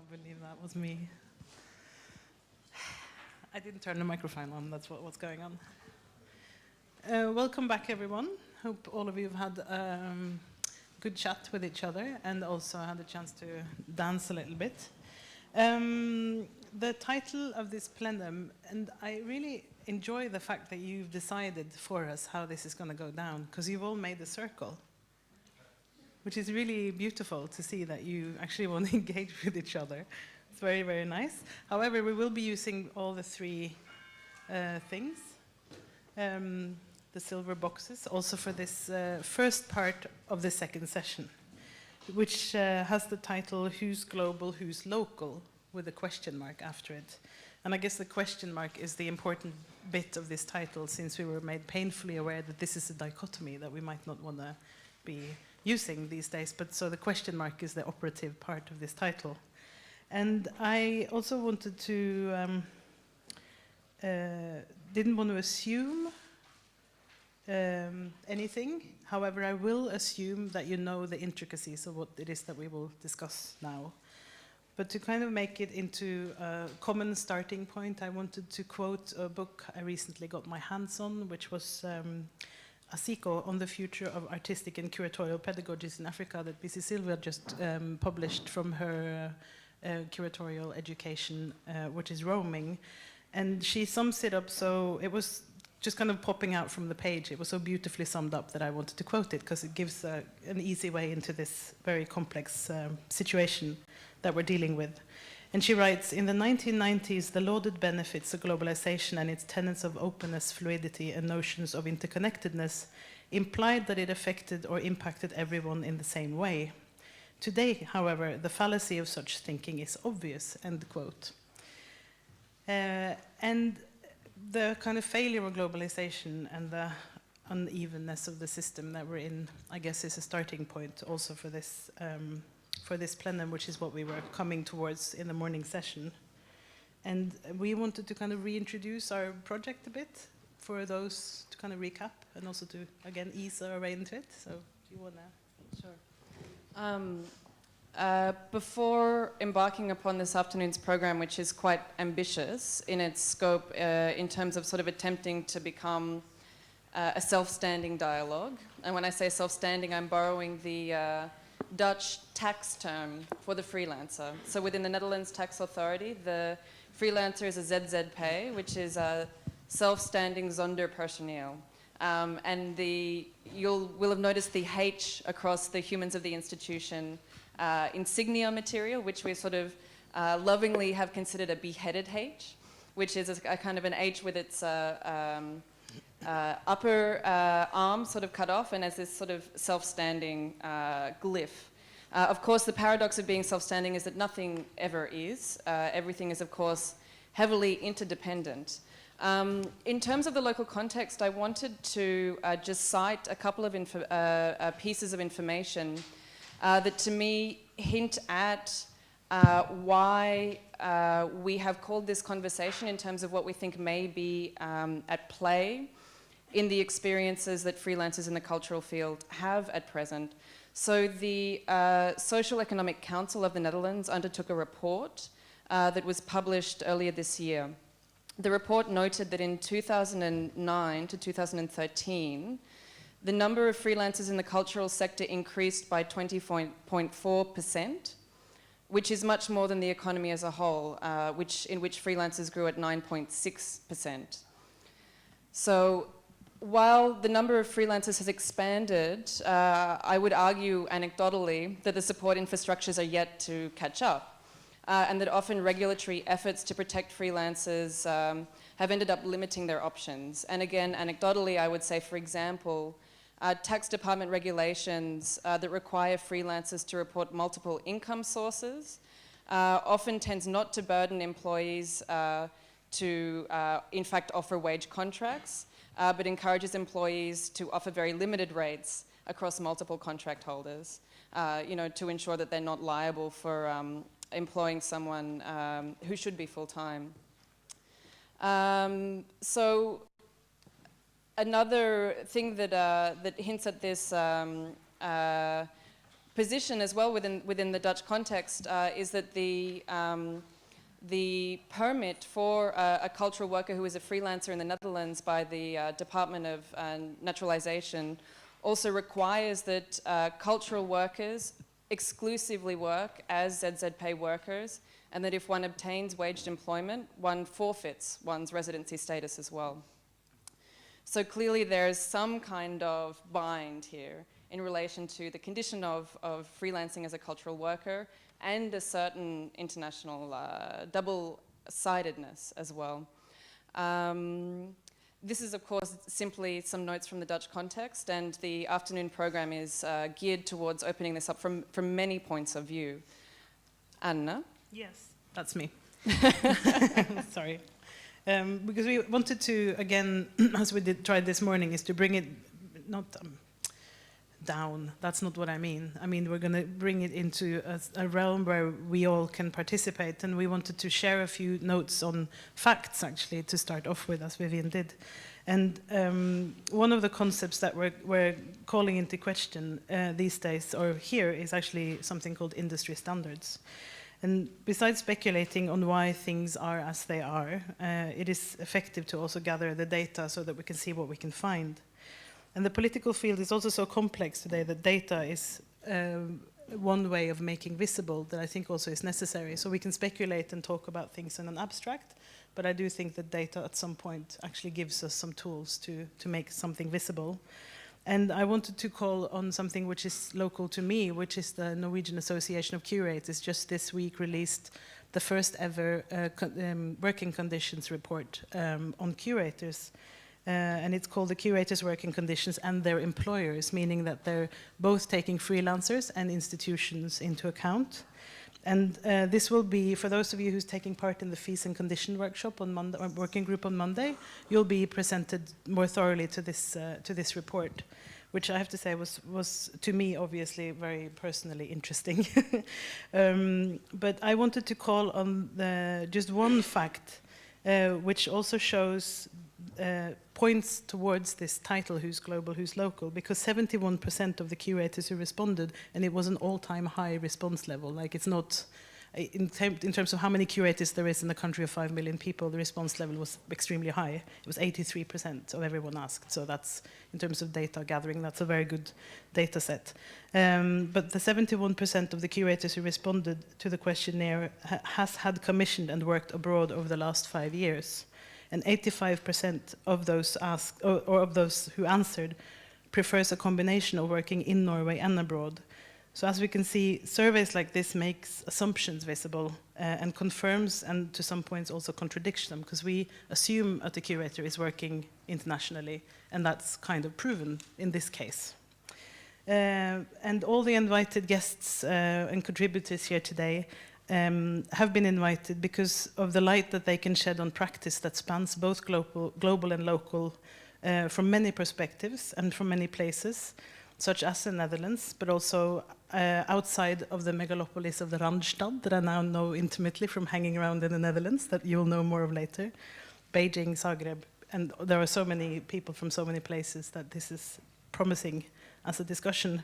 cannot believe that was me. I didn't turn the microphone on, that's what was going on. Welcome back, everyone. Hope all of you have had a good chat with each other and also had a chance to dance a little bit. The title of this plenum, and I really enjoy the fact that you've decided for us how this is going to go down, because you've all made a circle, which is really beautiful to see that you actually want to engage with each other. It's very, very nice. However, we will be using all the three things, the silver boxes, also for this first part of the second session, which has the title, Who's Global, Who's Local, with a question mark after it. And I guess the question mark is the important bit of this title, since we were made painfully aware that this is a dichotomy that we might not want to be using these days. But so the question mark is the operative part of this title. And I also wanted to, didn't want to assume anything. However, I will assume that you know the intricacies of what it is that we will discuss now. But to kind of make it into a common starting point, I wanted to quote a book I recently got my hands on, which was Asiko, On the Future of Artistic and Curatorial Pedagogies in Africa, that BC Silva just published from her curatorial education, which is roaming. And she sums it up, so it was just kind of popping out from the page. It was so beautifully summed up that I wanted to quote it, because it gives an easy way into this very complex situation that we're dealing with. And she writes, in the 1990s, the lauded benefits of globalization and its tenets of openness, fluidity, and notions of interconnectedness implied that it affected or impacted everyone in the same way. Today, however, the fallacy of such thinking is obvious, end quote. And the kind of failure of globalization and the unevenness of the system that we're in, I guess, is a starting point also for this plenum, which is what we were coming towards in the morning session. And we wanted to kind of reintroduce our project a bit for those to kind of recap and also to, again, ease our way into it. So do you want to? Sure. Before embarking upon this afternoon's program, which is quite ambitious in its scope in terms of sort of attempting to become a self-standing dialogue, and when I say self-standing, I'm borrowing the Dutch tax term for the freelancer. So within the Netherlands Tax Authority, the freelancer is a ZZP, which is a self-standing zonder personeel. And will have noticed the H across the Humans of the Institution insignia material, which we sort of lovingly have considered a beheaded H, which is a kind of an H with its upper arm sort of cut off and as this sort of self-standing glyph. Of course, the paradox of being self-standing is that nothing ever is. Everything is, of course, heavily interdependent. In terms of the local context, I wanted to just cite a couple of pieces of information that to me hint at why we have called this conversation in terms of what we think may be at play in the experiences that freelancers in the cultural field have at present. So the Social Economic Council of the Netherlands undertook a report that was published earlier this year. The report noted that in 2009 to 2013, the number of freelancers in the cultural sector increased by 20.4%, which is much more than the economy as a whole, in which freelancers grew at 9.6%. So while the number of freelancers has expanded, I would argue anecdotally that the support infrastructures are yet to catch up, and that often regulatory efforts to protect freelancers have ended up limiting their options. And again, anecdotally, I would say, for example, tax department regulations that require freelancers to report multiple income sources often tends not to burden employees to, in fact, offer wage contracts, but encourages employees to offer very limited rates across multiple contract holders, to ensure that they're not liable for employing someone who should be full-time. So another thing that hints at this position as well within the Dutch context is that the permit for a cultural worker who is a freelancer in the Netherlands by the Department of Naturalization also requires that cultural workers exclusively work as ZZP workers, and that if one obtains waged employment, one forfeits one's residency status as well. So clearly there's some kind of bind here in relation to the condition of freelancing as a cultural worker and a certain international double-sidedness as well. This is, of course, simply some notes from the Dutch context, and the afternoon program is geared towards opening this up from many points of view. Anna? Yes, that's me. Sorry. Because we wanted to, again, as we tried this morning, is to bring it not down. That's not what I mean. I mean, we're going to bring it into a realm where we all can participate, and we wanted to share a few notes on facts, actually, to start off with, as Vivian did. And one of the concepts that we're calling into question these days, or here, is actually something called industry standards. And besides speculating on why things are as they are, it is effective to also gather the data so that we can see what we can find. And the political field is also so complex today that data is one way of making visible that I think also is necessary. So we can speculate and talk about things in an abstract, but I do think that data at some point actually gives us some tools to make something visible. And I wanted to call on something which is local to me, which is the Norwegian Association of Curators. Just this week released the first ever working conditions report on curators. And it's called the Curators' Working Conditions and Their Employers, meaning that they're both taking freelancers and institutions into account. And this will be, for those of you who's taking part in the Fees and Condition workshop on Monday, or working group on Monday, you'll be presented more thoroughly to this report, which I have to say was to me, obviously, very personally interesting. But I wanted to call on just one fact, which also shows points towards this title, who's global, who's local, because 71% of the curators who responded, and it was an all-time high response level. Like, it's not, in terms of how many curators there is in a country of 5 million people, the response level was extremely high. It was 83% of everyone asked. So that's, in terms of data gathering, that's a very good data set. But the 71% of the curators who responded to the questionnaire has had commissioned and worked abroad over the last 5 years. And 85% of those asked, or of those who answered, prefers a combination of working in Norway and abroad. So as we can see, surveys like this makes assumptions visible and confirms, and to some points also contradicts them, because we assume that the curator is working internationally, and that's kind of proven in this case. And all the invited guests and contributors here today have been invited because of the light that they can shed on practice that spans both global and local from many perspectives and from many places, such as the Netherlands, but also outside of the megalopolis of the Randstad that I now know intimately from hanging around in the Netherlands, that you'll know more of later, Beijing, Zagreb, and there are so many people from so many places that this is promising as a discussion.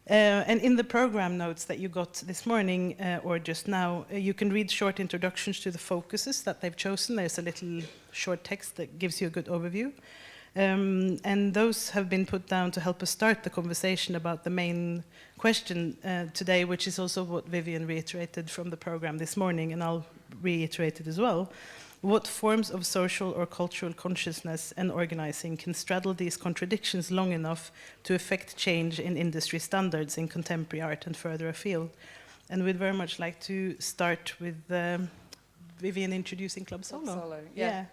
And in the program notes that you got this morning, or just now, you can read short introductions to the focuses that they've chosen. There's a little short text that gives you a good overview. And those have been put down to help us start the conversation about the main question today, which is also what Vivian reiterated from the program this morning, and I'll reiterate it as well. What forms of social or cultural consciousness and organizing can straddle these contradictions long enough to affect change in industry standards in contemporary art and further afield? And we'd very much like to start with Vivian introducing Club Solo. Club Solo, yeah.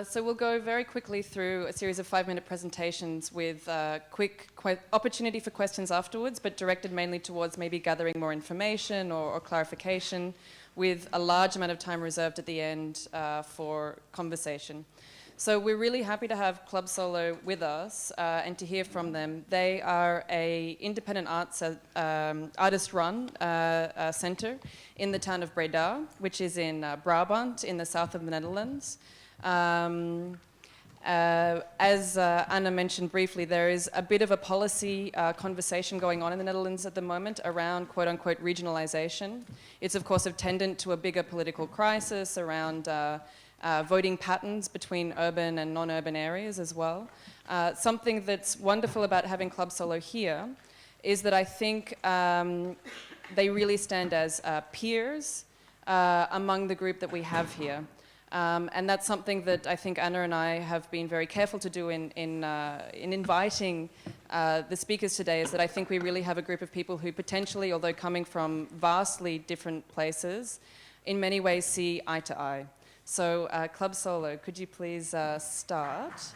So we'll go very quickly through a series of 5-minute presentations with quick opportunity for questions afterwards, but directed mainly towards maybe gathering more information or clarification, with a large amount of time reserved at the end for conversation. So we're really happy to have Club Solo with us and to hear from them. They are an independent artist-run centre in the town of Breda, which is in Brabant, in the south of the Netherlands. As Anna mentioned briefly, there is a bit of a policy conversation going on in the Netherlands at the moment around quote-unquote regionalization. It's of course attendant to a bigger political crisis around voting patterns between urban and non-urban areas as well. Something that's wonderful about having Club Solo here is that I think they really stand as peers among the group that we have here. And that's something that I think Anna and I have been very careful to do in inviting the speakers today, is that I think we really have a group of people who potentially, although coming from vastly different places, in many ways see eye to eye. So Club Solo, could you please start?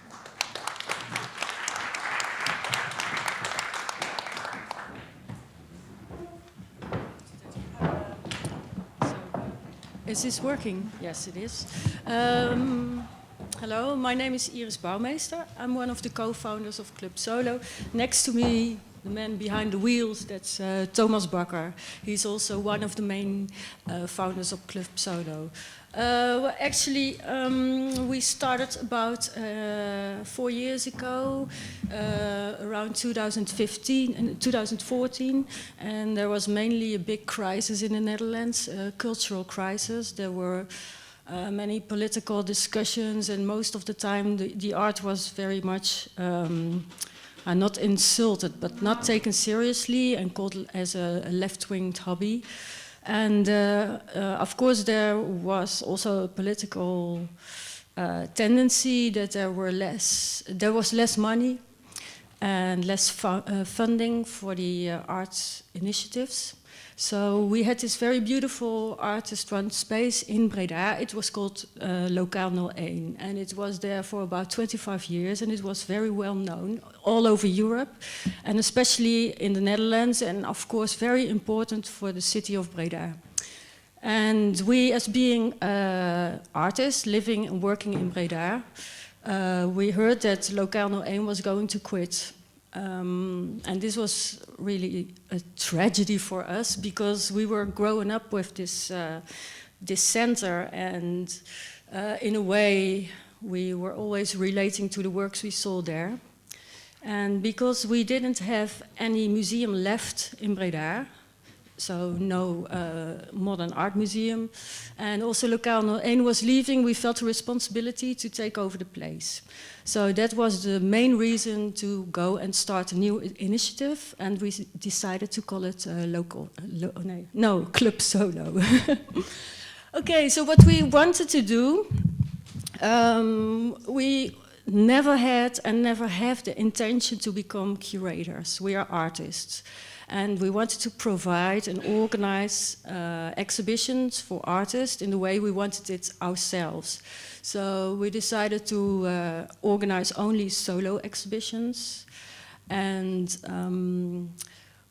Is this working? Yes, it is. Hello, my name is Iris Bouwmeester. I'm one of the co-founders of Club Solo. Next to me, the man behind the wheels, that's Thomas Bakker. He's also one of the main founders of Club Solo. Well, actually, we started about 4 years ago, around 2015 and 2014, and there was mainly a big crisis in the Netherlands, a cultural crisis. There were many political discussions, and most of the time the art was very much not insulted, but not taken seriously and called as a left-winged hobby. And of course, there was also a political tendency that there was less money and less funding for the arts initiatives. So we had this very beautiful artist-run space in Breda. It was called Lokaal 01, and it was there for about 25 years, and it was very well known all over Europe, and especially in the Netherlands, and of course very important for the city of Breda. And we, as being artists living and working in Breda, we heard that Lokaal 01 was going to quit. And this was really a tragedy for us, because we were growing up with this center, and in a way we were always relating to the works we saw there. And because we didn't have any museum left in Breda, so no modern art museum, and also Lokaal 01 was leaving, we felt a responsibility to take over the place. So that was the main reason to go and start a new initiative, and we decided to call it Club Solo. Okay, so what we wanted to do, we never had and never have the intention to become curators. We are artists. And we wanted to provide and organize exhibitions for artists in the way we wanted it ourselves. So we decided to organize only solo exhibitions, and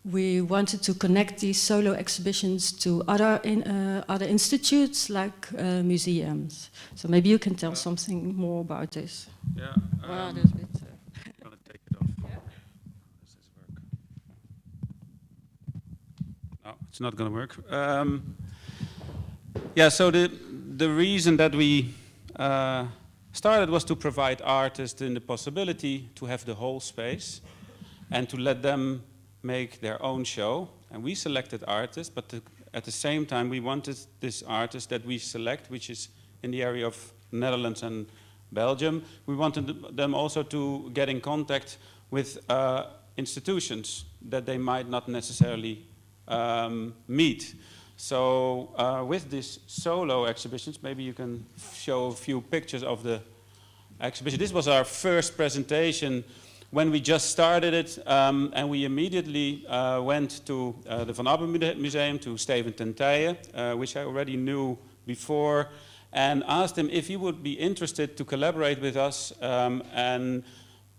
we wanted to connect these solo exhibitions to other institutes like museums. So maybe you can tell something more about this. Yeah. Well, there's a bit, I'm gonna take it off. Yeah. Does this work? No, it's not gonna work. Yeah. So the reason that we started was to provide artists in the possibility to have the whole space and to let them make their own show. And we selected artists, but at the same time we wanted this artist that we select, which is in the area of Netherlands and Belgium, we wanted them also to get in contact with institutions that they might not necessarily meet. So with these solo exhibitions, maybe you can show a few pictures of the exhibition. This was our first presentation when we just started it, and we immediately went to the Van Abbe Museum, to Steven ten Tijen, which I already knew before, and asked him if he would be interested to collaborate with us, and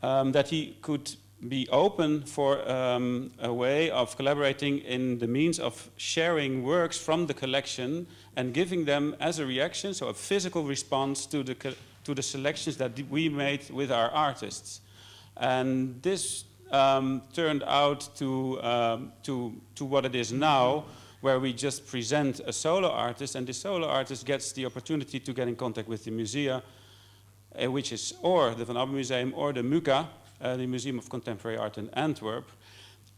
that he could be open for a way of collaborating in the means of sharing works from the collection and giving them as a reaction, so a physical response to the selections that we made with our artists. And this turned out to what it is now, where we just present a solo artist, and the solo artist gets the opportunity to get in contact with the musea, which is or the Van Abbe Museum or the MUCA, the Museum of Contemporary Art in Antwerp.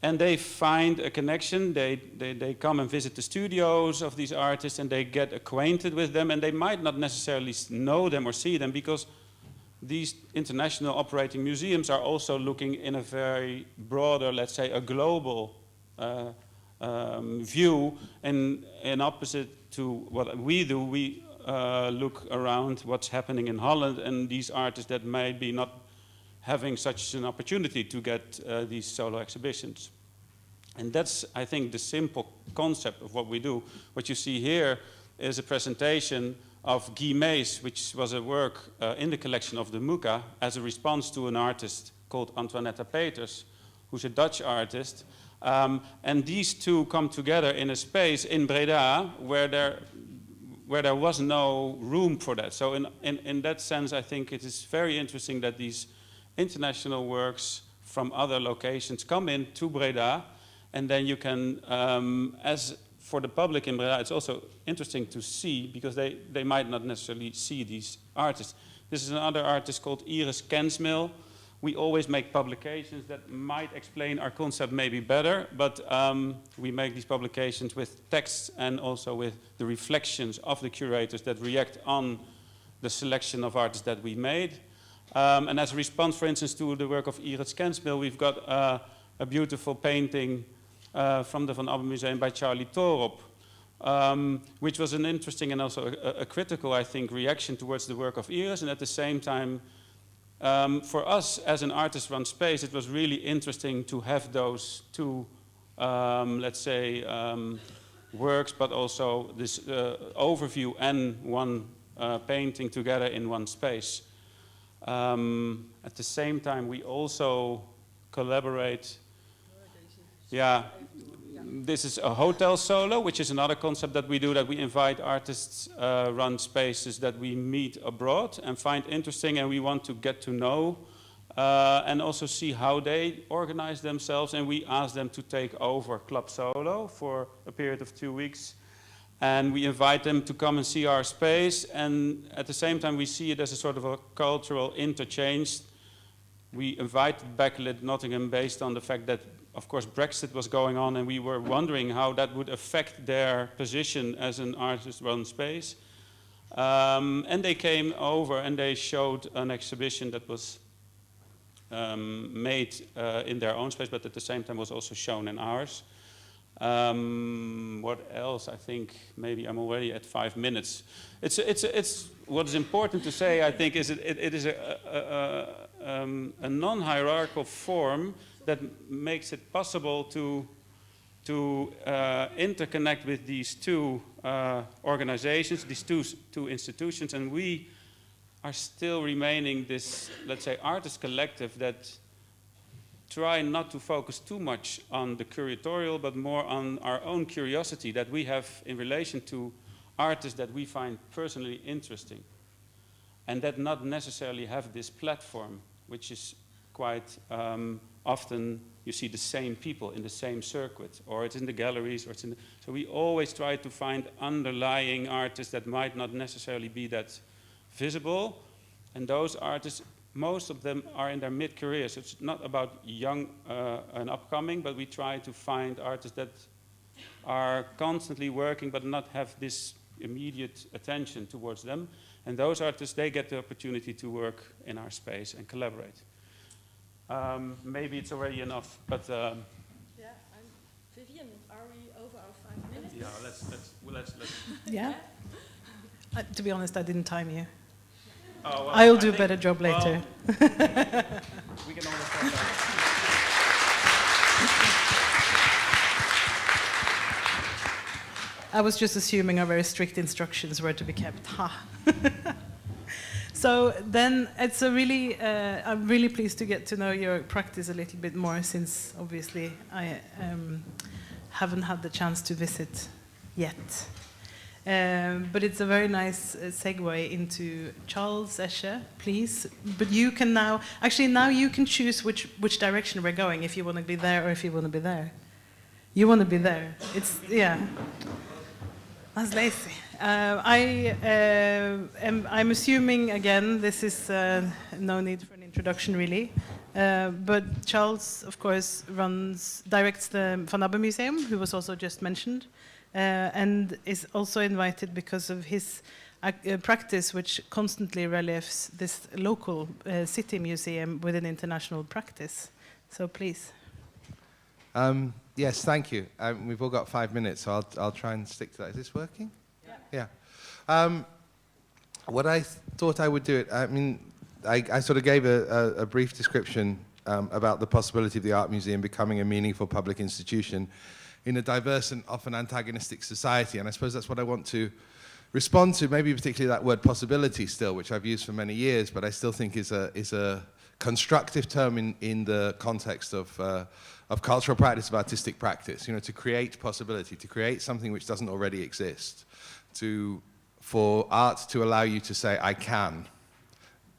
And they find a connection, they come and visit the studios of these artists and they get acquainted with them, and they might not necessarily know them or see them because these international operating museums are also looking in a very broader, let's say, a global view, and in opposite to what we do, we look around what's happening in Holland and these artists that may be not having such an opportunity to get these solo exhibitions. And that's, I think, the simple concept of what we do. What you see here is a presentation of Guy Mees, which was a work in the collection of the MUCA as a response to an artist called Antoinette Peters, who's a Dutch artist. And these two come together in a space in Breda where there was no room for that. So in that sense, I think it is very interesting that these international works from other locations come in to Breda, and then you can, as for the public in Breda, it's also interesting to see because they might not necessarily see these artists. This is another artist called Iris Kensmil. We always make publications that might explain our concept maybe better, but we make these publications with texts and also with the reflections of the curators that react on the selection of artists that we made. And as a response, for instance, to the work of Iris Kensmil, we've got a beautiful painting from the Van Abbe Museum by Charlie Torop, which was an interesting and also a critical, I think, reaction towards the work of Iris. And at the same time, for us as an artist-run space, it was really interesting to have those two, let's say, works, but also this overview and one painting together in one space. At the same time, we also collaborate. Yeah, this is a hotel solo, which is another concept that we do, that we invite artists run spaces that we meet abroad and find interesting, and we want to get to know and also see how they organize themselves, and we ask them to take over Club Solo for a period of 2 weeks. And we invite them to come and see our space, and at the same time we see it as a sort of a cultural interchange. We invited Backlit Nottingham based on the fact that, of course, Brexit was going on, and we were wondering how that would affect their position as an artist-run space. And they came over and they showed an exhibition that was made in their own space, but at the same time was also shown in ours. What else? I think maybe I'm already at 5 minutes. It's what is important to say, I think, is it is a non-hierarchical form that makes it possible to interconnect with these two organizations, these two institutions, and we are still remaining this, let's say, artist collective that try not to focus too much on the curatorial, but more on our own curiosity that we have in relation to artists that we find personally interesting, and that not necessarily have this platform, which is quite often you see the same people in the same circuit, or it's in the galleries, or it's in the, so we always try to find underlying artists that might not necessarily be that visible, and those artists, most of them are in their mid-career, so it's not about young and upcoming, but we try to find artists that are constantly working but not have this immediate attention towards them. And those artists, they get the opportunity to work in our space and collaborate. Maybe it's already enough, but... Yeah, Vivian, are we over our 5 minutes? Yeah, let's Yeah. To be honest, I didn't time you. Oh, well, I'll do a better job later. We can always talk about it. I was just assuming our very strict instructions were to be kept. Ha. So then it's a really, I'm really pleased to get to know your practice a little bit more, since obviously I haven't had the chance to visit yet. But it's a very nice segue into Charles Esche, please. But you can now, actually now you can choose which direction we're going, if you want to be there or if you want to be there. You want to be there. It's, yeah. That's lazy. I'm assuming, again, this is no need for an introduction really, but Charles, of course, directs the Van Abbe Museum, who was also just mentioned, and is also invited because of his practice, which constantly reliefs this local city museum with an international practice. So please. Yes, thank you. We've all got 5 minutes, so I'll try and stick to that. Is this working? Yeah. What I thought I would do it, I mean, I sort of gave a brief description about the possibility of the art museum becoming a meaningful public institution in a diverse and often antagonistic society, and I suppose that's what I want to respond to, maybe particularly that word possibility still, which I've used for many years, but I still think is a constructive term in the context of cultural practice, of artistic practice, you know, to create possibility, to create something which doesn't already exist, for art to allow you to say, I can.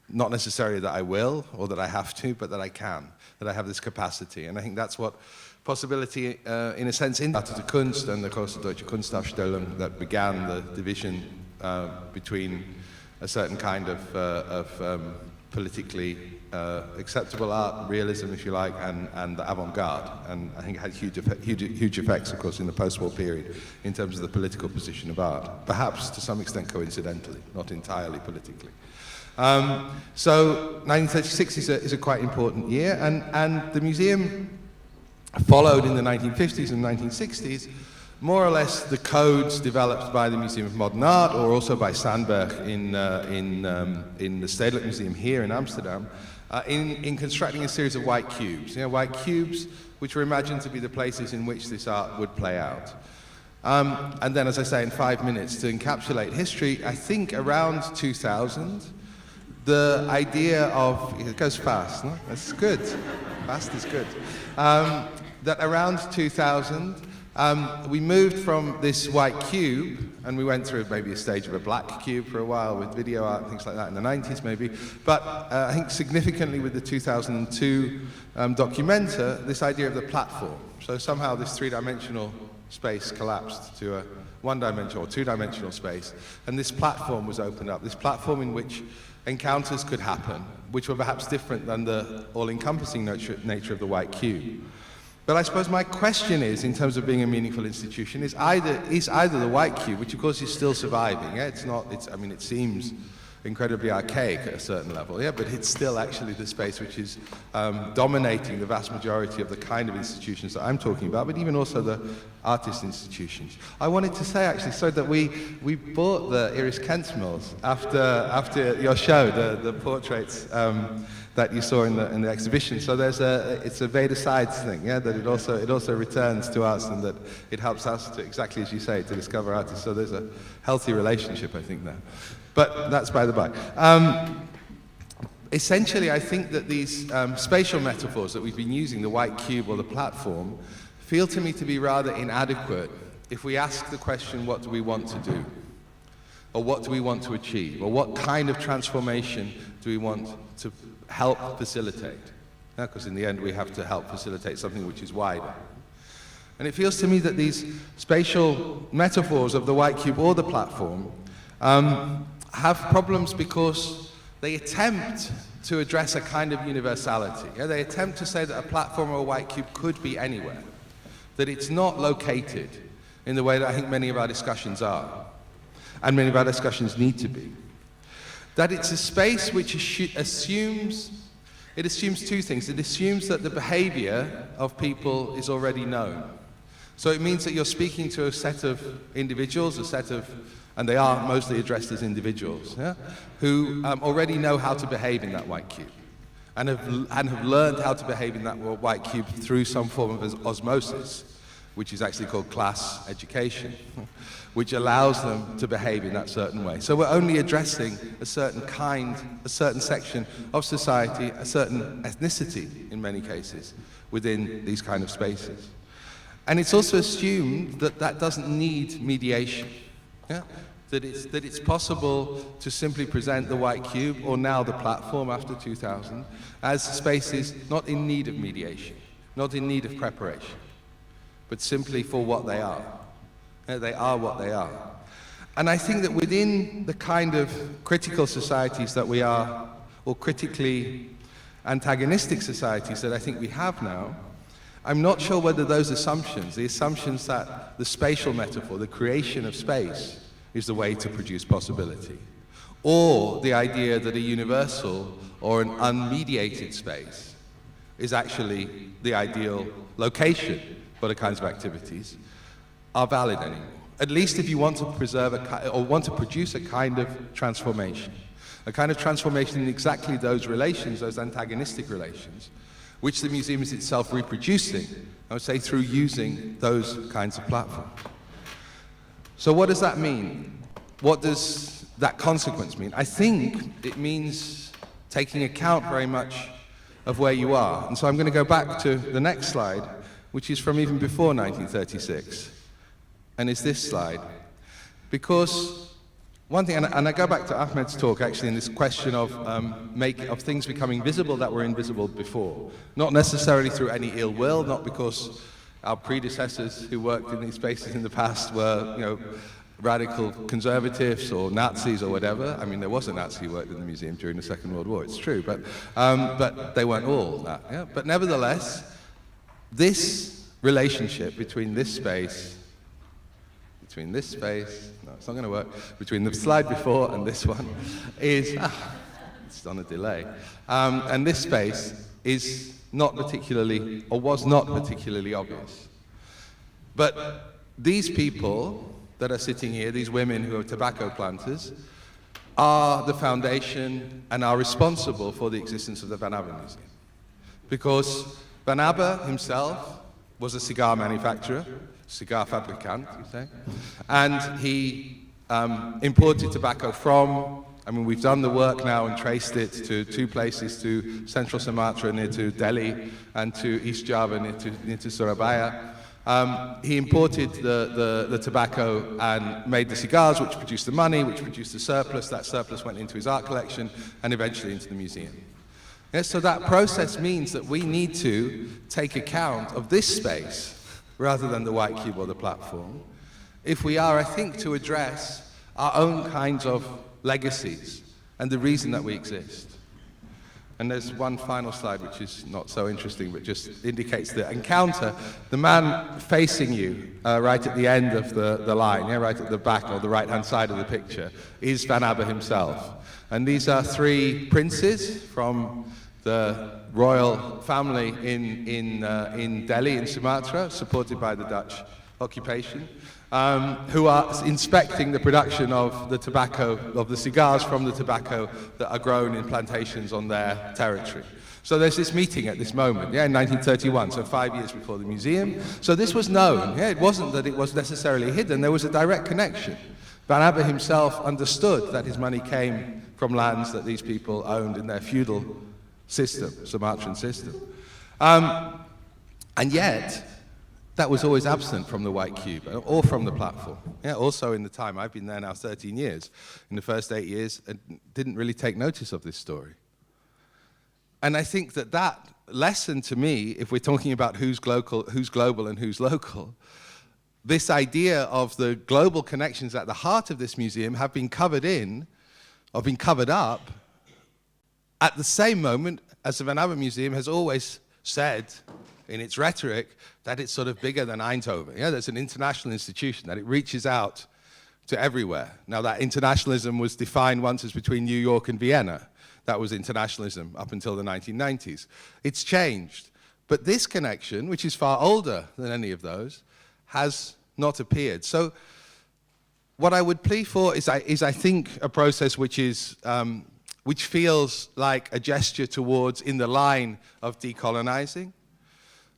Not necessarily that I will, or that I have to, but that I can, that I have this capacity. And I think that's what possibility, in a sense, in Art der Kunst and the große deutsche Kunstausstellung that began the division between a certain kind of politically acceptable art, realism, if you like, and the avant-garde. And I think it had huge effects, of course, in the post-war period in terms of the political position of art. Perhaps to some extent coincidentally, not entirely politically. So 1936 is a quite important year, and the museum followed in the 1950s and 1960s more or less the codes developed by the Museum of Modern Art, or also by Sandberg in the Stedelijk Museum here in Amsterdam, in constructing a series of white cubes. You know, white cubes which were imagined to be the places in which this art would play out. And then, as I say, in 5 minutes, to encapsulate history, I think around 2000, the idea of, it goes fast, no? That's good, fast is good. That around 2000, we moved from this white cube, and we went through maybe a stage of a black cube for a while with video art and things like that in the 90s maybe, but I think significantly with the 2002 documenta, this idea of the platform. So somehow this three-dimensional space collapsed to a one-dimensional or two-dimensional space, and this platform was opened up, this platform in which encounters could happen, which were perhaps different than the all-encompassing nature of the white cube. But I suppose my question is, in terms of being a meaningful institution, is either the white cube, which of course is still surviving, yeah? I mean, it seems incredibly archaic at a certain level, yeah, but it's still actually the space which is dominating the vast majority of the kind of institutions that I'm talking about, but even also the artist institutions. I wanted to say actually, so that we bought the Iris Kentsmills after your show, the portraits that you saw in the exhibition. So it's a Veda sides thing, yeah, that it also returns to us, and that it helps us to, exactly as you say, to discover artists. So there's a healthy relationship, I think, there. But that's by the by. Essentially, I think that these spatial metaphors that we've been using, the white cube or the platform, feel to me to be rather inadequate if we ask the question, what do we want to do? Or what do we want to achieve? Or what kind of transformation do we want to help facilitate? Because in the end, we have to help facilitate something which is wider. And it feels to me that these spatial metaphors of the white cube or the platform have problems because they attempt to address a kind of universality. Yeah? They attempt to say that a platform or a white cube could be anywhere, that it's not located in the way that I think many of our discussions are, and many of our discussions need to be. That it's a space which assumes two things. It assumes that the behavior of people is already known. So it means that you're speaking to a set of individuals, and they are mostly addressed as individuals, yeah, who already know how to behave in that white cube, and have learned how to behave in that white cube through some form of osmosis, which is actually called class education, which allows them to behave in that certain way. So we're only addressing a certain section of society, a certain ethnicity in many cases, within these kind of spaces. And it's also assumed that that doesn't need mediation. Yeah? That it's possible to simply present the white cube, or now the platform after 2000, as spaces not in need of mediation, not in need of preparation, but simply for what they are. Yeah, they are what they are. And I think that within the kind of critical societies that we are, or critically antagonistic societies that I think we have now, I'm not sure whether those assumptions, the assumptions that the spatial metaphor, the creation of space, is the way to produce possibility, or the idea that a universal or an unmediated space is actually the ideal location for the kinds of activities, are valid anymore. At least if you want to preserve or want to produce a kind of transformation in exactly those relations, those antagonistic relations, which the museum is itself reproducing, I would say, through using those kinds of platforms. So what does that mean? What does that consequence mean? I think it means taking account very much of where you are. And so I'm going to go back to the next slide, which is from even before 1936, and it's this slide. Because one thing, and I go back to Ahmed's talk actually in this question of things becoming visible that were invisible before. Not necessarily through any ill will, not because our predecessors who worked in these spaces in the past were, radical conservatives or Nazis or whatever. I mean, there was a Nazi who worked in the museum during the Second World War, it's true, but they weren't all that. Yeah? But nevertheless, this relationship between this space, no, it's not going to work, between the slide before and this one is, it's on a delay, and this space is not particularly, or was not particularly obvious. But these people that are sitting here, these women who are tobacco planters, are the foundation and are responsible for the existence of the Van Abbe Museum. Because Van Abbe himself was a cigar manufacturer, cigar fabricant, you say, and he imported tobacco from, we've done the work now and traced it to two places, to central Sumatra near to Delhi and to East Java near to Surabaya. He imported the tobacco and made the cigars, which produced the money, which produced the surplus. That surplus went into his art collection and eventually into the museum. Yeah, so that process means that we need to take account of this space rather than the white cube or the platform, if we are, I think, to address our own kinds of legacies and the reason that we exist. And there's one final slide which is not so interesting, but just indicates the encounter. The man facing you, right at the end of the line, right at the back or the right-hand side of the picture, is Van Abbe himself. And these are three princes from the royal family in Delhi, in Sumatra, supported by the Dutch occupation, who are inspecting the production of the tobacco, of the cigars from the tobacco that are grown in plantations on their territory. So there's this meeting at this moment, in 1931, so 5 years before the museum. So this was known, it wasn't that it was necessarily hidden, there was a direct connection. Van Abbe himself understood that his money came from lands that these people owned in their feudal system, Sumatran system. And yet, that was always absent from the white cube or from the platform. Also in the time, I've been there now 13 years. In the first 8 years, I didn't really take notice of this story. And I think that lesson to me, if we're talking about who's global and who's local, this idea of the global connections at the heart of this museum have been covered up at the same moment as the Van Abbe Museum has always said in its rhetoric that it's sort of bigger than Eindhoven. There's an international institution, that it reaches out to everywhere. Now that internationalism was defined once as between New York and Vienna. That was internationalism up until the 1990s. It's changed. But this connection, which is far older than any of those, has not appeared. So what I would plea for is I think a process which is which feels like a gesture towards in the line of decolonizing.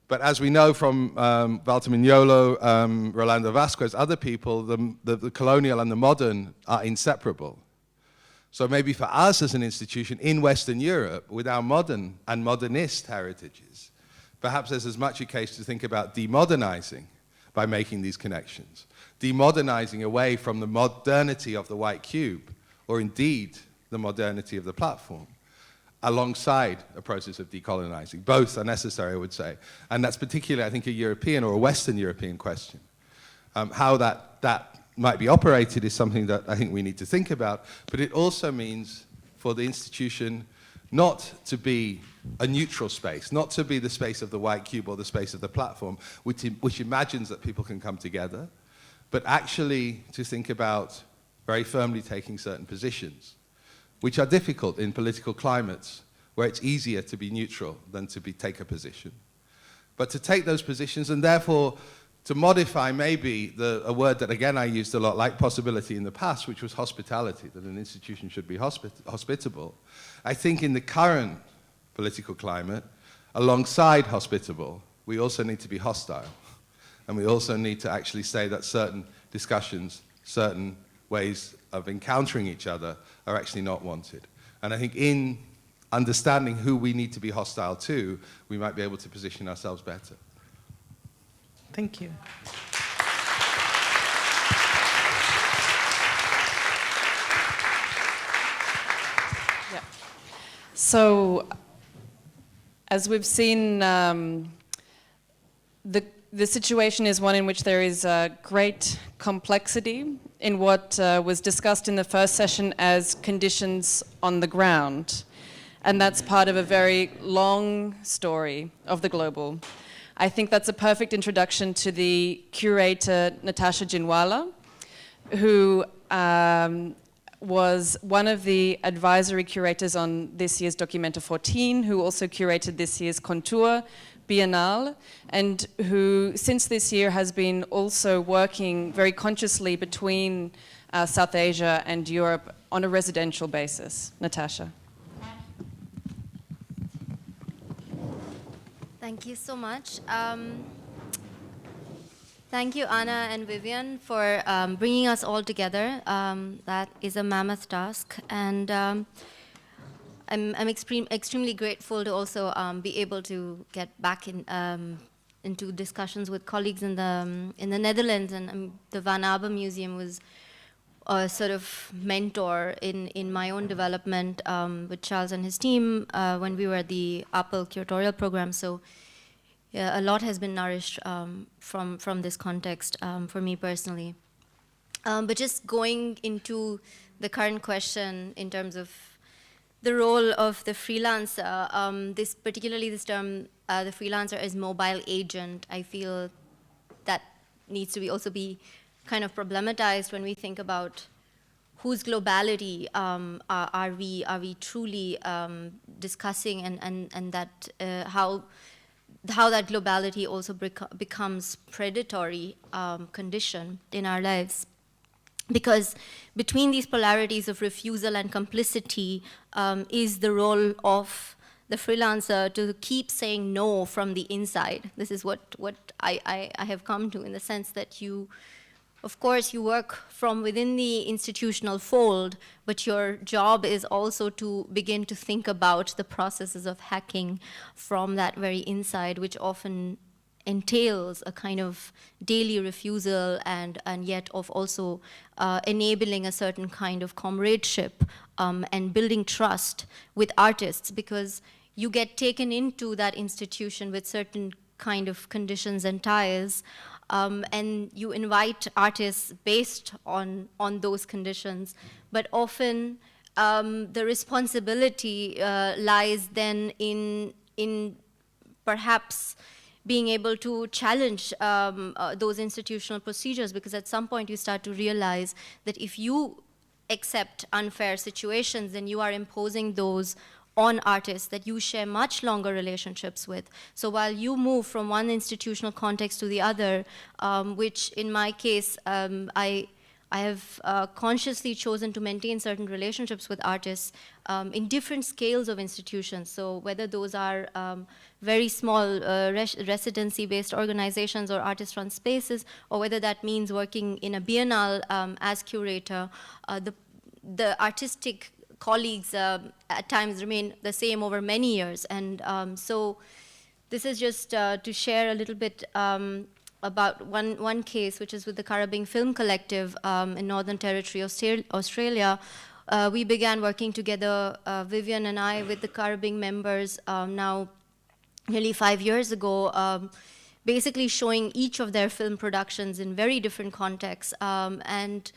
But as we know from Walter Mignolo, Rolando Vasquez, other people, the colonial and the modern are inseparable. So maybe for us as an institution in Western Europe, with our modern and modernist heritages, perhaps there's as much a case to think about demodernizing by making these connections. Demodernizing away from the modernity of the white cube, or indeed the modernity of the platform, alongside a process of decolonizing. Both are necessary, I would say. And that's particularly, I think, a European or a Western European question. How that might be operated is something that I think we need to think about, but it also means for the institution not to be a neutral space, not to be the space of the white cube or the space of the platform, which imagines that people can come together, but actually to think about very firmly taking certain positions, which are difficult in political climates where it's easier to be neutral than to take a position. But to take those positions and therefore to modify maybe a word that again I used a lot, like possibility in the past, which was hospitality, that an institution should be hospitable. I think in the current political climate, alongside hospitable, we also need to be hostile. And we also need to actually say that certain discussions, certain ways of encountering each other are actually not wanted. And I think in understanding who we need to be hostile to, we might be able to position ourselves better. Thank you. Yeah. So, as we've seen, the situation is one in which there is great complexity in what was discussed in the first session as conditions on the ground. And that's part of a very long story of the global. I think that's a perfect introduction to the curator Natasha Jinwala, who was one of the advisory curators on this year's Documenta 14, who also curated this year's Contour Biennale, and who since this year has been also working very consciously between South Asia and Europe on a residential basis. Natasha. Thank you so much. Thank you, Anna and Vivian, for bringing us all together. That is a mammoth task, and I'm extremely grateful to also be able to get back into discussions with colleagues in the Netherlands, and the Van Abbe Museum was a sort of mentor in my own development with Charles and his team when we were at the Apple curatorial program. So yeah, a lot has been nourished from this context for me personally. But just going into the current question in terms of the role of the freelancer, particularly this term, the freelancer as mobile agent, I feel that needs to also be kind of problematized when we think about whose globality are we truly discussing, and that how that globality also becomes predatory condition in our lives. Because between these polarities of refusal and complicity is the role of the freelancer to keep saying no from the inside. This is what I have come to, in the sense that of course, you work from within the institutional fold, but your job is also to begin to think about the processes of hacking from that very inside, which often entails a kind of daily refusal and yet of also enabling a certain kind of comradeship and building trust with artists, because you get taken into that institution with certain kind of conditions and ties, and you invite artists based on those conditions. But often the responsibility lies then in perhaps being able to challenge those institutional procedures, because at some point you start to realize that if you accept unfair situations, then you are imposing those on artists that you share much longer relationships with. So while you move from one institutional context to the other, which in my case, I have consciously chosen to maintain certain relationships with artists in different scales of institutions. So whether those are very small residency-based organizations or artist-run spaces, or whether that means working in a biennale as curator, the artistic colleagues at times remain the same over many years. And so this is just to share a little bit about one case, which is with the Karabing Film Collective in Northern Territory, Australia. We began working together, Vivian and I, with the Karabing members now nearly 5 years ago, basically showing each of their film productions in very different contexts. And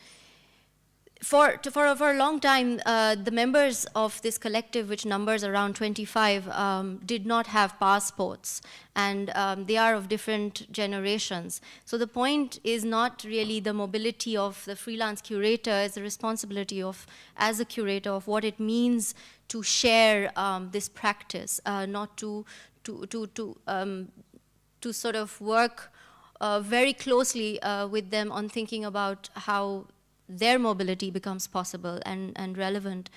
for a long time, the members of this collective, which numbers around 25, did not have passports, and they are of different generations. So the point is not really the mobility of the freelance curator, it's the responsibility of, as a curator, of what it means to share this practice, not to sort of work very closely with them on thinking about how their mobility becomes possible and relevant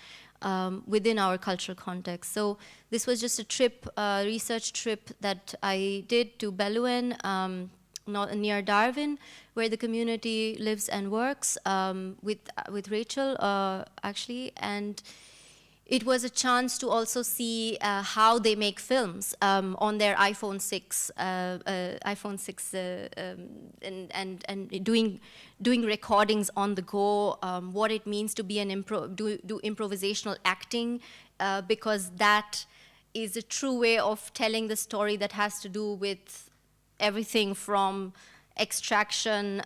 within our cultural context. So this was just a trip, research trip that I did to Beluen, near Darwin, where the community lives and works, with Rachel, actually, and it was a chance to also see how they make films on their iPhone 6, and doing recordings on the go, what it means to be an do improvisational acting, because that is a true way of telling the story that has to do with everything from extraction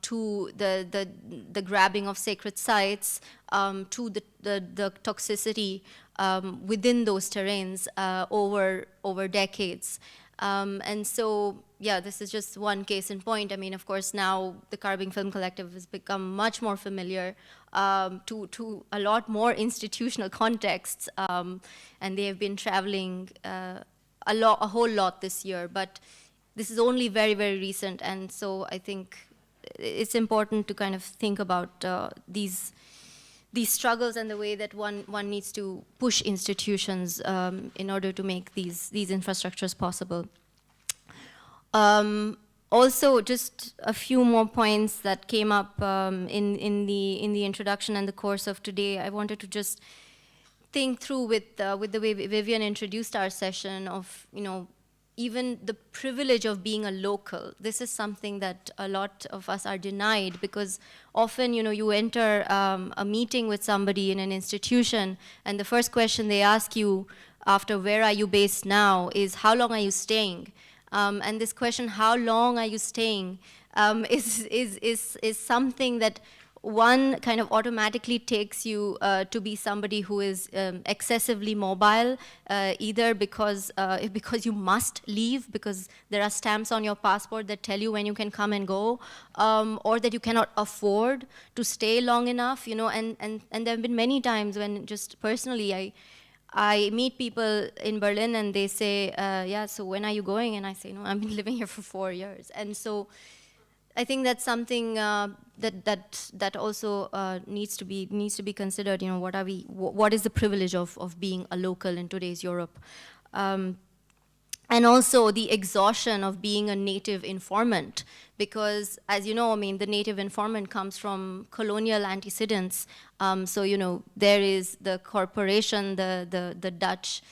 to the grabbing of sacred sites, to the toxicity within those terrains over decades. And so, yeah, this is just one case in point. I mean, of course, now the Carving Film Collective has become much more familiar to a lot more institutional contexts, and they have been traveling a whole lot this year. But this is only very, very recent, and so I think it's important to kind of think about these struggles and the way that one needs to push institutions in order to make these infrastructures possible. Also, just a few more points that came up in the introduction and the course of today. I wanted to just think through with the way Vivian introduced our session of, even the privilege of being a local. This is something that a lot of us are denied, because often, you enter a meeting with somebody in an institution, and the first question they ask you after "where are you based now" is "how long are you staying?" And this question, "how long are you staying?" is something that one kind of automatically takes you to be somebody who is excessively mobile, either because you must leave, because there are stamps on your passport that tell you when you can come and go, or that you cannot afford to stay long enough, and there have been many times when just personally I meet people in Berlin and they say, yeah, so when are you going? And I say, no, I've been living here for 4 years. And so I think that's something that also needs to be considered. What is the privilege of being a local in today's Europe, and also the exhaustion of being a native informant, because as you know, the native informant comes from colonial antecedents. So there is the corporation, the Dutch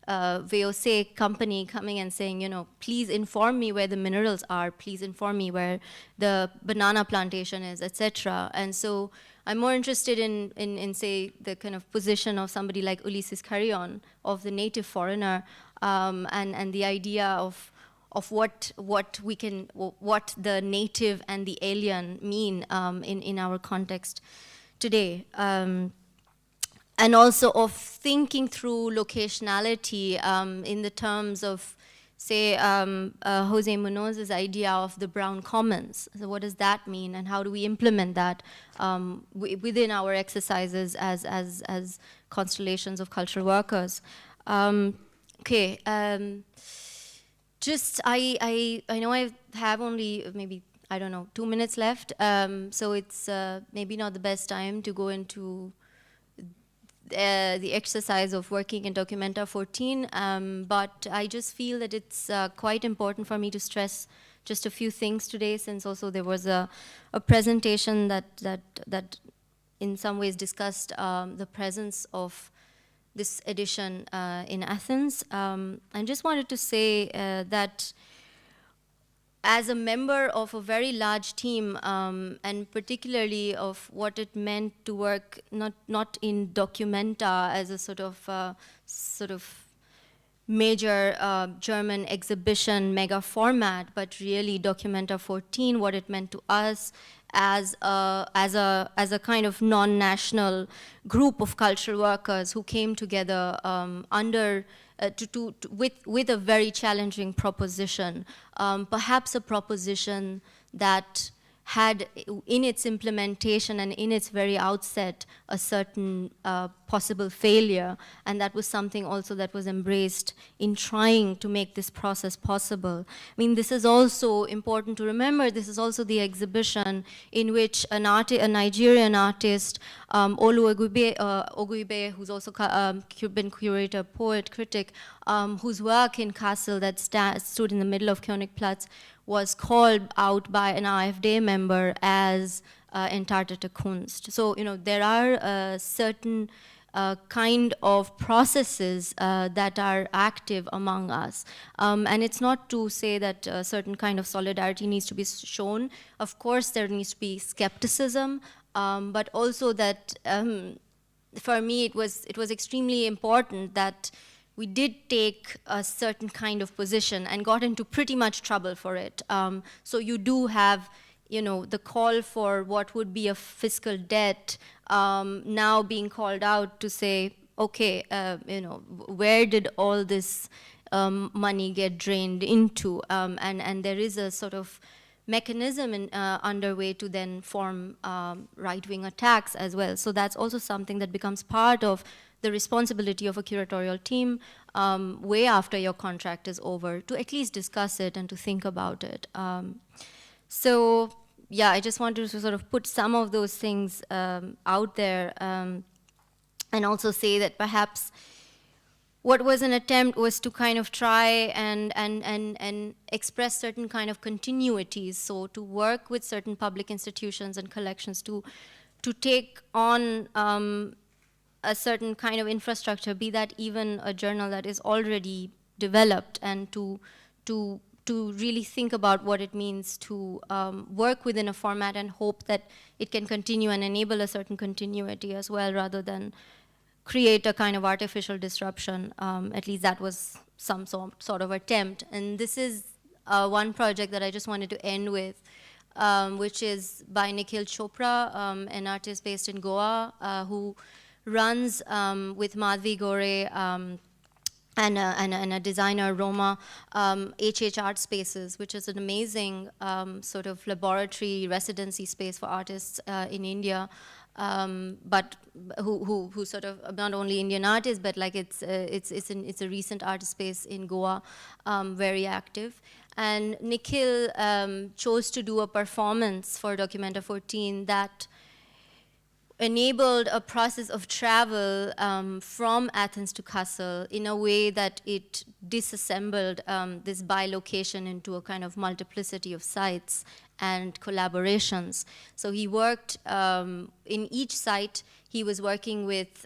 VOC company coming and saying, please inform me where the minerals are, please inform me where the banana plantation is, etc. And so I'm more interested in say, the kind of position of somebody like Ulysses Carrion, of the native foreigner, and the idea of what the native and the alien mean in our context today. And also of thinking through locationality in the terms of, say, Jose Munoz's idea of the brown commons. So what does that mean, and how do we implement that within our exercises as constellations of cultural workers? Okay, just I know I have only maybe, I don't know, 2 minutes left, so it's maybe not the best time to go into the exercise of working in Documenta 14, but I just feel that it's quite important for me to stress just a few things today, since also there was a presentation that in some ways discussed the presence of this edition in Athens. I just wanted to say that as a member of a very large team, and particularly of what it meant to work not in Documenta as a sort of major German exhibition mega format, but really Documenta 14, what it meant to us as a kind of non-national group of cultural workers who came together with a very challenging proposition, perhaps a proposition that had in its implementation and in its very outset a certain possible failure, and that was something also that was embraced in trying to make this process possible. I mean, this is also important to remember, this is also the exhibition in which a Nigerian artist, Olu Oguibe, who's also been curator, poet, critic, whose work in Kassel that stood in the middle of Königplatz was called out by an AfD member as entartete Kunst. So, you know, there are certain kind of processes that are active among us. And it's not to say that a certain kind of solidarity needs to be shown. Of course, there needs to be skepticism, but also that for me, it was extremely important that we did take a certain kind of position and got into pretty much trouble for it. So you do have, you know, the call for what would be a fiscal debt now being called out to say, okay, you know, where did all this money get drained into? And there is a sort of mechanism underway to then form right-wing attacks as well. So that's also something that becomes part of the responsibility of a curatorial team way after your contract is over, to at least discuss it and to think about it. So yeah, I just wanted to sort of put some of those things out there and also say that perhaps what was an attempt was to kind of try and express certain kind of continuities, so to work with certain public institutions and collections to take on a certain kind of infrastructure, be that even a journal that is already developed, and to really think about what it means to work within a format and hope that it can continue and enable a certain continuity as well, rather than create a kind of artificial disruption. At least that was some sort of attempt. And this is one project that I just wanted to end with, which is by Nikhil Chopra, an artist based in Goa, who runs with Madhvi Gore and a designer, Roma, HH Art Spaces, which is an amazing sort of laboratory residency space for artists in India, but who sort of not only Indian artists, but like it's a recent art space in Goa, very active. And Nikhil chose to do a performance for Documenta 14 that enabled a process of travel from Athens to Kassel in a way that it disassembled this bilocation into a kind of multiplicity of sites and collaborations. So he worked in each site. He was working with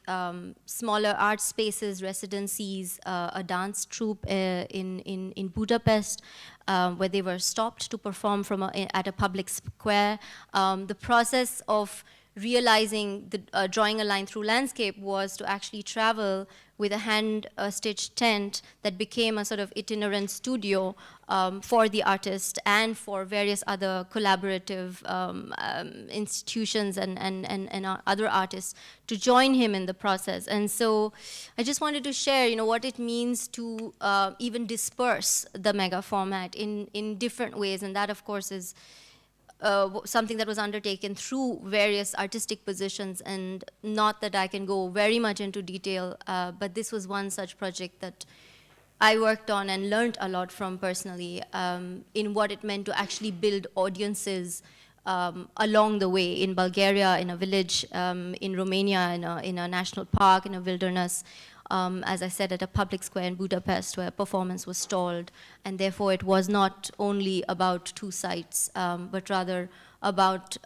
smaller art spaces, residencies, a dance troupe in Budapest, where they were stopped to perform at a public square. The process of realizing drawing a line through landscape was to actually travel with a hand-stitched tent that became a sort of itinerant studio for the artist and for various other collaborative institutions and other artists to join him in the process. And so I just wanted to share, you know, what it means to even disperse the mega format in different ways, and that, of course, is something that was undertaken through various artistic positions, and not that I can go very much into detail, but this was one such project that I worked on and learned a lot from personally in what it meant to actually build audiences along the way, in Bulgaria, in a village, in Romania, in a national park, in a wilderness, as I said, at a public square in Budapest where performance was stalled. And therefore it was not only about two sites, but rather about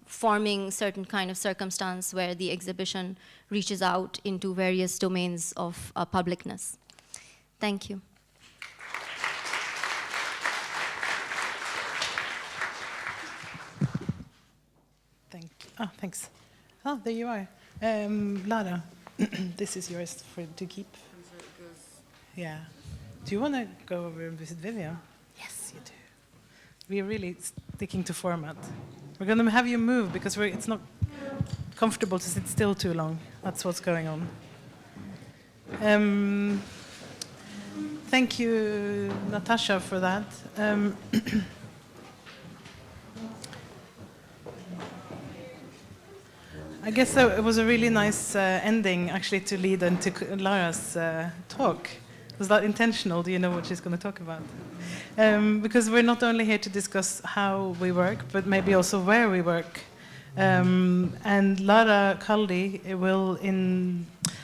forming certain kind of circumstance where the exhibition reaches out into various domains of publicness. Thank you. Thanks. Oh, there you are. Lara, this is yours to keep. Yeah. Do you want to go over and visit Vivian? Yes, you do. We're really sticking to format. We're going to have you move because it's not comfortable to sit still too long. That's what's going on. Thank you, Natasha, for that. I guess it was a really nice ending, actually, to lead into Lara's talk. Was that intentional? Do you know what she's going to talk about? Because we're not only here to discuss how we work, but maybe also where we work. And Lara Kaldi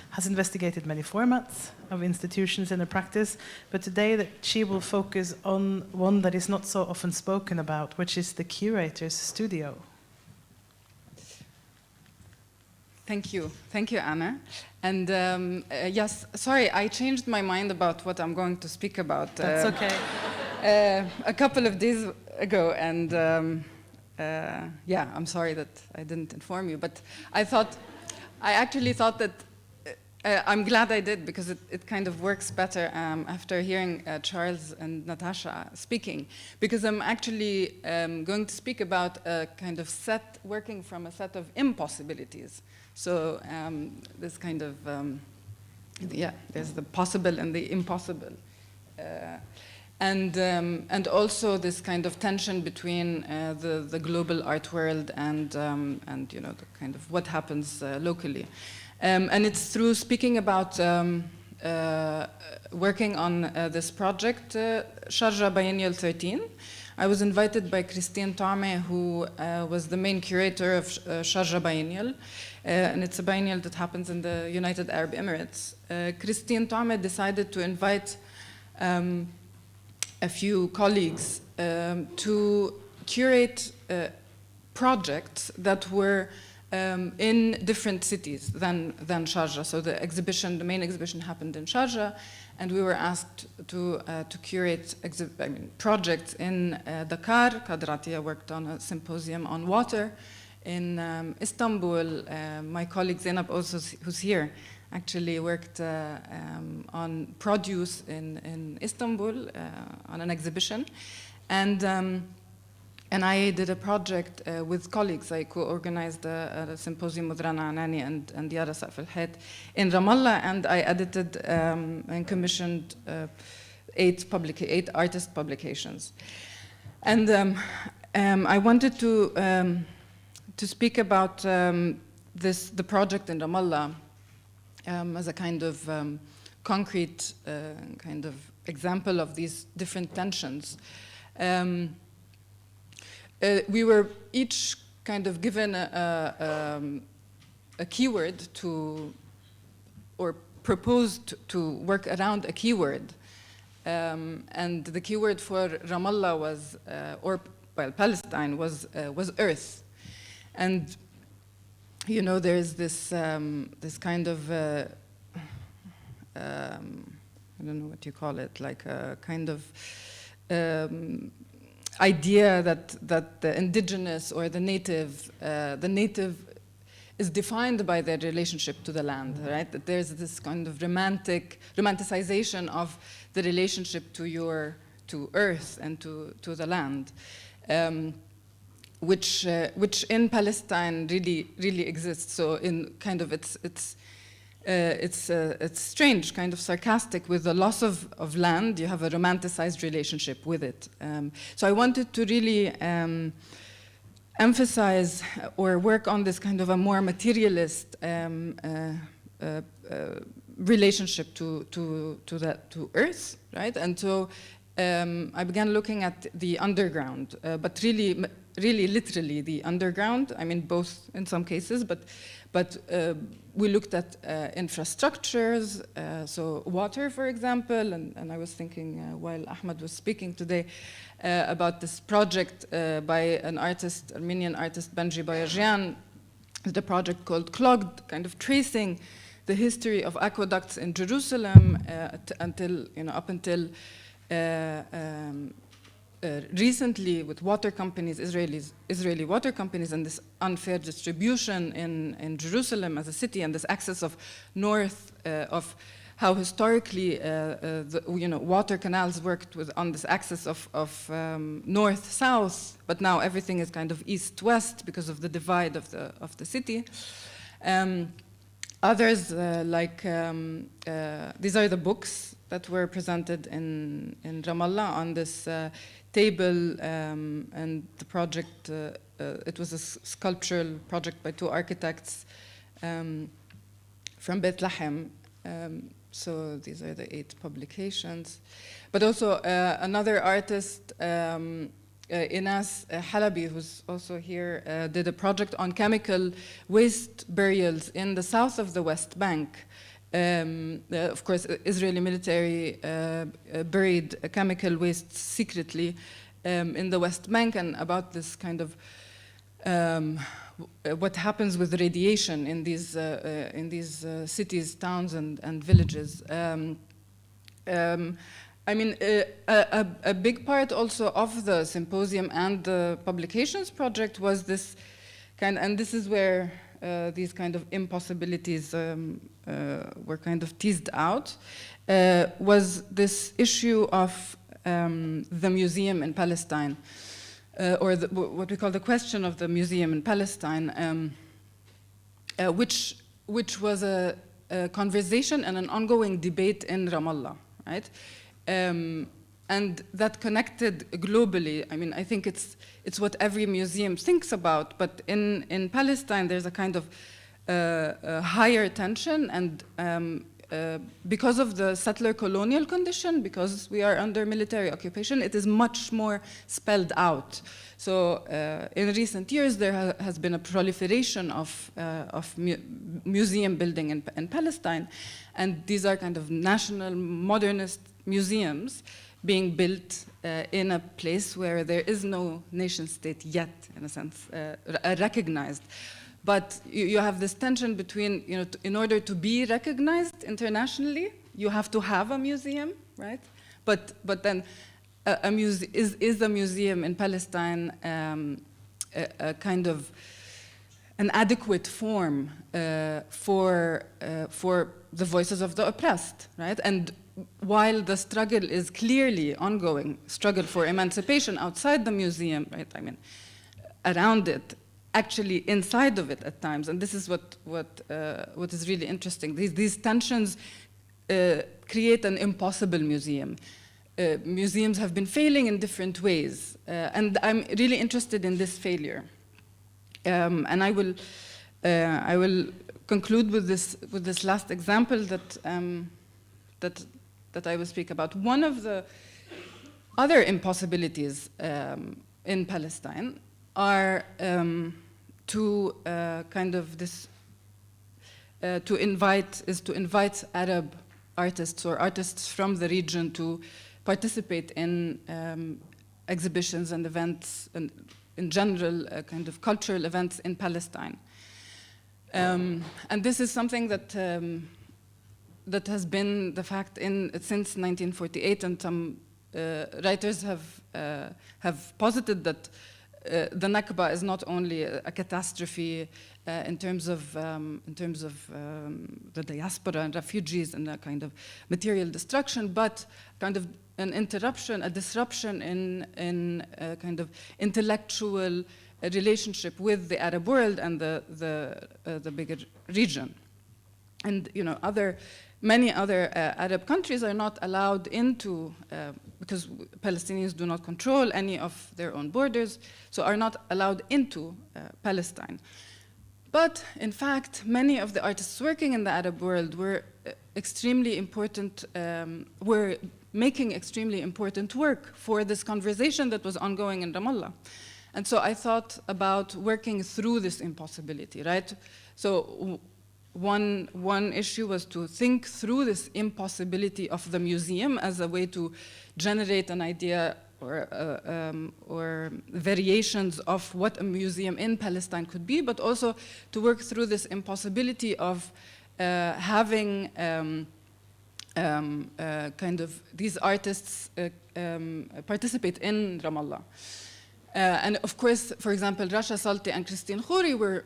has investigated many formats of institutions in her practice, but today she will focus on one that is not so often spoken about, which is the Curators studio. Thank you, Anna. And yes, sorry, I changed my mind about what I'm going to speak about. That's okay. A couple of days ago, and yeah, I'm sorry that I didn't inform you, but I actually thought that I'm glad I did, because it kind of works better after hearing Charles and Natasha speaking, because I'm actually going to speak about a kind of working from a set of impossibilities. So this kind of, yeah, there's the possible and the impossible. And also this kind of tension between the global art world and you know, the kind of what happens locally. And it's through speaking about working on this project, Sharjah Biennial 13. I was invited by Christine Tame, who was the main curator of Sharjah Biennial, and it's a biennial that happens in the United Arab Emirates. Christine Tame decided to invite a few colleagues to curate projects that were in different cities than Sharjah. So the main exhibition happened in Sharjah, and we were asked to curate projects in Dakar. Kadratia worked on a symposium on water. In Istanbul, my colleague Zainab, also who's here, actually worked on produce in Istanbul on an exhibition. And I did a project with colleagues. I co-organized a symposium with Rana Anani and Yara Saf al-Hayt in Ramallah, and I edited and commissioned 8 artist publications. And I wanted to speak about the project in Ramallah as a kind of concrete kind of example of these different tensions. We were each kind of given a keyword or proposed to work around a keyword. And the keyword for Ramallah was, Palestine was earth. And, you know, there's this kind of, I don't know what you call it, like a kind of idea that the indigenous or the native is defined by their relationship to the land, right? That there's this kind of romanticization of the relationship to earth and to the land, which in Palestine really exists. So in kind of it's strange, kind of sarcastic. With the loss of land, you have a romanticized relationship with it. So I wanted to really emphasize or work on this kind of a more materialist relationship to Earth, right? And so I began looking at the underground, but really literally the underground. I mean, both in some cases, but we looked at infrastructures, so water, for example, and I was thinking while Ahmed was speaking today about this project by an artist, Armenian artist, Benji Bayajian, the project called Clogged, kind of tracing the history of aqueducts in Jerusalem up until recently, with water companies, Israeli water companies, and this unfair distribution in Jerusalem as a city, and this access of north of how historically water canals worked on this axis of north-south, but now everything is kind of east-west because of the divide of the city. Others, these are the books that were presented in Ramallah on this table, and the project, it was a sculptural project by 2 architects from Bethlehem. So these are the 8 publications. But also another artist, Inas Halabi, who's also here, did a project on chemical waste burials in the south of the West Bank. Of course, Israeli military buried chemical waste secretly in the West Bank, and about this kind of what happens with radiation in these cities, towns, and villages. I mean, a big part also of the symposium and the publications project was this kind, and this is where these kind of impossibilities were kind of teased out, was this issue of the museum in Palestine, or what we call the question of the museum in Palestine, which was a conversation and an ongoing debate in Ramallah, right? And that connected globally. I mean, I think it's what every museum thinks about, but in Palestine there's a kind of higher tension, and because of the settler colonial condition, because we are under military occupation, it is much more spelled out. So in recent years there has been a proliferation of museum building in Palestine, and these are kind of national modernist museums being built in a place where there is no nation state yet, in a sense, recognized. But you have this tension between, in order to be recognized internationally, you have to have a museum, right? But then is a museum in Palestine a kind of an adequate form for the voices of the oppressed, right? And while the struggle is clearly ongoing, struggle for emancipation outside the museum, right? I mean, around it, actually inside of it at times, and this is what is really interesting. These tensions create an impossible museum. Museums have been failing in different ways, and I'm really interested in this failure. And I will conclude with this last example that I will speak about. One of the other impossibilities in Palestine are to invite Arab artists or artists from the region to participate in exhibitions and events, and in general kind of cultural events in Palestine. And this is something that has been the fact since 1948, and some writers have posited that the Nakba is not only a catastrophe in terms of the diaspora and refugees and a kind of material destruction, but kind of an interruption, a disruption in a kind of intellectual relationship with the Arab world and the bigger region. And many other Arab countries are not allowed into, because Palestinians do not control any of their own borders, so are not allowed into Palestine. But in fact, many of the artists working in the Arab world were extremely important, were making extremely important work for this conversation that was ongoing in Ramallah. And so I thought about working through this impossibility, right? So one issue was to think through this impossibility of the museum as a way to generate an idea or variations of what a museum in Palestine could be, but also to work through this impossibility of having kind of these artists participate in Ramallah. And of course, for example, Rasha Salti and Christine Khouri were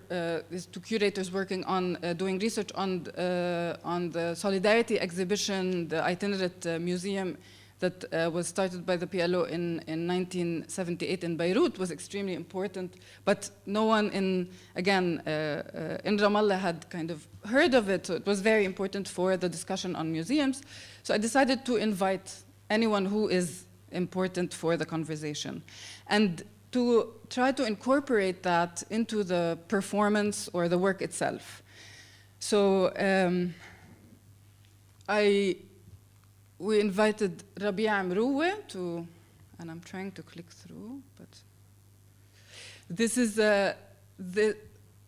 these two curators working on doing research on the Solidarity exhibition, the itinerant museum that was started by the PLO in 1978 in Beirut was extremely important. But no one in Ramallah had kind of heard of it, so it was very important for the discussion on museums. So I decided to invite anyone who is important for the conversation, and to try to incorporate that into the performance or the work itself. So we invited Rabia Mrouwe to, and I'm trying to click through, but this is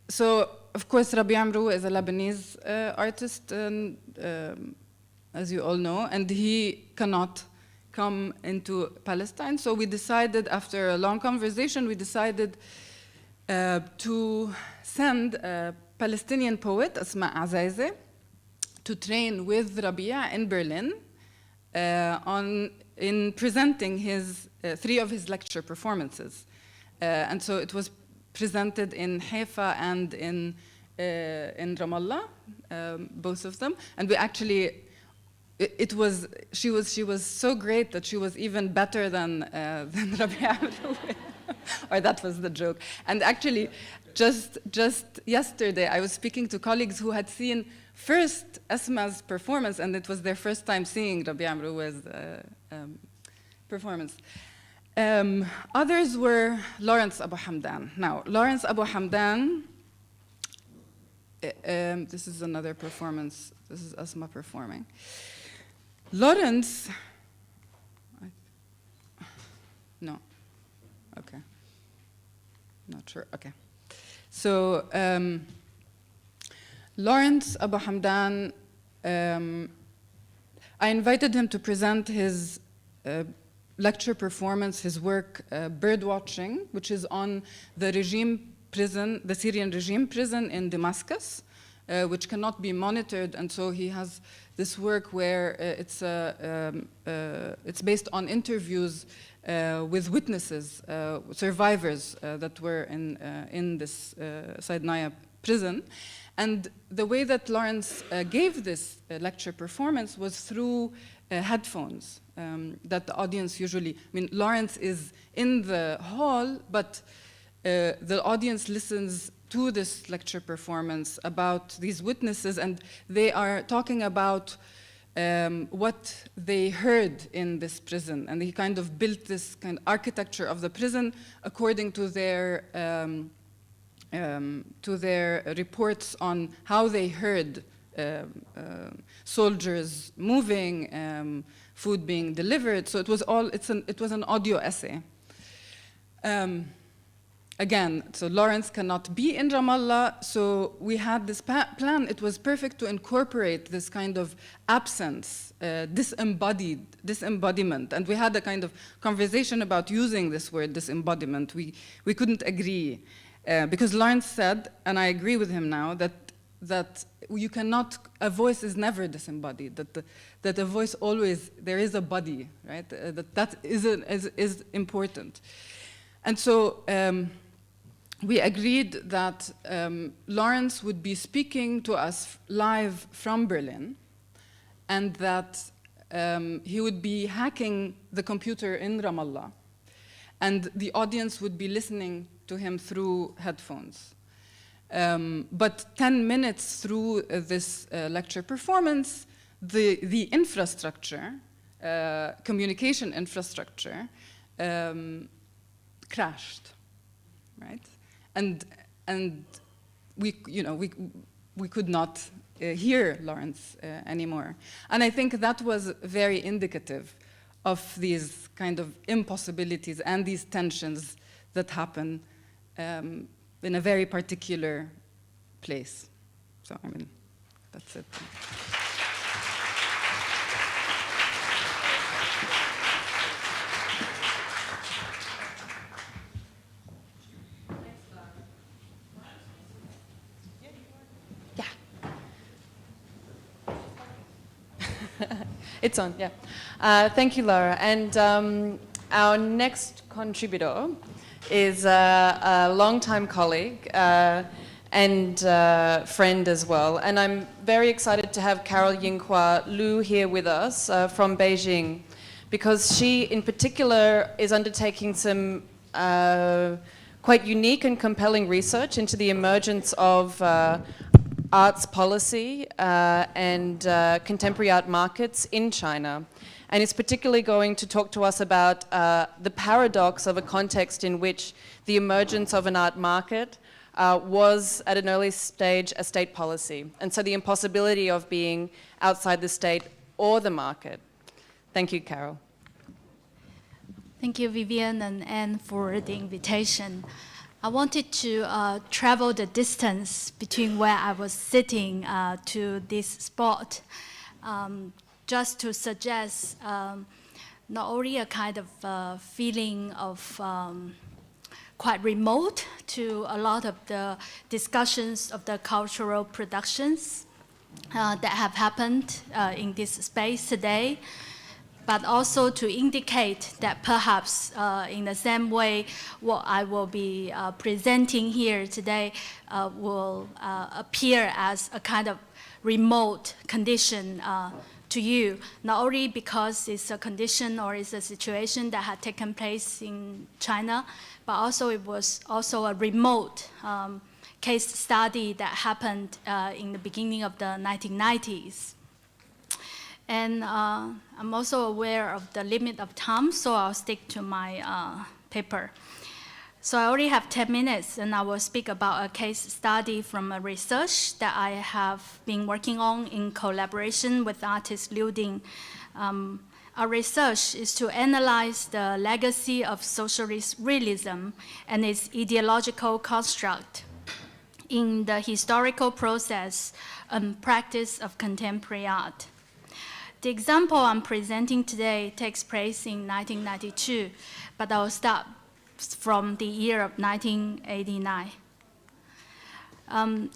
so of course Rabia Mrouwe is a Lebanese artist, and, as you all know, and he cannot come into Palestine. So we decided, after a long conversation, we decided to send a Palestinian poet, Asma Azaizeh, to train with Rabia in Berlin in presenting his 3 of his lecture performances. And so it was presented in Haifa and in Ramallah, both of them. And we actually, she was so great that she was even better than Rabia Mrouwe. Or that was the joke. And actually, just yesterday, I was speaking to colleagues who had seen first Asma's performance, and it was their first time seeing Rabia Mrouwe's performance. Others were Lawrence Abu Hamdan. Now, Lawrence Abu Hamdan, this is another performance. This is Asma performing. Lawrence, no, okay, not sure, okay. So, Lawrence Abu Hamdan, I invited him to present his lecture performance, his work, Birdwatching, which is on the regime prison, the Syrian regime prison in Damascus, which cannot be monitored, and so he has this work where it's based on interviews with witnesses, survivors that were in this Saidnaya prison. And the way that Lawrence gave this lecture performance was through headphones that the audience usually, I mean, Lawrence is in the hall, but the audience listens to this lecture performance about these witnesses, and they are talking about what they heard in this prison. And he kind of built this kind of architecture of the prison according to their reports on how they heard soldiers moving, food being delivered. So it was it was an audio essay. Again, so Lawrence cannot be in Ramallah, so we had this plan. It was perfect to incorporate this kind of absence, disembodiment. And we had a kind of conversation about using this word, disembodiment. We couldn't agree. Because Lawrence said, and I agree with him now, that you cannot, a voice is never disembodied, that a voice always, there is a body, right? That is important. And so we agreed that Lawrence would be speaking to us live from Berlin, and that he would be hacking the computer in Ramallah, and the audience would be listening to him through headphones. But 10 minutes through this lecture performance, the infrastructure, communication infrastructure, crashed, right? And we could not hear Lawrence anymore. And I think that was very indicative of these kind of impossibilities and these tensions that happen in a very particular place. So, I mean, that's it. Yeah. It's on, yeah. Thank you, Laura. And our next contributor is a longtime colleague and friend as well. And I'm very excited to have Carol Yinghua Lu here with us from Beijing, because she in particular is undertaking some quite unique and compelling research into the emergence of arts policy and contemporary art markets in China. And is particularly going to talk to us about the paradox of a context in which the emergence of an art market was at an early stage a state policy, and so the impossibility of being outside the state or the market. Thank you, Carol. Thank you, Vivian and Anne, for the invitation. I wanted to travel the distance between where I was sitting to this spot, just to suggest not only a kind of feeling of quite remote to a lot of the discussions of the cultural productions that have happened in this space today, but also to indicate that perhaps in the same way what I will be presenting here today will appear as a kind of remote condition to you, not only because it's a condition or it's a situation that had taken place in China, but also it was also a remote case study that happened in the beginning of the 1990s. And I'm also aware of the limit of time, so I'll stick to my paper. So I only have 10 minutes, and I will speak about a case study from a research that I have been working on in collaboration with artist Liu Ding. Our research is to analyze the legacy of socialist realism and its ideological construct in the historical process and practice of contemporary art. The example I'm presenting today takes place in 1992, but I'll start from the year of 1989.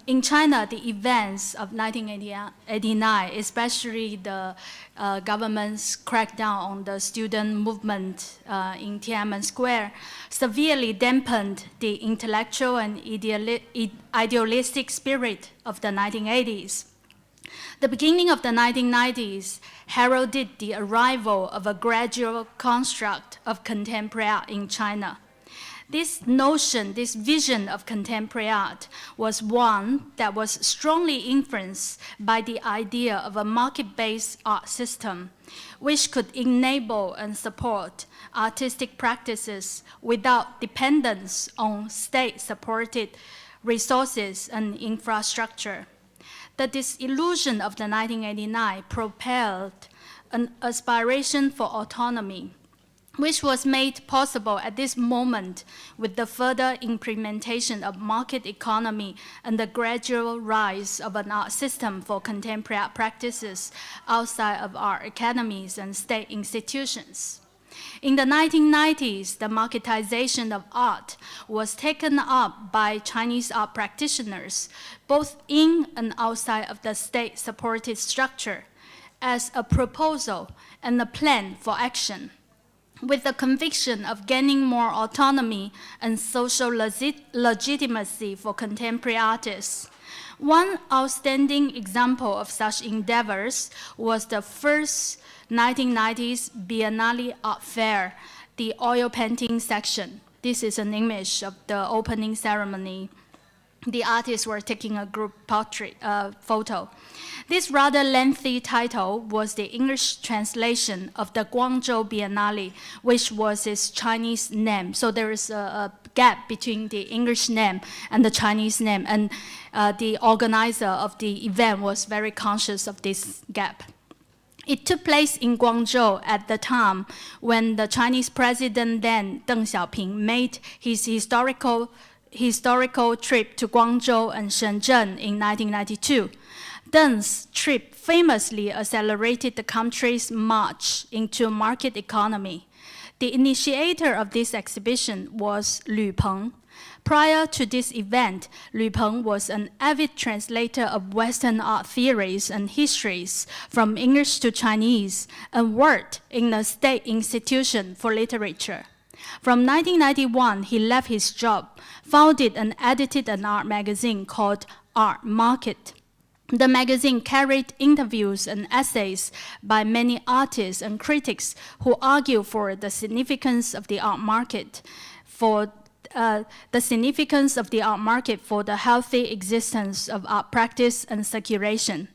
In China, the events of 1989, especially the government's crackdown on the student movement in Tiananmen Square, severely dampened the intellectual and idealistic spirit of the 1980s. The beginning of the 1990s heralded the arrival of a gradual construct of contemporary art in China. This notion, this vision of contemporary art was one that was strongly influenced by the idea of a market-based art system, which could enable and support artistic practices without dependence on state-supported resources and infrastructure. The disillusion of the 1989 propelled an aspiration for autonomy, which was made possible at this moment with the further implementation of market economy and the gradual rise of an art system for contemporary art practices outside of art academies and state institutions. In the 1990s, the marketization of art was taken up by Chinese art practitioners, both in and outside of the state-supported structure, as a proposal and a plan for action, with the conviction of gaining more autonomy and social legitimacy for contemporary artists. One outstanding example of such endeavors was the first 1990s Biennale Art Fair, the oil painting section. This is an image of the opening ceremony. The artists were taking a group portrait photo. This rather lengthy title was the English translation of the Guangzhou Biennale, which was its Chinese name. So there is a gap between the English name and the Chinese name, and the organizer of the event was very conscious of this gap. It took place in Guangzhou at the time when the Chinese president then, Deng Xiaoping, made his historical trip to Guangzhou and Shenzhen in 1992. Deng's trip famously accelerated the country's march into market economy. The initiator of this exhibition was Lü Peng. Prior to this event, Lü Peng was an avid translator of Western art theories and histories from English to Chinese and worked in a state institution for literature. From 1991, he left his job, founded and edited an art magazine called Art Market. The magazine carried interviews and essays by many artists and critics who argue for the significance of the art market for the healthy existence of art practice and circulation.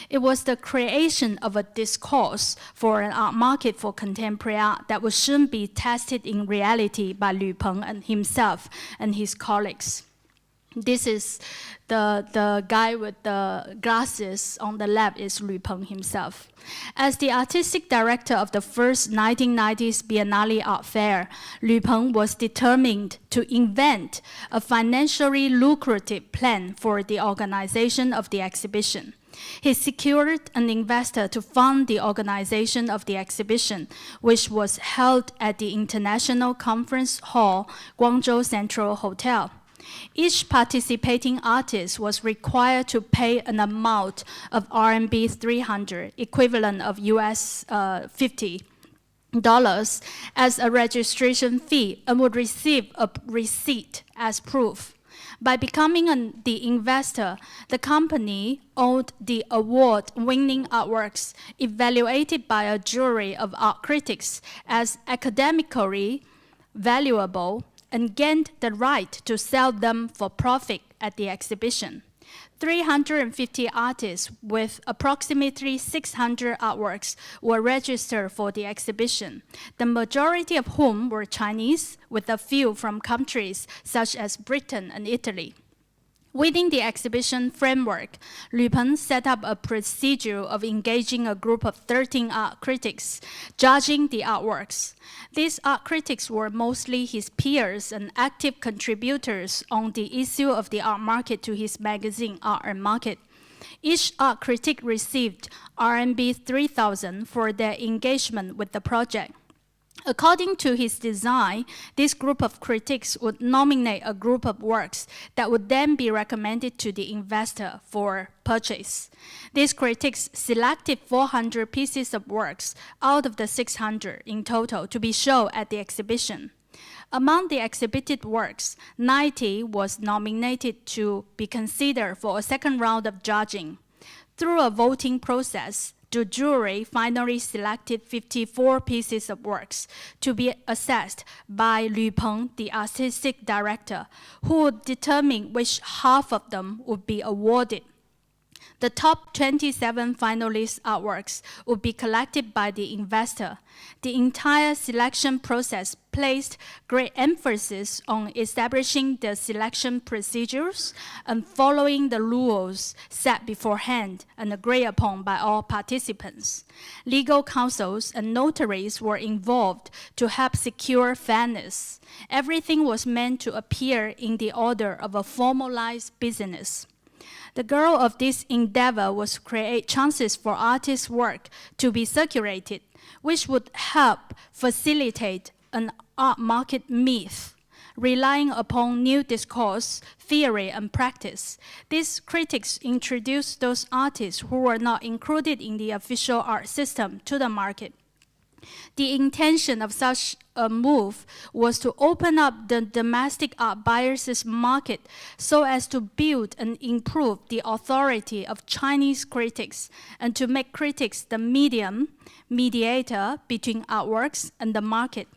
It was the creation of a discourse for an art market for contemporary art that would soon be tested in reality by Lü Peng and himself and his colleagues. This is the guy with the glasses on the left is Lü Peng himself. As the artistic director of the first 1990s Biennale Art Fair, Lü Peng was determined to invent a financially lucrative plan for the organization of the exhibition. He secured an investor to fund the organization of the exhibition, which was held at the International Conference Hall, Guangzhou Central Hotel. Each participating artist was required to pay an amount of RMB 300, equivalent of US $50, as a registration fee and would receive a receipt as proof. By becoming the investor, the company owned the award-winning artworks evaluated by a jury of art critics as academically valuable and gained the right to sell them for profit at the exhibition. 350 artists with approximately 600 artworks were registered for the exhibition, the majority of whom were Chinese, with a few from countries such as Britain and Italy. Within the exhibition framework, Lü Peng set up a procedure of engaging a group of 13 art critics, judging the artworks. These art critics were mostly his peers and active contributors on the issue of the art market to his magazine, Art and Market. Each art critic received RMB 3,000 for their engagement with the project. According to his design, this group of critics would nominate a group of works that would then be recommended to the investor for purchase. These critics selected 400 pieces of works out of the 600 in total to be shown at the exhibition. Among the exhibited works, 90 was nominated to be considered for a second round of judging. Through a voting process, the jury finally selected 54 pieces of works to be assessed by Lü Peng, the artistic director, who would determine which half of them would be awarded. The top 27 finalist artworks would be collected by the investor. The entire selection process placed great emphasis on establishing the selection procedures and following the rules set beforehand and agreed upon by all participants. Legal counsels and notaries were involved to help secure fairness. Everything was meant to appear in the order of a formalized business. The goal of this endeavor was to create chances for artists' work to be circulated, which would help facilitate an art market myth, relying upon new discourse, theory, and practice. These critics introduced those artists who were not included in the official art system to the market. The intention of such a move was to open up the domestic art buyers' market so as to build and improve the authority of Chinese critics and to make critics the mediator between artworks and the market.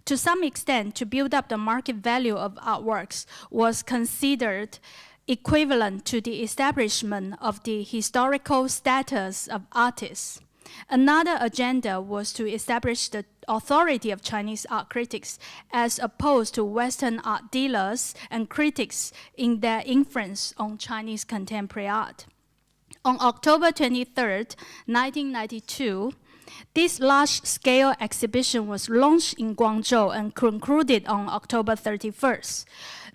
To some extent, to build up the market value of artworks was considered equivalent to the establishment of the historical status of artists. Another agenda was to establish the authority of Chinese art critics as opposed to Western art dealers and critics in their influence on Chinese contemporary art. On October 23, 1992, this large-scale exhibition was launched in Guangzhou and concluded on October 31st.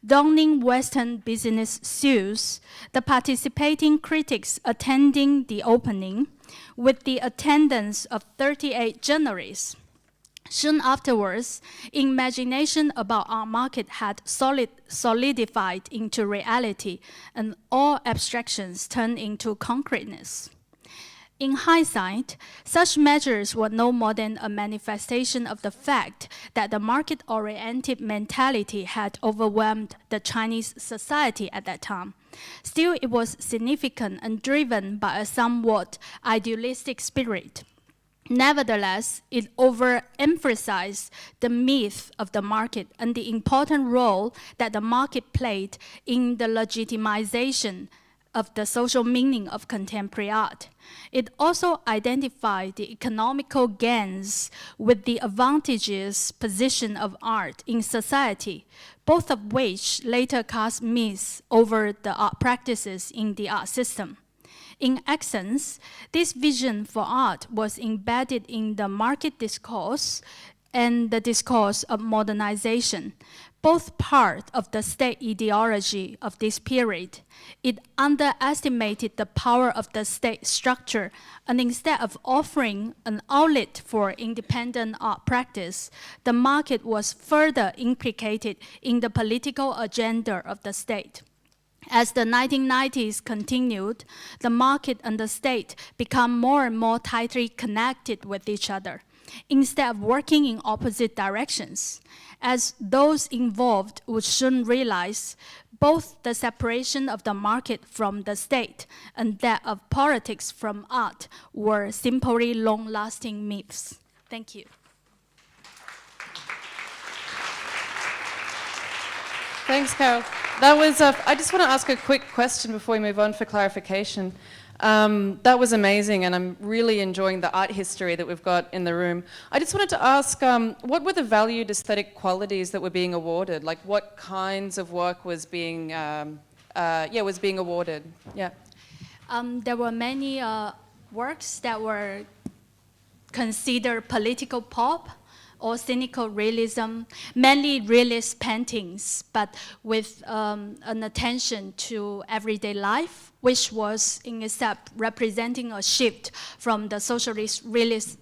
Donning Western business suits, the participating critics attending the opening, with the attendance of 38 journalists. Soon afterwards, imagination about art market had solidified into reality, and all abstractions turned into concreteness. In hindsight, such measures were no more than a manifestation of the fact that the market-oriented mentality had overwhelmed the Chinese society at that time. Still, it was significant and driven by a somewhat idealistic spirit. Nevertheless, it overemphasized the myth of the market and the important role that the market played in the legitimization of the social meaning of contemporary art. It also identified the economical gains with the advantageous position of art in society, both of which later cast myths over the art practices in the art system. In essence, this vision for art was embedded in the market discourse and the discourse of modernization, both part of the state ideology of this period. It underestimated the power of the state structure, and instead of offering an outlet for independent art practice, the market was further implicated in the political agenda of the state. As the 1990s continued, the market and the state became more and more tightly connected with each other, instead of working in opposite directions. As those involved would soon realize, both the separation of the market from the state and that of politics from art were simply long-lasting myths. Thank you. Thanks, Carol. That was. I just want to ask a quick question before we move on for clarification. That was amazing, and I'm really enjoying the art history that we've got in the room. I just wanted to ask, what were the valued aesthetic qualities that were being awarded? Like, what kinds of work was being, was being awarded? Yeah. There were many works that were considered political pop or cynical realism, mainly realist paintings, but with an attention to everyday life, which was in itself representing a shift from the socialist realist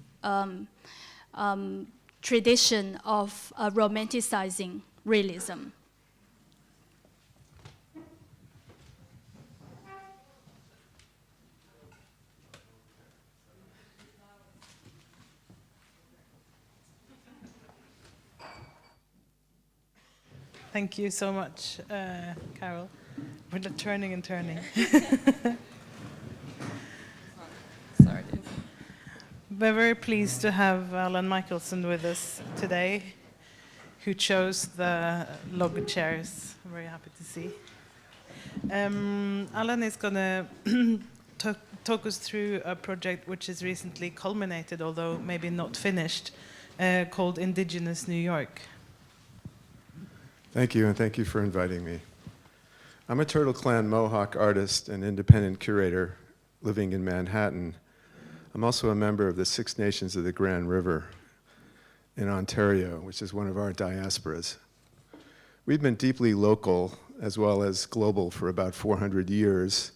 tradition of romanticizing realism. Thank you so much, Carol. We're turning and turning. Sorry. We're very pleased to have Alan Michelson with us today, who chose the log chairs. I'm very happy to see. Alan is going to talk us through a project which is recently culminated, although maybe not finished, called Indigenous New York. Thank you, and thank you for inviting me. I'm a Turtle Clan Mohawk artist and independent curator living in Manhattan. I'm also a member of the Six Nations of the Grand River in Ontario, which is one of our diasporas. We've been deeply local as well as global for about 400 years,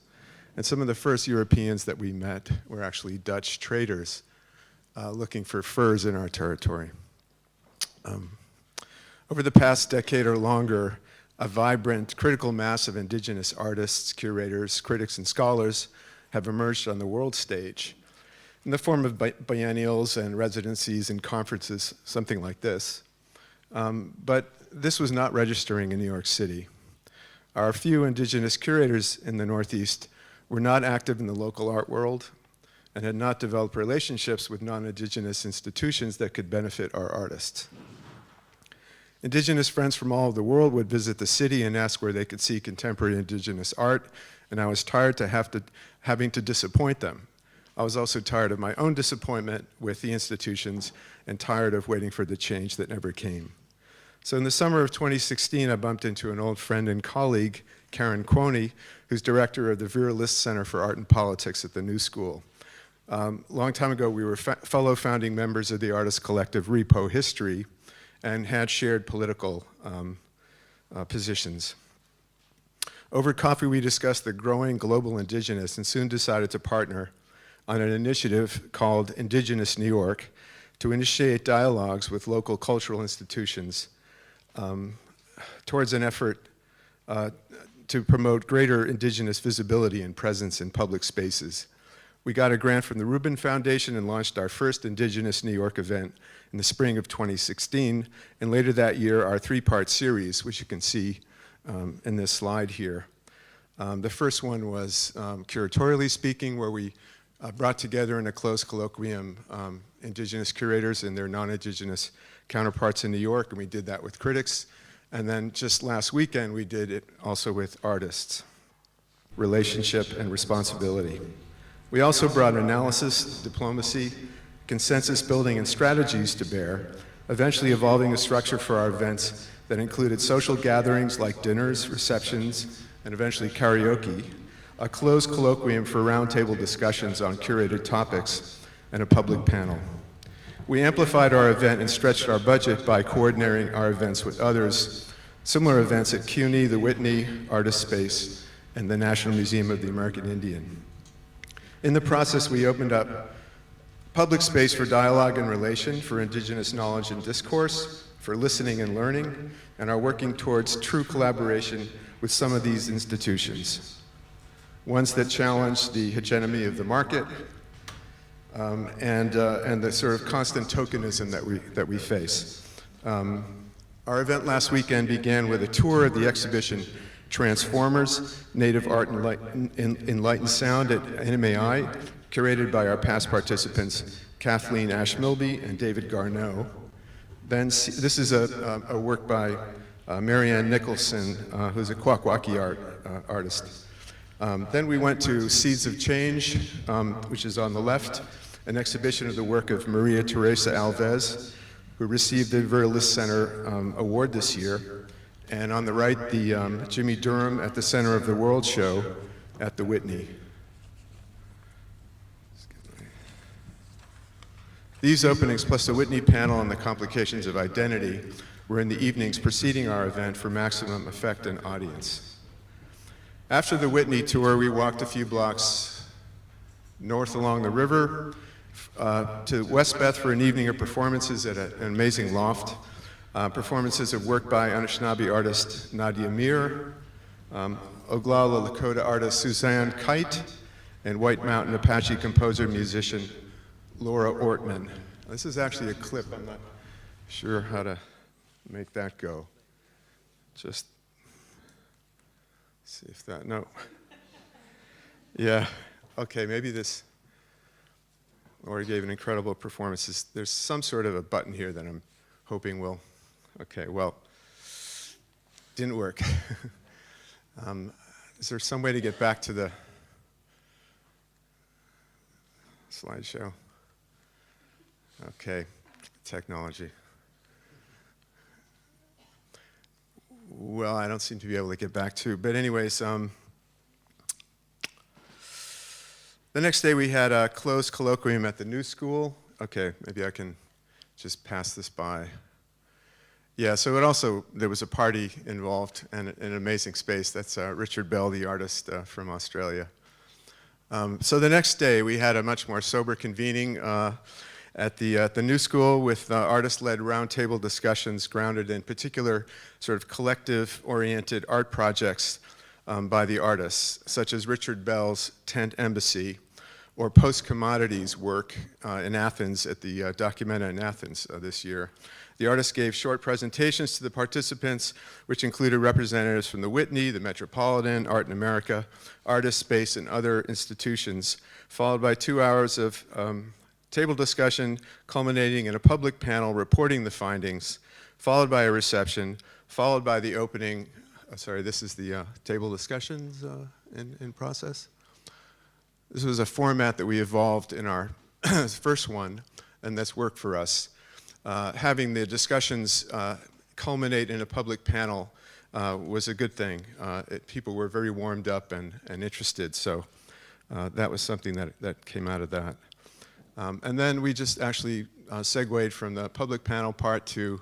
and some of the first Europeans that we met were actually Dutch traders looking for furs in our territory. Over the past decade or longer, a vibrant critical mass of indigenous artists, curators, critics, and scholars have emerged on the world stage in the form of biennials and residencies and conferences, something like this. But this was not registering in New York City. Our few indigenous curators in the Northeast were not active in the local art world and had not developed relationships with non-indigenous institutions that could benefit our artists. Indigenous friends from all over the world would visit the city and ask where they could see contemporary indigenous art, and I was tired to having to disappoint them. I was also tired of my own disappointment with the institutions and tired of waiting for the change that never came. So in the summer of 2016, I bumped into an old friend and colleague, Karen Quoney, who's director of the Vera List Center for Art and Politics at the New School. A long time ago, we were fellow founding members of the artist collective Repo History, and had shared political positions. Over coffee, we discussed the growing global indigenous and soon decided to partner on an initiative called Indigenous New York to initiate dialogues with local cultural institutions towards an effort to promote greater indigenous visibility and presence in public spaces. We got a grant from the Rubin Foundation and launched our first Indigenous New York event in the spring of 2016, and later that year, our three-part series, which you can see in this slide here. The first one was curatorially speaking, where we brought together in a closed colloquium Indigenous curators and their non-Indigenous counterparts in New York, and we did that with critics. And then just last weekend, we did it also with artists. Relationship and responsibility. We also brought analysis, diplomacy, consensus building, and strategies to bear, eventually evolving a structure for our events that included social gatherings like dinners, receptions, and eventually karaoke, a closed colloquium for roundtable discussions on curated topics, and a public panel. We amplified our event and stretched our budget by coordinating our events with others, similar events at CUNY, the Whitney, Artist Space, and the National Museum of the American Indian. In the process, we opened up public space for dialogue and relation, for Indigenous knowledge and discourse, for listening and learning, and are working towards true collaboration with some of these institutions. Ones that challenge the hegemony of the market and the sort of constant tokenism that we face. Our event last weekend began with a tour of the exhibition Transformers, Native Art and Enlightened Sound at NMAI, curated by our past participants, Kathleen Ash-Milby and David Garneau. Then this is a work by Marianne Nicholson, who's a Kwakwaki artist. Then we went to Seeds of Change, which is on the left, an exhibition of the work of Maria Teresa Alves, who received the Verlis Center Award this year. And on the right, the Jimmy Durham at the Center of the World show at the Whitney. These openings, plus the Whitney panel on the complications of identity, were in the evenings preceding our event for maximum effect and audience. After the Whitney tour, we walked a few blocks north along the river to West Beth for an evening of performances at an amazing loft. Performances of work by Anishinaabe artist Nadia Mir, Oglala Lakota artist Suzanne Kite, and White Mountain Apache composer musician Laura Ortman. This is actually a clip. I'm not sure how to make that go. Just see if that, no. Yeah, okay, maybe this. Laura gave an incredible performance. There's some sort of a button here that I'm hoping will. Okay, well, didn't work. Is there some way to get back to the slideshow? Okay, technology. Well, I don't seem to be able to get back to, but anyways, the next day we had a closed colloquium at the New School. Okay, maybe I can just pass this by. Yeah, so there was a party involved and an amazing space. That's Richard Bell, the artist from Australia. So the next day we had a much more sober convening at the New School with artist-led roundtable discussions grounded in particular sort of collective-oriented art projects by the artists, such as Richard Bell's Tent Embassy or Post-Commodities work in Athens at the Documenta in Athens this year. The artists gave short presentations to the participants, which included representatives from the Whitney, the Metropolitan, Art in America, Artist Space, and other institutions, followed by 2 hours of table discussion, culminating in a public panel reporting the findings, followed by a reception, followed by the opening. Sorry, this is the table discussions in process. This was a format that we evolved in our first one, and that's worked for us. Having the discussions culminate in a public panel was a good thing. People were very warmed up and interested, so that was something that came out of that. And then we just actually segued from the public panel part to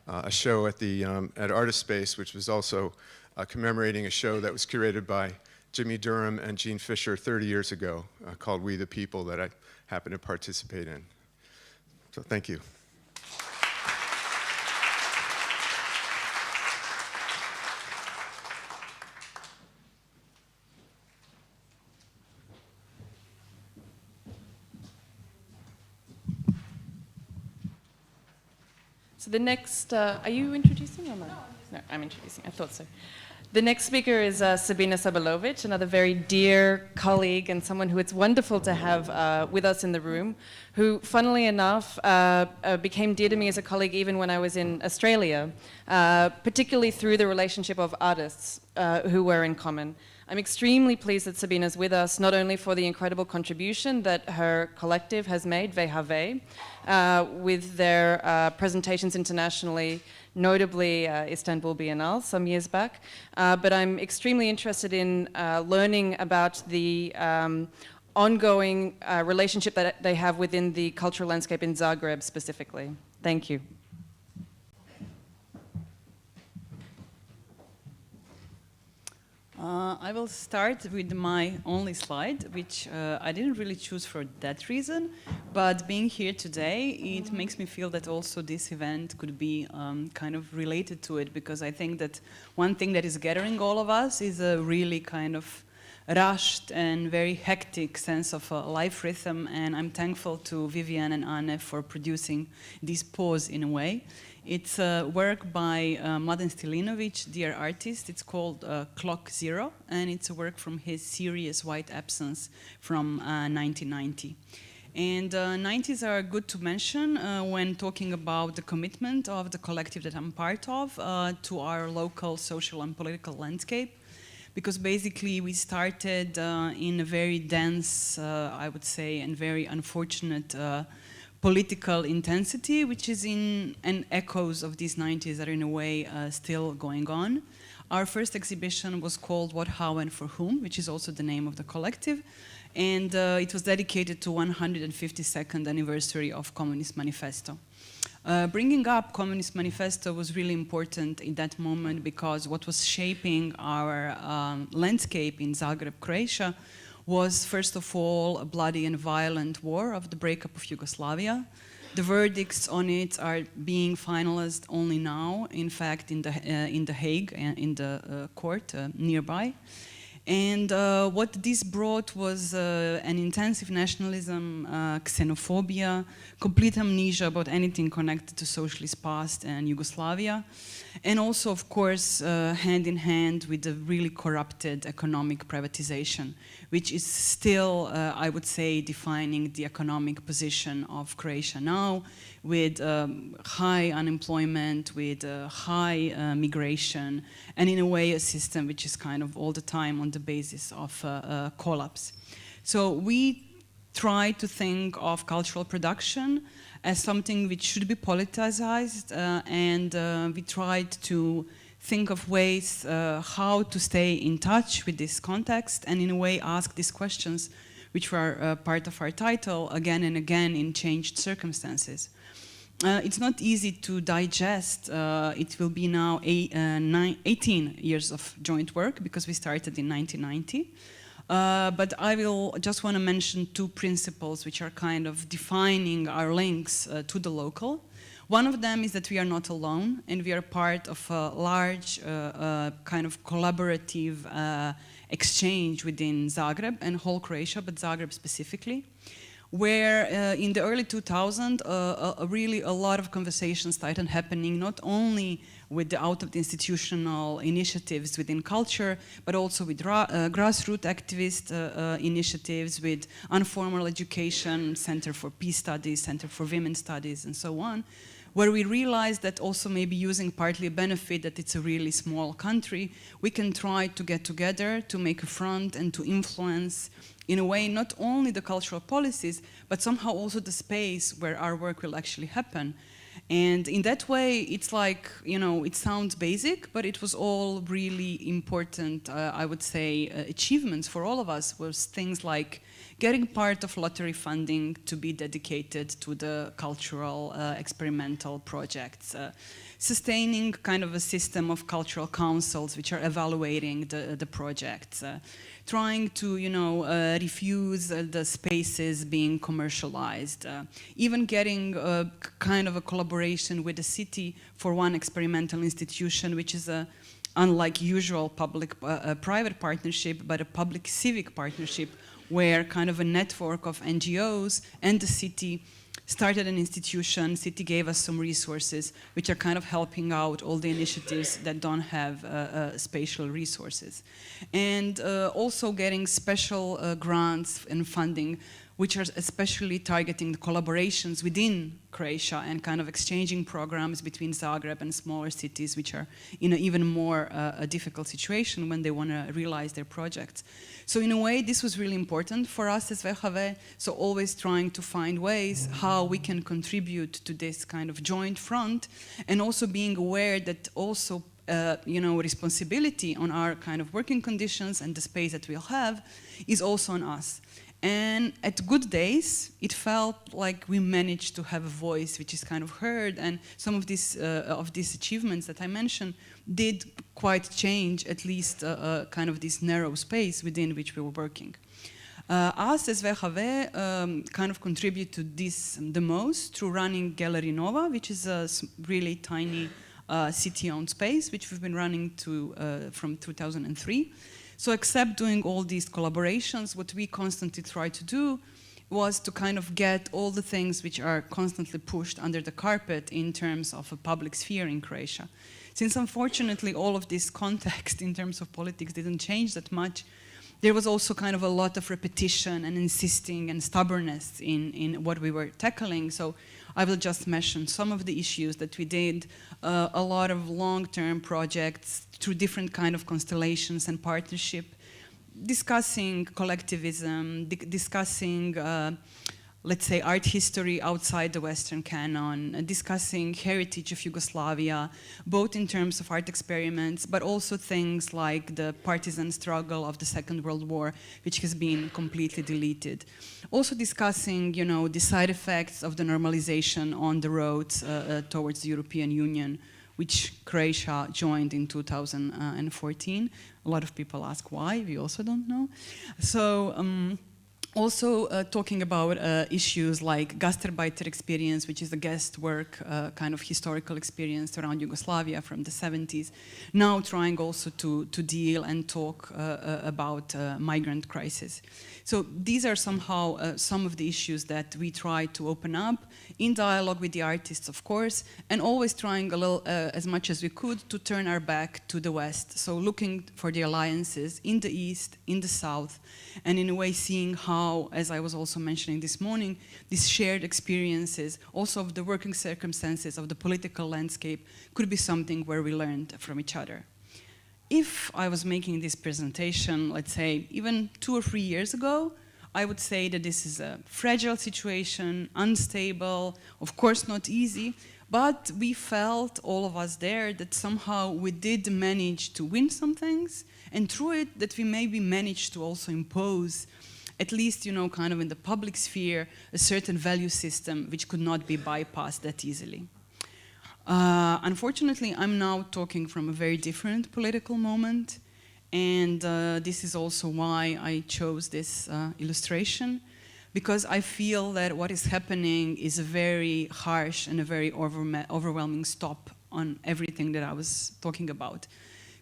a show at Artist Space, which was also commemorating a show that was curated by Jimmy Durham and Gene Fisher 30 years ago, called We the People, that I happened to participate in. So thank you. So the next, are you introducing or not? No, I'm introducing, I thought so. The next speaker is Sabina Sabolovich, another very dear colleague and someone who it's wonderful to have with us in the room, who, funnily enough, became dear to me as a colleague even when I was in Australia, particularly through the relationship of artists who were in common. I'm extremely pleased that Sabina's with us, not only for the incredible contribution that her collective has made, VHV, with their presentations internationally, notably Istanbul Biennale some years back, but I'm extremely interested in learning about the ongoing relationship that they have within the cultural landscape in Zagreb specifically. Thank you. I will start with my only slide, which I didn't really choose for that reason, but being here today, it makes me feel that also this event could be kind of related to it, because I think that one thing that is gathering all of us is a really kind of rushed and very hectic sense of life rhythm, and I'm thankful to Vivian and Anne for producing this pause in a way. It's a work by Mladen Stilinovic, dear artist. It's called Clock Zero, and it's a work from his series White Absence from 1990. And 90s are good to mention when talking about the commitment of the collective that I'm part of to our local social and political landscape. Because basically we started in a very dense, I would say, and very unfortunate political intensity, which is in and echoes of these 90s are in a way still going on. Our first exhibition was called What, How, and For Whom, which is also the name of the collective, and it was dedicated to 152nd anniversary of Communist Manifesto. Bringing up Communist Manifesto was really important in that moment because what was shaping our landscape in Zagreb, Croatia, was first of all a bloody and violent war of the breakup of Yugoslavia. The verdicts on it are being finalized only now, in fact, in the Hague, in the court nearby. And what this brought was an intensive nationalism, xenophobia, complete amnesia about anything connected to socialist past and Yugoslavia, and also, of course, hand in hand with the really corrupted economic privatization, which is still, I would say, defining the economic position of Croatia now, with high unemployment, with high migration, and in a way a system which is kind of all the time on the basis of collapse. So we try to think of cultural production as something which should be politicized, and we tried to think of ways how to stay in touch with this context and in a way ask these questions which were part of our title again and again in changed circumstances. It's not easy to digest. It will be now 18 years of joint work because we started in 1990. But I will just want to mention two principles which are kind of defining our links to the local. One of them is that we are not alone and we are part of a large kind of collaborative exchange within Zagreb and whole Croatia, but Zagreb specifically, where in the early 2000s, really a lot of conversations started happening, not only with the out-of-the-institutional initiatives within culture, but also with grassroots activist initiatives, with informal education, Center for Peace Studies, Center for Women's Studies, and so on, where we realized that also maybe using partly a benefit that it's a really small country, we can try to get together to make a front and to influence in a way not only the cultural policies, but somehow also the space where our work will actually happen. And in that way, it's like, you know, it sounds basic, but it was all really important, I would say, achievements for all of us, was things like getting part of lottery funding to be dedicated to the cultural experimental projects, sustaining kind of a system of cultural councils which are evaluating the projects, trying to, you know, refuse the spaces being commercialized, even getting kind of a collaboration with the city for one experimental institution, which is a unlike usual public-private partnership, but a public-civic partnership, where kind of a network of NGOs and the city started an institution. City gave us some resources, which are kind of helping out all the initiatives that don't have spatial resources. And also getting special grants and funding, which are especially targeting the collaborations within Croatia and kind of exchanging programs between Zagreb and smaller cities, which are in an even more a difficult situation when they want to realize their projects. So in a way, this was really important for us as VHV, so always trying to find ways how we can contribute to this kind of joint front, and also being aware that also responsibility on our kind of working conditions and the space that we'll have is also on us. And at good days, it felt like we managed to have a voice which is kind of heard, and some of these achievements that I mentioned did quite change at least kind of this narrow space within which we were working. Us as VHV kind of contribute to this the most through running Gallery Nova, which is a really tiny city-owned space, which we've been running from 2003. So except doing all these collaborations, what we constantly try to do was to kind of get all the things which are constantly pushed under the carpet in terms of a public sphere in Croatia. Since unfortunately all of this context in terms of politics didn't change that much, there was also kind of a lot of repetition and insisting and stubbornness in what we were tackling. So I will just mention some of the issues that we did, a lot of long-term projects through different kind of constellations and partnership, discussing collectivism, discussing, let's say, art history outside the Western canon, discussing heritage of Yugoslavia, both in terms of art experiments, but also things like the partisan struggle of the Second World War, which has been completely deleted. Also discussing, the side effects of the normalization on the roads towards the European Union, which Croatia joined in 2014. A lot of people ask why, we also don't know. So, also talking about issues like Gastarbeiter experience, which is the guest work kind of historical experience around Yugoslavia from the 70s. Now trying also to deal and talk about migrant crisis. So these are somehow some of the issues that we try to open up in dialogue with the artists, of course, and always trying a little, as much as we could, to turn our back to the West. So looking for the alliances in the East, in the South, and in a way seeing how, as I was also mentioning this morning, these shared experiences, also of the working circumstances of the political landscape, could be something where we learned from each other. If I was making this presentation, let's say, even 2 or 3 years ago, I would say that this is a fragile situation, unstable, of course not easy, but we felt, all of us there, that somehow we did manage to win some things, and through it, that we maybe managed to also impose, at least, kind of in the public sphere, a certain value system which could not be bypassed that easily. Unfortunately, I'm now talking from a very different political moment, and this is also why I chose this illustration, because I feel that what is happening is a very harsh and a very overwhelming stop on everything that I was talking about.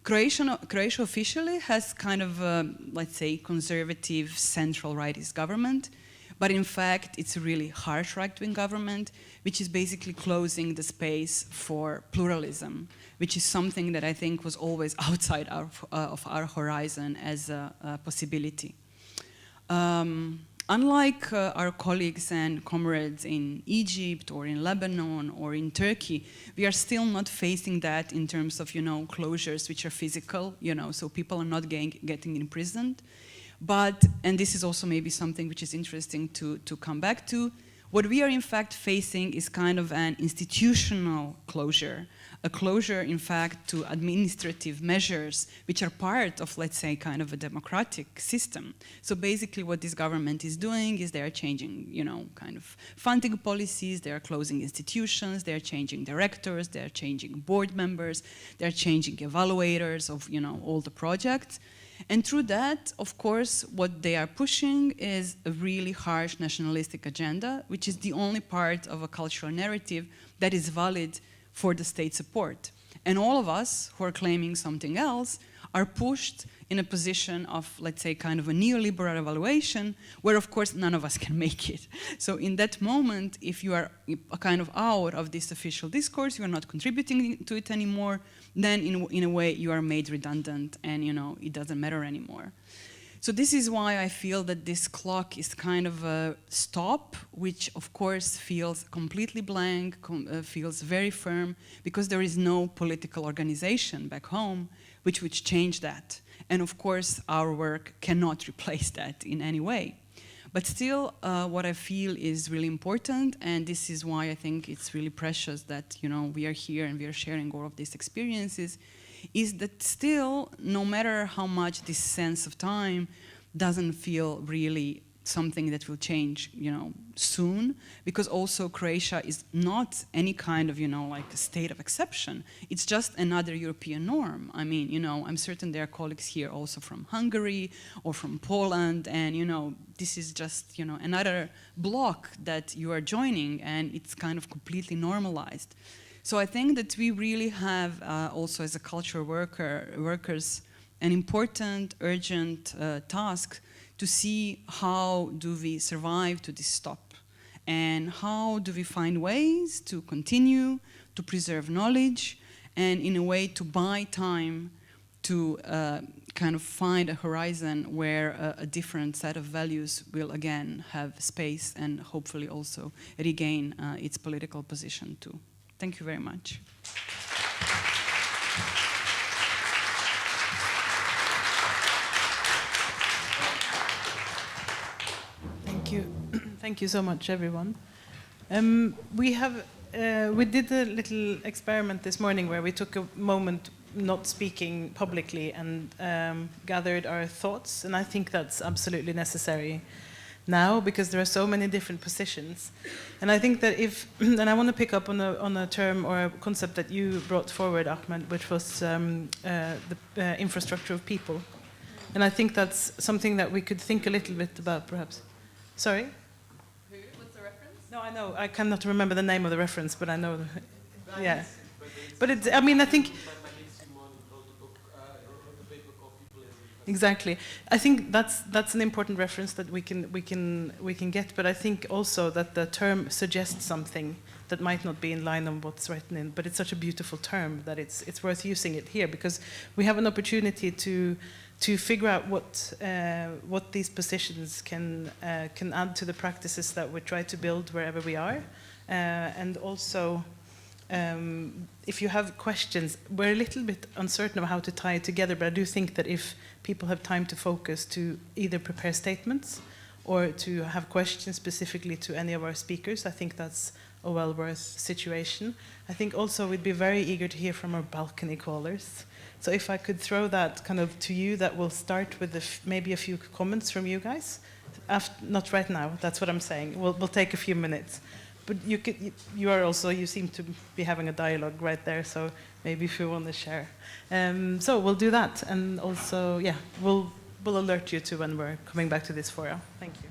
Croatia officially has kind of a, let's say, conservative central rightist government, but in fact it's a really harsh right-wing government, which is basically closing the space for pluralism, which is something that I think was always outside of our horizon as a possibility. Unlike our colleagues and comrades in Egypt or in Lebanon or in Turkey, we are still not facing that in terms of, closures which are physical, so people are not getting imprisoned. But, and this is also maybe something which is interesting to come back to, what we are in fact facing is kind of an institutional closure, a closure in fact to administrative measures which are part of, let's say, kind of a democratic system. So basically what this government is doing is they are changing, kind of funding policies, they are closing institutions, they are changing directors, they are changing board members, they are changing evaluators of, all the projects. And through that, of course, what they are pushing is a really harsh nationalistic agenda, which is the only part of a cultural narrative that is valid for the state support. And all of us who are claiming something else are pushed in a position of, let's say, kind of a neoliberal evaluation, where of course none of us can make it. So in that moment, if you are kind of out of this official discourse, you are not contributing to it anymore, then in a way you are made redundant, and it doesn't matter anymore. So this is why I feel that this clock is kind of a stop, which of course feels completely blank, feels very firm, because there is no political organization back home which would change that. And of course our work cannot replace that in any way. But still, what I feel is really important, and this is why I think it's really precious that we are here and we are sharing all of these experiences, is that still, no matter how much this sense of time doesn't feel really something that will change, soon, because also Croatia is not any kind of, like a state of exception. It's just another European norm. I mean, I'm certain there are colleagues here also from Hungary or from Poland, and, this is just, another block that you are joining, and it's kind of completely normalized. So I think that we really have also as a cultural workers an important, urgent task to see how do we survive to this stop, and how do we find ways to continue to preserve knowledge, and in a way to buy time to kind of find a horizon where a different set of values will again have space and hopefully also regain its political position too. Thank you very much. Thank you. Thank you so much, everyone. We did a little experiment this morning where we took a moment not speaking publicly and gathered our thoughts, and I think that's absolutely necessary now, because there are so many different positions. And I think that and I want to pick up on a term or a concept that you brought forward, Ahmed, which was the infrastructure of people. And I think that's something that we could think a little bit about, perhaps. Sorry? Who? What's the reference? No, I know. I cannot remember the name of the reference, but I know. Yeah. But I mean, I think... Exactly. I think that's an important reference that we can get. But I think also that the term suggests something that might not be in line on what's written in. But it's such a beautiful term that it's worth using it here, because we have an opportunity to figure out what these positions can add to the practices that we try to build wherever we are, and also. If you have questions, we're a little bit uncertain of how to tie it together, but I do think that if people have time to focus, to either prepare statements or to have questions specifically to any of our speakers, I think that's a well worth situation. I think also we'd be very eager to hear from our balcony callers. So if I could throw that kind of to you, that will start with maybe a few comments from you guys. Not right now, that's what I'm saying. We'll take a few minutes. But you seem to be having a dialogue right there, so maybe if you want to share. So we'll do that, and also, yeah, we'll alert you to when we're coming back to this forum. Thank you.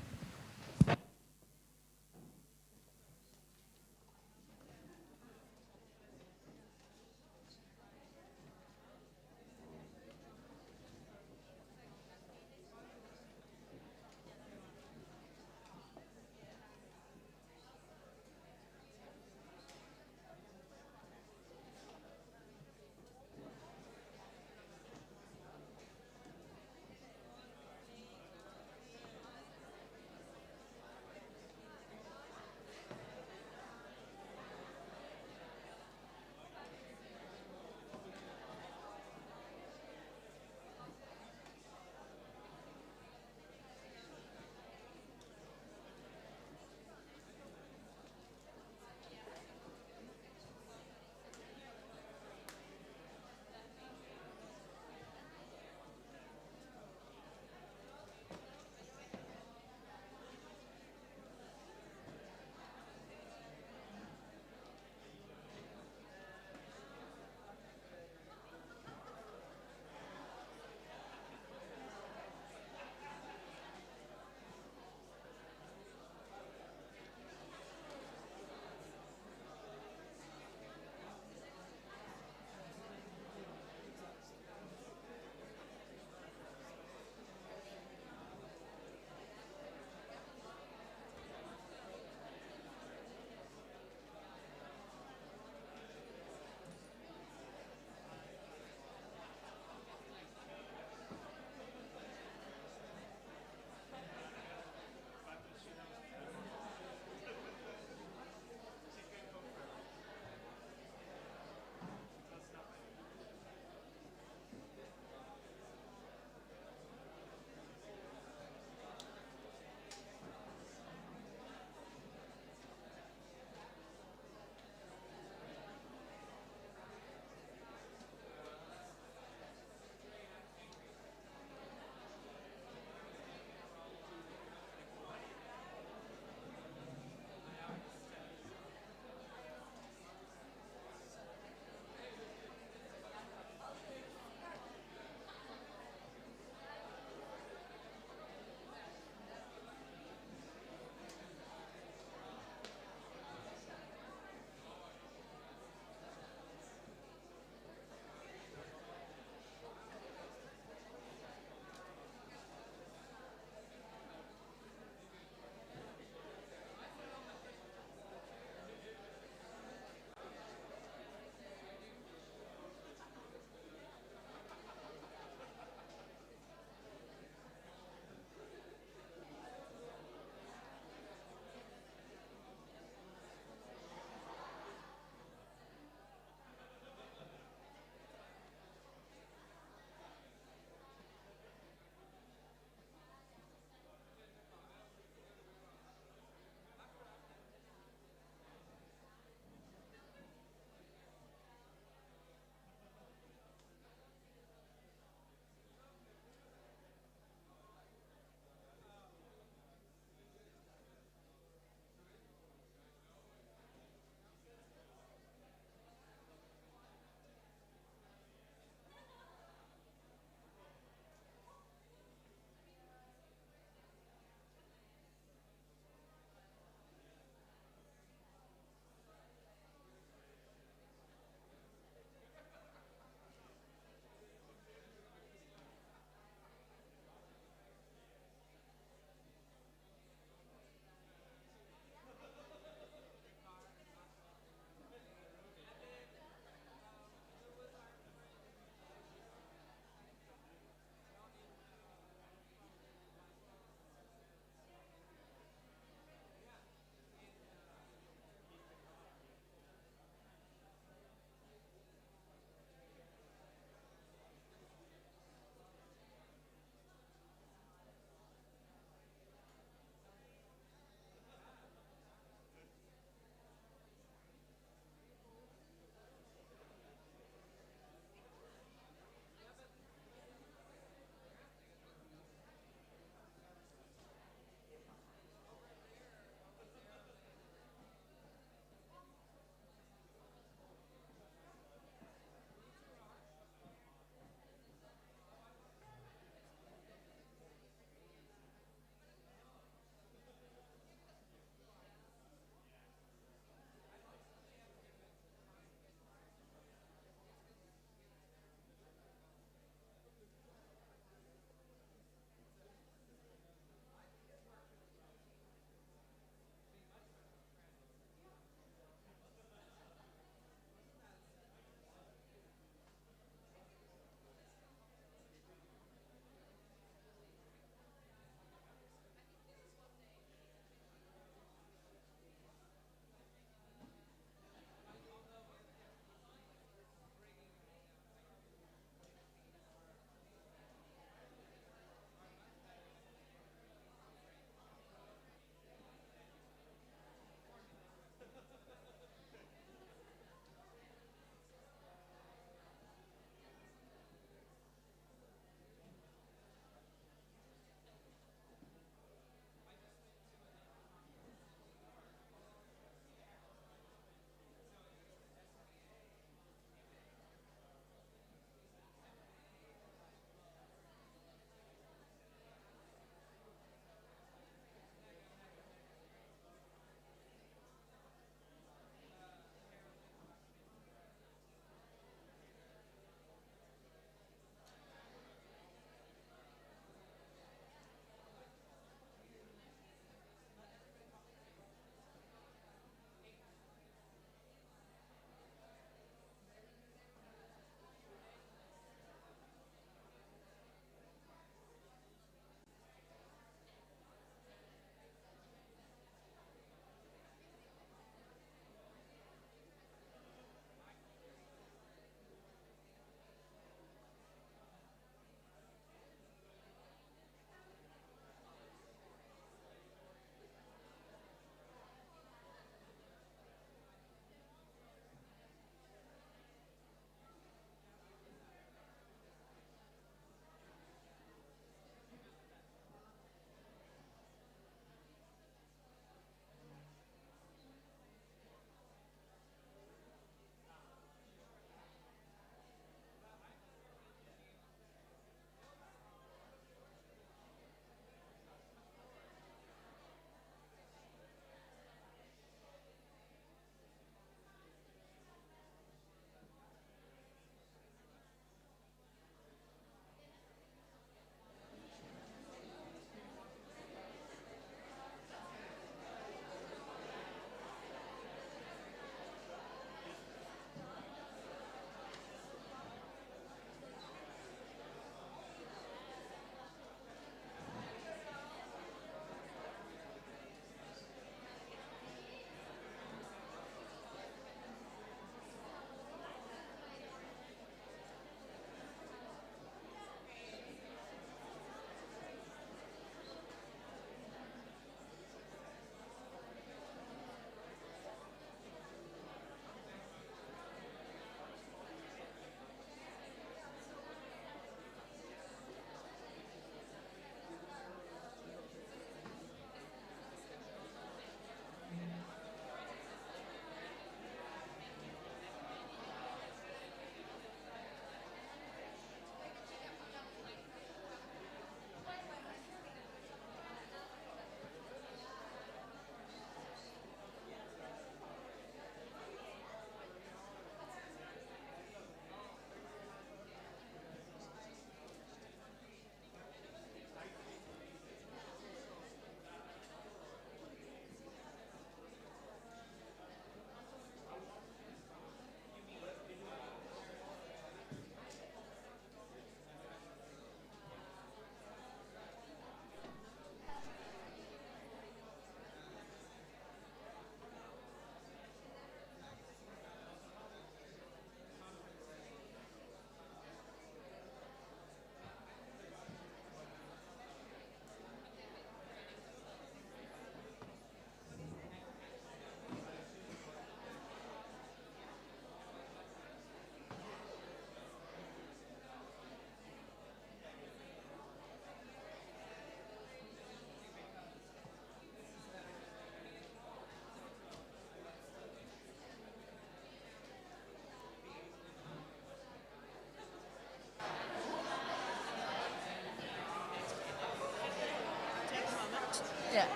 Yeah.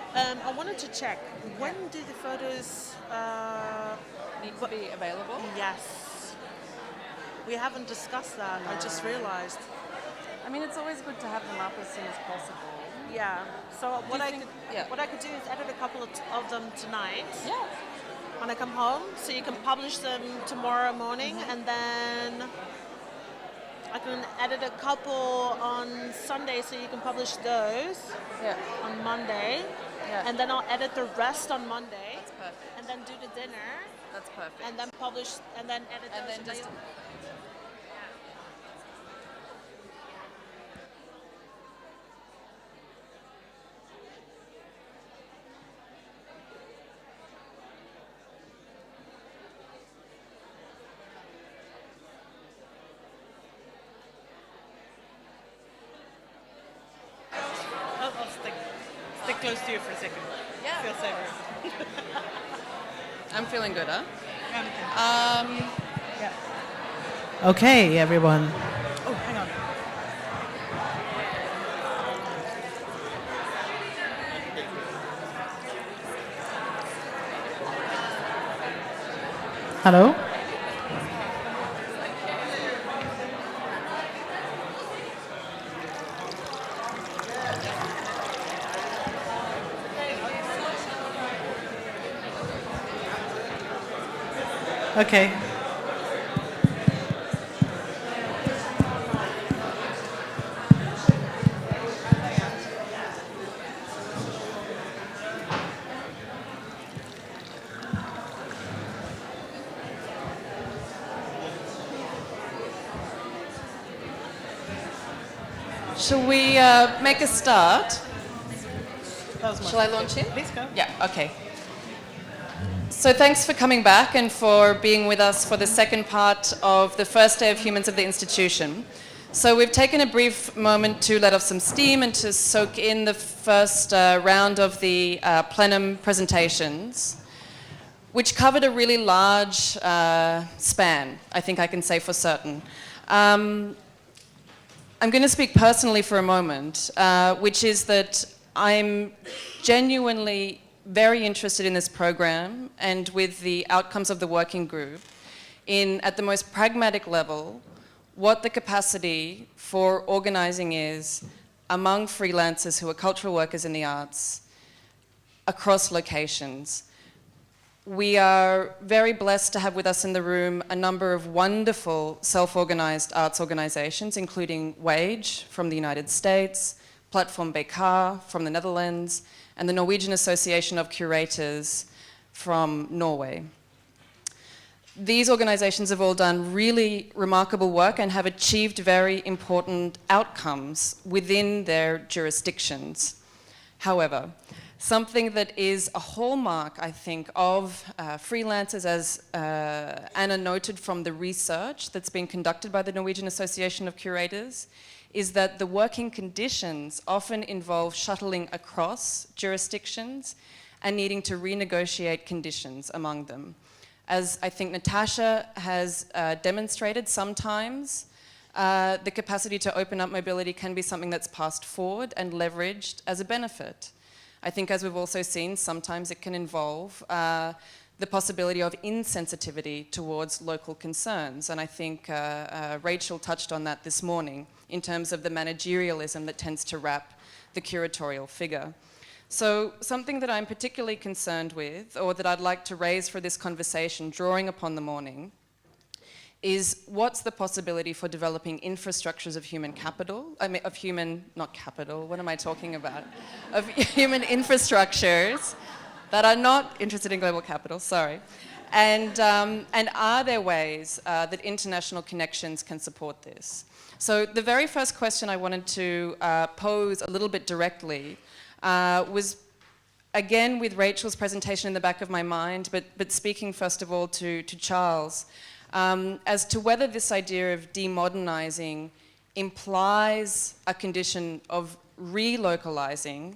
I wanted to check, when do the photos... Need to be available. Yes. We haven't discussed that, I just realized. I mean, it's always good to have them up as soon as possible. Yeah, so what you I think- could yeah. what I could do is edit a couple of them tonight Yeah. when I come home, so you can publish them tomorrow morning, and then I can edit a couple on Sunday, so you can publish those Yeah. on Monday, Yeah. and then I'll edit the rest on Monday, That's perfect. and then do the dinner, That's perfect. and then publish, and then edit And those. then just I'll stick close to you for a second. Yeah. Feel safer. I'm feeling good, huh? Okay, everyone. Oh, hang on. Hello? Okay. Shall we make a start? That was my Shall I launch in? Please go. Yeah, okay. So thanks for coming back and for being with us for the second part of the first day of Humans of the Institution. So we've taken a brief moment to let off some steam and to soak in the first round of the plenum presentations, which covered a really large span, I think I can say for certain. I'm going to speak personally for a moment, which is that I'm genuinely very interested in this program and with the outcomes of the working group in, at the most pragmatic level, what the capacity for organizing is among freelancers who are cultural workers in the arts across locations. We are very blessed to have with us in the room a number of wonderful self-organized arts organizations, including Wage from the United States, Platform BK from the Netherlands, and the Norwegian Association of Curators from Norway. These organizations have all done really remarkable work and have achieved very important outcomes within their jurisdictions. However, something that is a hallmark, I think, of freelancers, as Anna noted from the research that's been conducted by the Norwegian Association of Curators, is that the working conditions often involve shuttling across jurisdictions and needing to renegotiate conditions among them. As I think Natasha has demonstrated, sometimes the capacity to open up mobility can be something that's passed forward and leveraged as a benefit. I think, as we've also seen, sometimes it can involve the possibility of insensitivity towards local concerns. And I think Rachel touched on that this morning in terms of the managerialism that tends to wrap the curatorial figure. So something that I'm particularly concerned with, or that I'd like to raise for this conversation, drawing upon the morning, is what's the possibility for developing infrastructures of human capital, of human, not capital, what am I talking about? Of human infrastructures that are not interested in global capital, sorry. And are there ways that international connections can support this? So the very first question I wanted to pose a little bit directly was, again, with Rachel's presentation in the back of my mind, but speaking first of all to Charles, as to whether this idea of demodernizing implies a condition of relocalizing.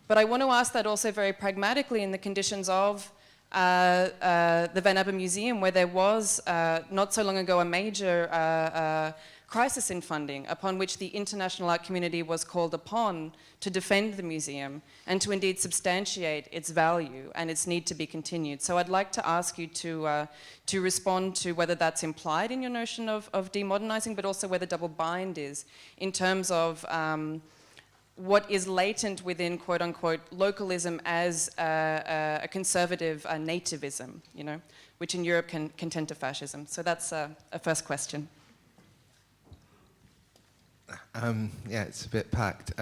But I want to ask that also very pragmatically in the conditions of the Van Abbe Museum, where there was not so long ago a major crisis in funding, upon which the international art community was called upon to defend the museum and to indeed substantiate its value and its need to be continued. So I'd like to ask you to respond to whether that's implied in your notion of demodernizing, but also where the double bind is in terms of what is latent within quote-unquote localism as a conservative nativism, you know, which in Europe can tend to fascism. So that's a first question. Yeah, it's a bit packed.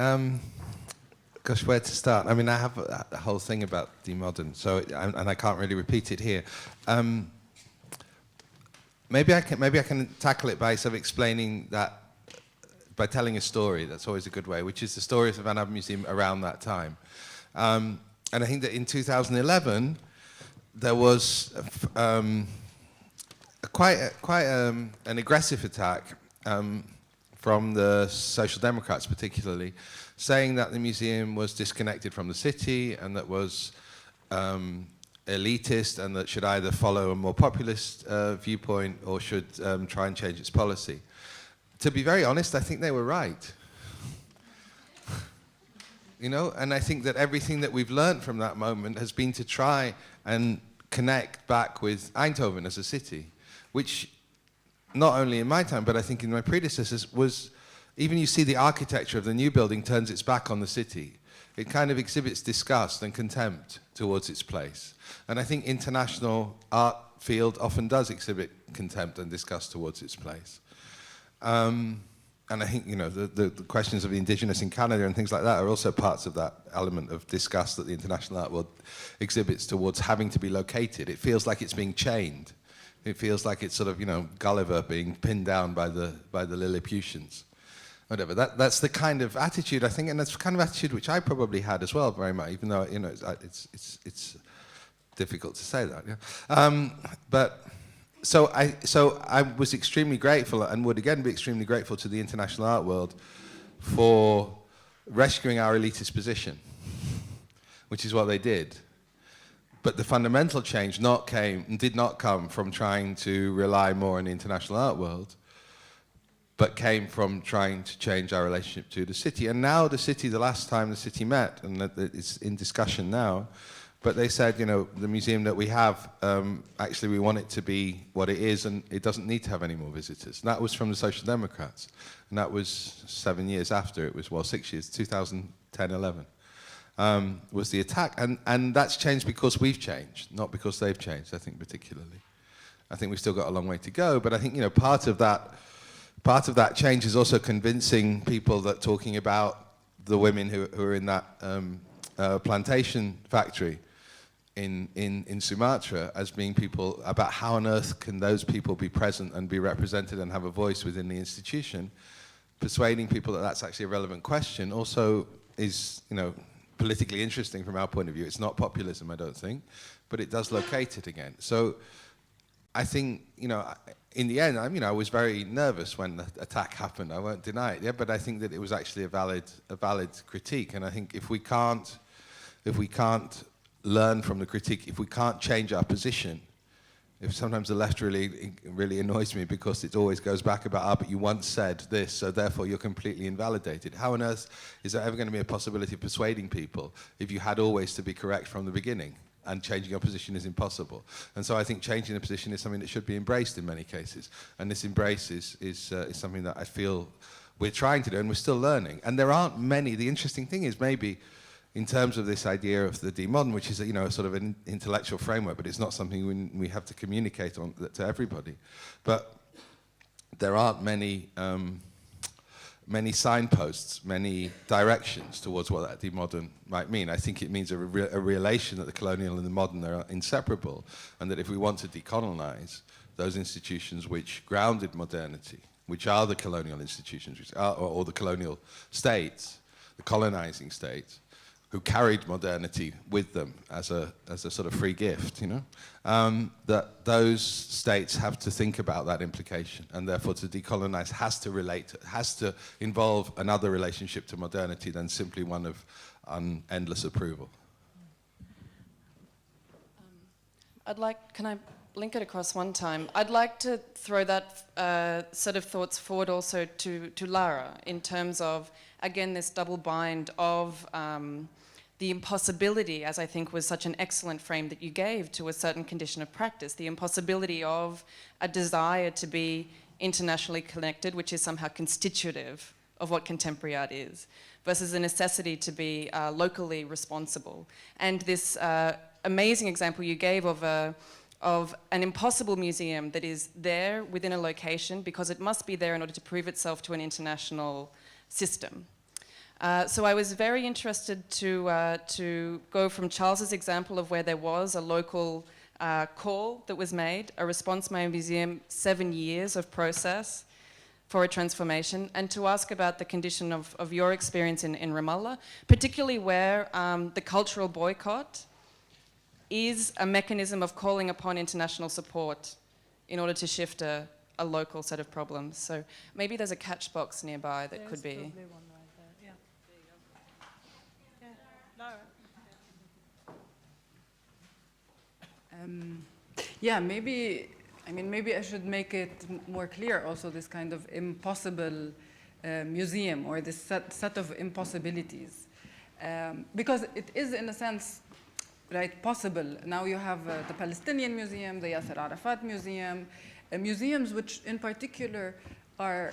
Gosh, where to start? I mean, I have a whole thing about demodern, so and I can't really repeat it here. Maybe I can tackle it by sort of explaining that, by telling a story. That's always a good way, which is the story of the Van Abbe Museum around that time. And I think that in 2011 there was quite an aggressive attack from the Social Democrats particularly, saying that the museum was disconnected from the city and that was elitist and that should either follow a more populist viewpoint or should try and change its policy. To be very honest, I think they were right. You know, and I think that everything that we've learned from that moment has been to try and connect back with Eindhoven as a city, which not only in my time, but I think in my predecessors was, even you see the architecture of the new building turns its back on the city. It kind of exhibits disgust and contempt towards its place. And I think international art field often does exhibit contempt and disgust towards its place. And I think, you know, the questions of the Indigenous in Canada and things like that are also parts of that element of disgust that the international art world exhibits towards having to be located. It feels like it's being chained. It feels like it's sort of, you know, Gulliver being pinned down by the Lilliputians. Whatever. That's the kind of attitude, I think, and that's the kind of attitude which I probably had as well, very much, even though, you know, it's difficult to say that. Yeah? But so I was extremely grateful and would again be extremely grateful to the international art world for rescuing our elitist position, which is what they did. But the fundamental change did not come from trying to rely more on the international art world, but came from trying to change our relationship to the city. And now the city, the last time the city met, and it's in discussion now, but they said, you know, the museum that we have, actually we want it to be what it is, and it doesn't need to have any more visitors. And that was from the Social Democrats. And that was 7 years after, it was, well, 6 years, 2010, 11. Was the attack, and that's changed because we've changed, not because they've changed, I think, particularly. I think we've still got a long way to go, but I think, you know, part of that change is also convincing people that talking about the women who are in that plantation factory in Sumatra as being people, about how on earth can those people be present and be represented and have a voice within the institution, persuading people that that's actually a relevant question also is, you know, politically interesting from our point of view. It's not populism, I don't think, but it does locate it again. So I think, you know, in the end, I was very nervous when the attack happened. I won't deny it, yeah, but I think that it was actually a valid critique. And I think if we can't learn from the critique, if we can't change our position, if sometimes the left really annoys me because it always goes back about, but you once said this, so therefore you're completely invalidated. How on earth is there ever going to be a possibility of persuading people if you had always to be correct from the beginning? And changing your position is impossible. And so I think changing the position is something that should be embraced in many cases. And this embrace is something that I feel we're trying to do, and we're still learning. And there aren't many. The interesting thing is maybe in terms of this idea of the demodern, which is a, you know, sort of an intellectual framework, but it's not something we have to communicate on to everybody. But there aren't many signposts, many directions towards what that demodern might mean. I think it means a relation that the colonial and the modern are inseparable, and that if we want to decolonize those institutions which grounded modernity, which are the colonial institutions, which are, or the colonial states, the colonizing states, who carried modernity with them as a sort of free gift, you know, that those states have to think about that implication, and therefore to decolonize has to involve another relationship to modernity than simply one of endless approval. can I link it across one time? I'd like to throw that set of thoughts forward also to Lara in terms of, again, this double bind of the impossibility, as I think was such an excellent frame that you gave to a certain condition of practice, the impossibility of a desire to be internationally connected, which is somehow constitutive of what contemporary art is, versus a necessity to be locally responsible. And this amazing example you gave of an impossible museum that is there within a location because it must be there in order to prove itself to an international system. So I was very interested to go from Charles's example of where there was a local call that was made, a response by a museum, 7 years of process for a transformation, and to ask about the condition of your experience in Ramallah, particularly where the cultural boycott is a mechanism of calling upon international support in order to shift a local set of problems. So maybe there's a catch box nearby that could be. Yeah, maybe I should make it more clear also, this kind of impossible museum, or this set of impossibilities. Because it is, in a sense, right, possible. Now you have the Palestinian Museum, the Yasser Arafat Museum, museums which in particular are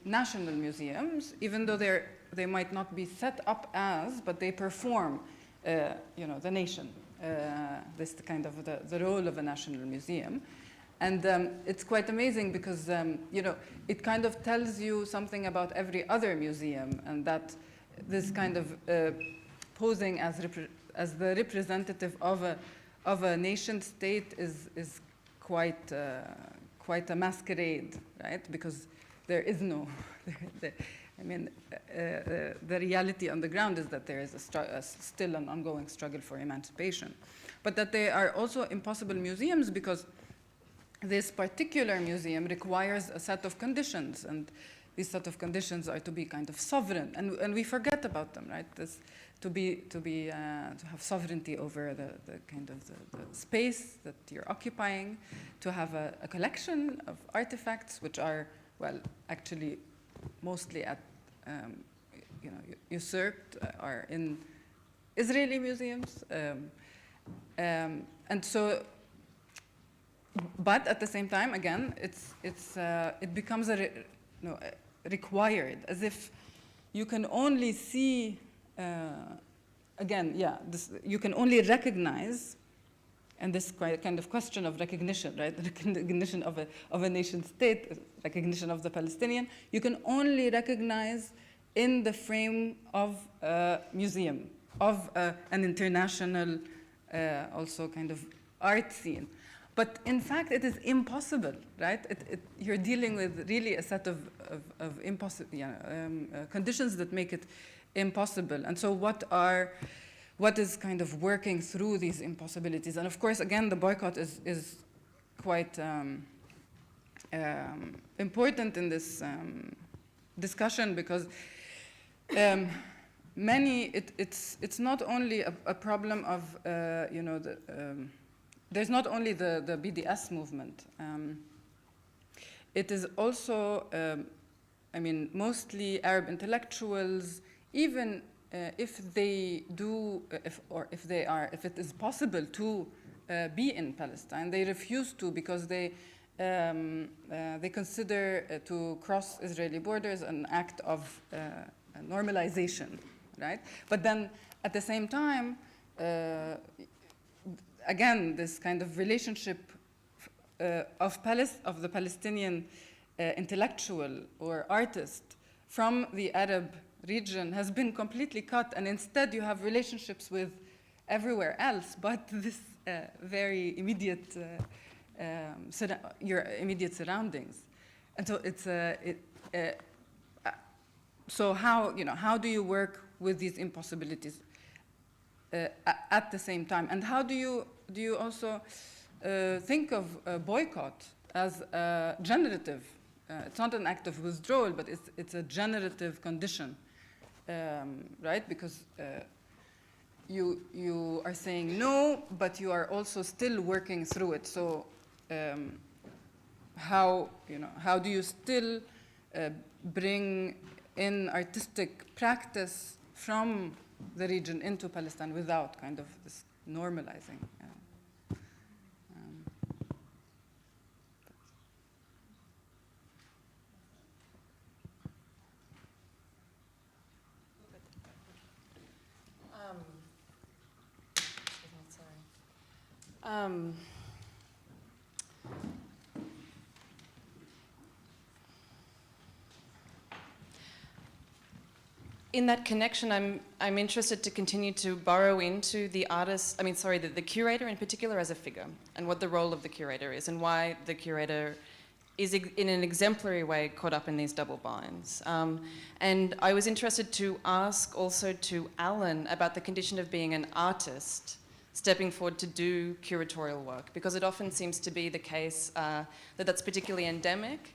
national museums, even though they might not be set up as, but they perform, the nation. This kind of the role of a national museum. And it's quite amazing because, it kind of tells you something about every other museum, and that this kind of posing as the representative of a nation state is quite a masquerade, right? Because there is no, the reality on the ground is that there is still an ongoing struggle for emancipation. But that they are also impossible museums because this particular museum requires a set of conditions, and these set of conditions are to be kind of sovereign, and we forget about them, right? To have sovereignty over the space that you're occupying, to have a collection of artifacts which are, well, actually mostly usurped, are in Israeli museums, and so. But at the same time, again, it becomes required, as if you can only see. You can only recognize, and this kind of question of recognition, right? The recognition of a nation state, recognition of the Palestinian, you can only recognize in the frame of a museum, of an international, also kind of art scene. But in fact, it is impossible, right? You're dealing with really a set of conditions that make it impossible. And so what is kind of working through these impossibilities? And of course, again, the boycott is quite important in this discussion, because it's not only a problem of, there's not only the BDS movement. It is also, mostly Arab intellectuals, even if it is possible to be in Palestine, they refuse to, because they consider to cross Israeli borders an act of normalization, right? But then at the same time, again, this kind of relationship of the Palestinian intellectual or artist from the Arab region has been completely cut, and instead you have relationships with everywhere else but this very immediate, your immediate surroundings. And so so how do you work with these impossibilities at the same time? And how do you also think of boycott as a generative? It's not an act of withdrawal, but it's a generative condition, right? Because you are saying no, but you are also still working through it. So how do you still bring in artistic practice from the region into Palestine without kind of this normalizing? In that connection, I'm interested to continue to burrow into the artist, the curator in particular as a figure, and what the role of the curator is, and why the curator is in an exemplary way caught up in these double binds. And I was interested to ask also to Alan about the condition of being an artist stepping forward to do curatorial work, because it often seems to be the case that that's particularly endemic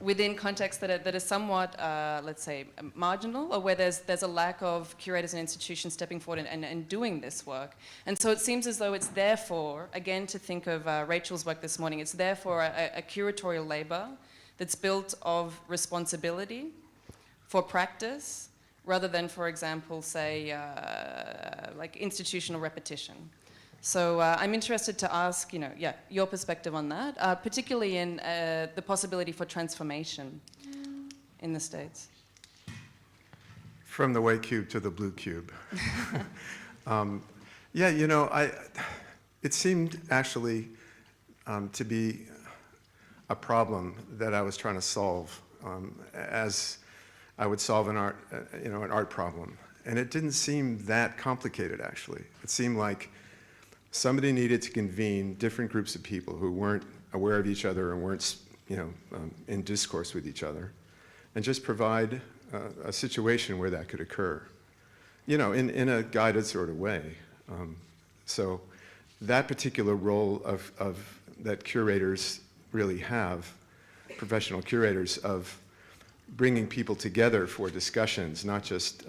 within contexts that are somewhat, let's say, marginal, or where there's a lack of curators and institutions stepping forward and doing this work. And so it seems as though it's therefore, again, to think of Rachel's work this morning, it's therefore a curatorial labor that's built of responsibility for practice, rather than, for example, say, like institutional repetition. So I'm interested to ask, your perspective on that, particularly in the possibility for transformation in the States. From the white cube to the blue cube. It seemed actually to be a problem that I was trying to solve as I would solve an art problem. And it didn't seem that complicated, actually. It seemed like somebody needed to convene different groups of people who weren't aware of each other and weren't, in discourse with each other, and just provide a situation where that could occur, in a guided sort of way. So that particular role of that curators really have, professional curators, of bringing people together for discussions, not just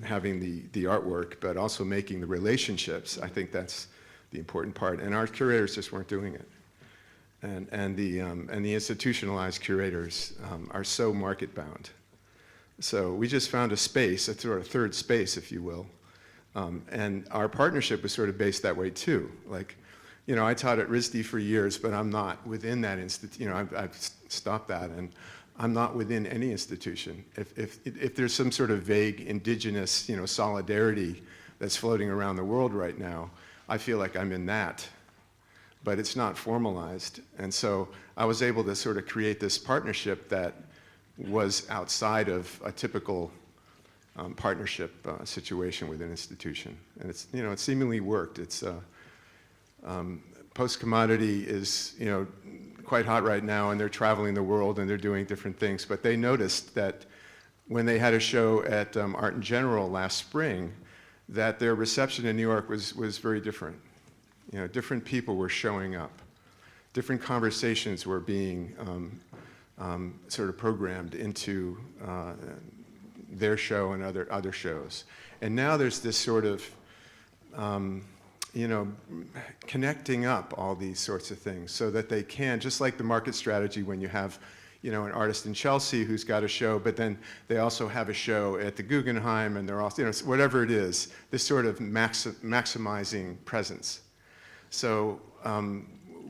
having the artwork, but also making the relationships. I think that's the important part, and our curators just weren't doing it, and the institutionalized curators are so market bound. So we just found a space, a sort of third space, if you will, and our partnership was sort of based that way too. Like, I taught at RISD for years, but I'm not within that institute. I've stopped that, and I'm not within any institution. If there's some sort of vague indigenous, solidarity that's floating around the world right now, I feel like I'm in that, but it's not formalized. And so I was able to sort of create this partnership that was outside of a typical partnership situation with an institution. And it's, it seemingly worked. It's, post-commodity is, quite hot right now, and they're traveling the world and they're doing different things, but they noticed that when they had a show at Art in General last spring, that their reception in New York was very different. Different people were showing up. Different conversations were being sort of programmed into their show and other shows. And now there's this sort of, connecting up all these sorts of things so that they can, just like the market strategy when you have an artist in Chelsea who's got a show, but then they also have a show at the Guggenheim, and they're also, whatever it is, this sort of maximizing presence. So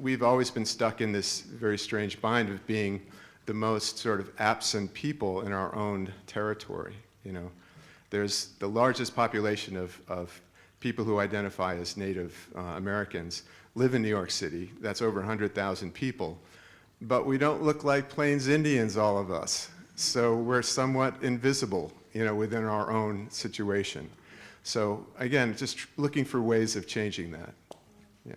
we've always been stuck in this very strange bind of being the most sort of absent people in our own territory. There's the largest population of people who identify as Native Americans live in New York City. That's over 100,000 people. But we don't look like Plains Indians, all of us. So we're somewhat invisible, within our own situation. So again, just looking for ways of changing that. Yeah.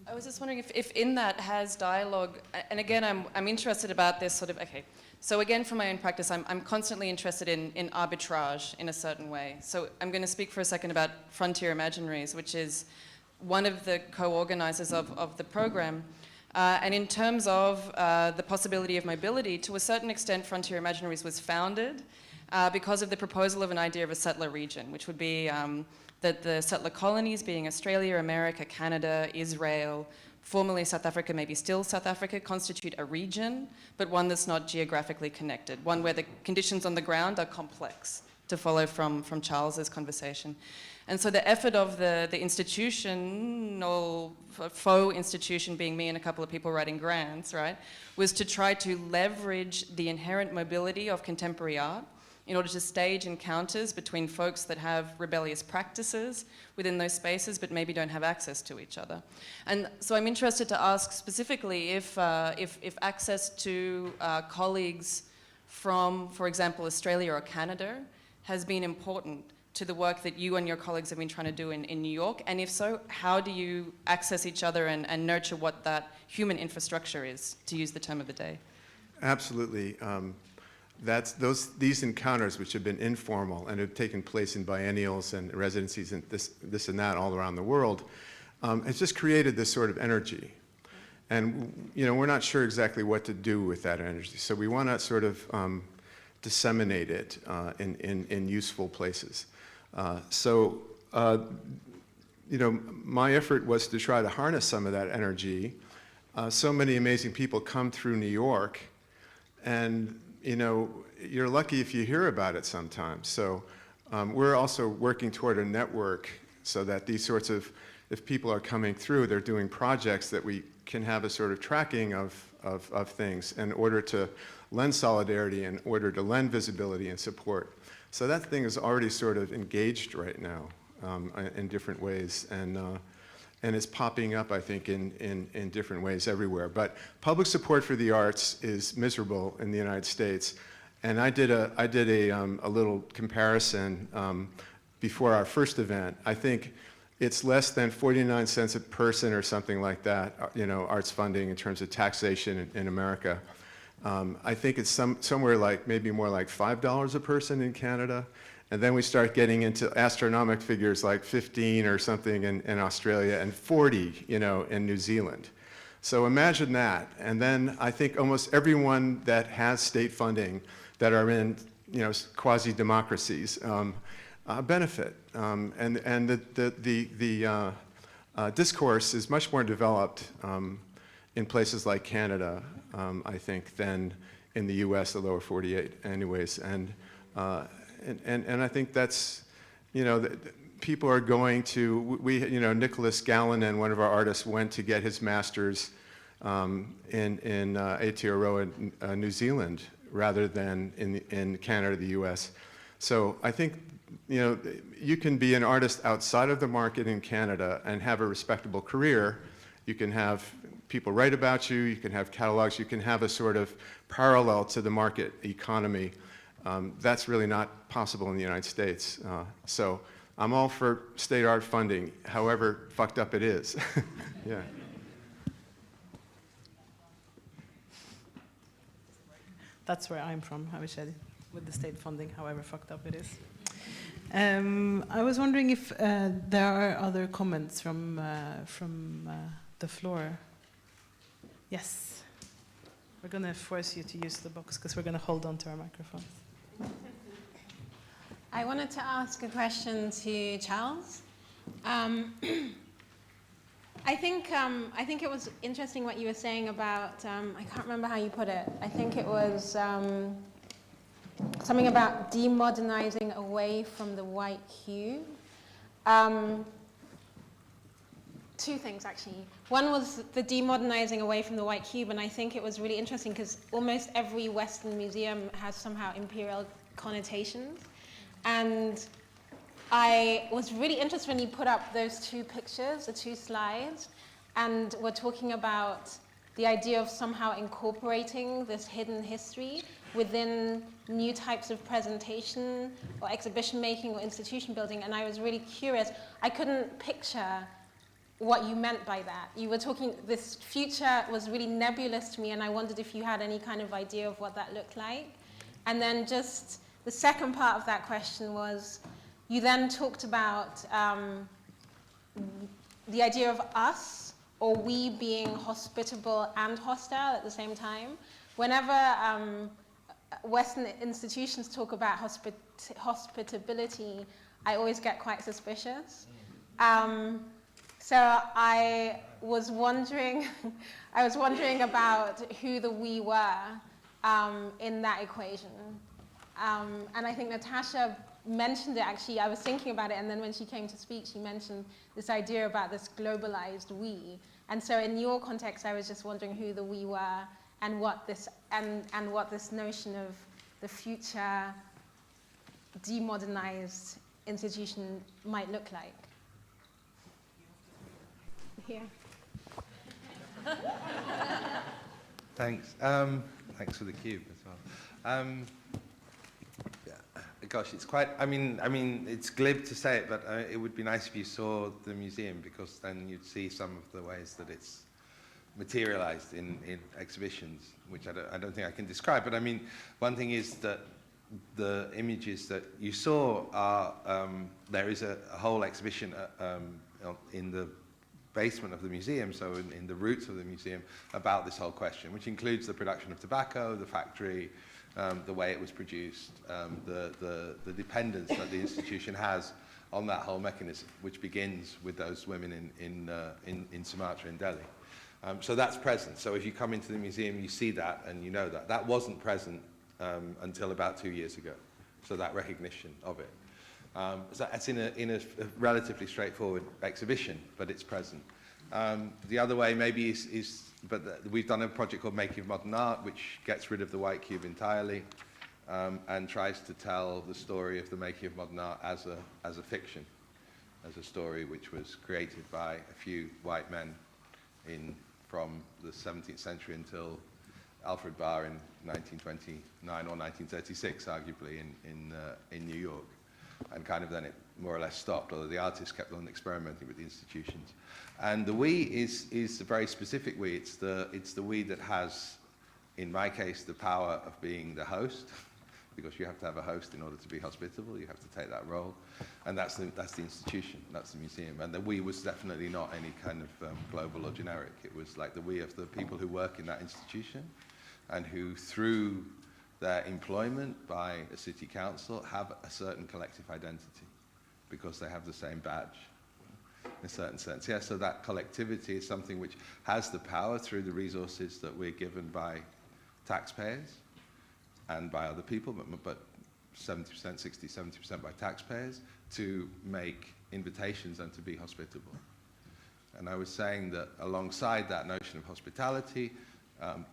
I was just wondering if in that has dialogue, and again, I'm interested about this sort of, okay, so again, from my own practice, I'm constantly interested in arbitrage in a certain way. So I'm going to speak for a second about Frontier Imaginaries, which is one of the co-organizers of the program. And in terms of the possibility of mobility, to a certain extent, Frontier Imaginaries was founded because of the proposal of an idea of a settler region, which would be that the settler colonies, being Australia, America, Canada, Israel, formerly South Africa, maybe still South Africa, constitute a region, but one that's not geographically connected, one where the conditions on the ground are complex, to follow from Charles's conversation. And so the effort of the institution, or faux institution being me and a couple of people writing grants, right, was to try to leverage the inherent mobility of contemporary art in order to stage encounters between folks that have rebellious practices within those spaces but maybe don't have access to each other. And so I'm interested to ask specifically if access to colleagues from, for example, Australia or Canada has been important to the work that you and your colleagues have been trying to do in New York, and if so, how do you access each other and nurture what that human infrastructure is, to use the term of the day? Absolutely. These encounters, which have been informal and have taken place in biennials and residencies and this and that all around the world, it's just created this sort of energy. And we're not sure exactly what to do with that energy, so we want to sort of disseminate it in useful places. My effort was to try to harness some of that energy. So many amazing people come through New York, and you're lucky if you hear about it sometimes. So we're also working toward a network so that these sorts of, if people are coming through, they're doing projects that we can have a sort of tracking of things in order to lend solidarity, in order to lend visibility and support. So that thing is already sort of engaged right now in different ways, and it's popping up, I think, in different ways everywhere. But public support for the arts is miserable in the United States, and I did a little comparison before our first event. I think it's less than 49 cents a person or something like that, arts funding in terms of taxation in America. I think it's somewhere like, maybe more like $5 a person in Canada. And then we start getting into astronomical figures like 15 or something in Australia and 40, in New Zealand. So imagine that. And then I think almost everyone that has state funding that are in, quasi-democracies benefit. And the discourse is much more developed in places like Canada, I think, than in the US, the lower 48 anyways. And I think that's, people are going to, Nicholas Gallinan, one of our artists, went to get his master's in Aotearoa, New Zealand, rather than in Canada, the US. So I think, you can be an artist outside of the market in Canada and have a respectable career. You can have people write about you, you can have catalogs, you can have a sort of parallel to the market economy. That's really not possible in the United States. So I'm all for state art funding, however fucked up it is. Yeah. That's where I'm from, Avicii, with the state funding, however fucked up it is. I was wondering if there are other comments from the floor. Yes. We're going to force you to use the box because we're going to hold on to our microphones. I wanted to ask a question to Charles. I think it was interesting what you were saying about, I can't remember how you put it. I think it was something about demodernizing away from the white hue. Two things, actually. One was the demodernizing away from the white cube, and I think it was really interesting because almost every Western museum has somehow imperial connotations. And I was really interested when you put up those two pictures, the two slides, and we're talking about the idea of somehow incorporating this hidden history within new types of presentation or exhibition making or institution building. And I was really curious. I couldn't picture what you meant by that. You were talking, this future was really nebulous to me, and I wondered if you had any kind of idea of what that looked like. And then just the second part of that question was, you then talked about the idea of us or we being hospitable and hostile at the same time. Whenever Western institutions talk about hospitability, I always get quite suspicious. So I was wondering about who the we were in that equation. And I think Natasha mentioned it actually. I was thinking about it, and then when she came to speak, she mentioned this idea about this globalized we. And so in your context, I was just wondering who the we were and what this notion of the future demodernized institution might look like. Here. Thanks. Thanks for the cube as well. Gosh, it's quite. I mean, it's glib to say it, but it would be nice if you saw the museum, because then you'd see some of the ways that it's materialized in exhibitions, which I don't think I can describe. But I mean, one thing is that the images that you saw are. There is a whole exhibition in the basement of the museum, so in the roots of the museum, about this whole question, which includes the production of tobacco, the factory, the way it was produced, the dependence that the institution has on that whole mechanism, which begins with those women in Sumatra and Delhi. So that's present. So if you come into the museum, you see that, and you know that. That wasn't present until about 2 years ago, so that recognition of it. So it's in a relatively straightforward exhibition, but it's present. The other way maybe is we've done a project called Making of Modern Art, which gets rid of the white cube entirely and tries to tell the story of the making of modern art as a fiction, as a story which was created by a few white men from the 17th century until Alfred Barr in 1929 or 1936, arguably, in New York. And kind of then it more or less stopped, although the artists kept on experimenting with the institutions. And the we is a very specific we. It's the we that has, in my case, the power of being the host, because you have to have a host in order to be hospitable. You have to take that role, and that's the institution. That's the museum. And the we was definitely not any kind of global or generic. It was like the we of the people who work in that institution, and who through their employment by a city council have a certain collective identity because they have the same badge in a certain sense. Yeah, so that collectivity is something which has the power through the resources that we're given by taxpayers and by other people, but 70%, 60, 70% by taxpayers, to make invitations and to be hospitable. And I was saying that alongside that notion of hospitality,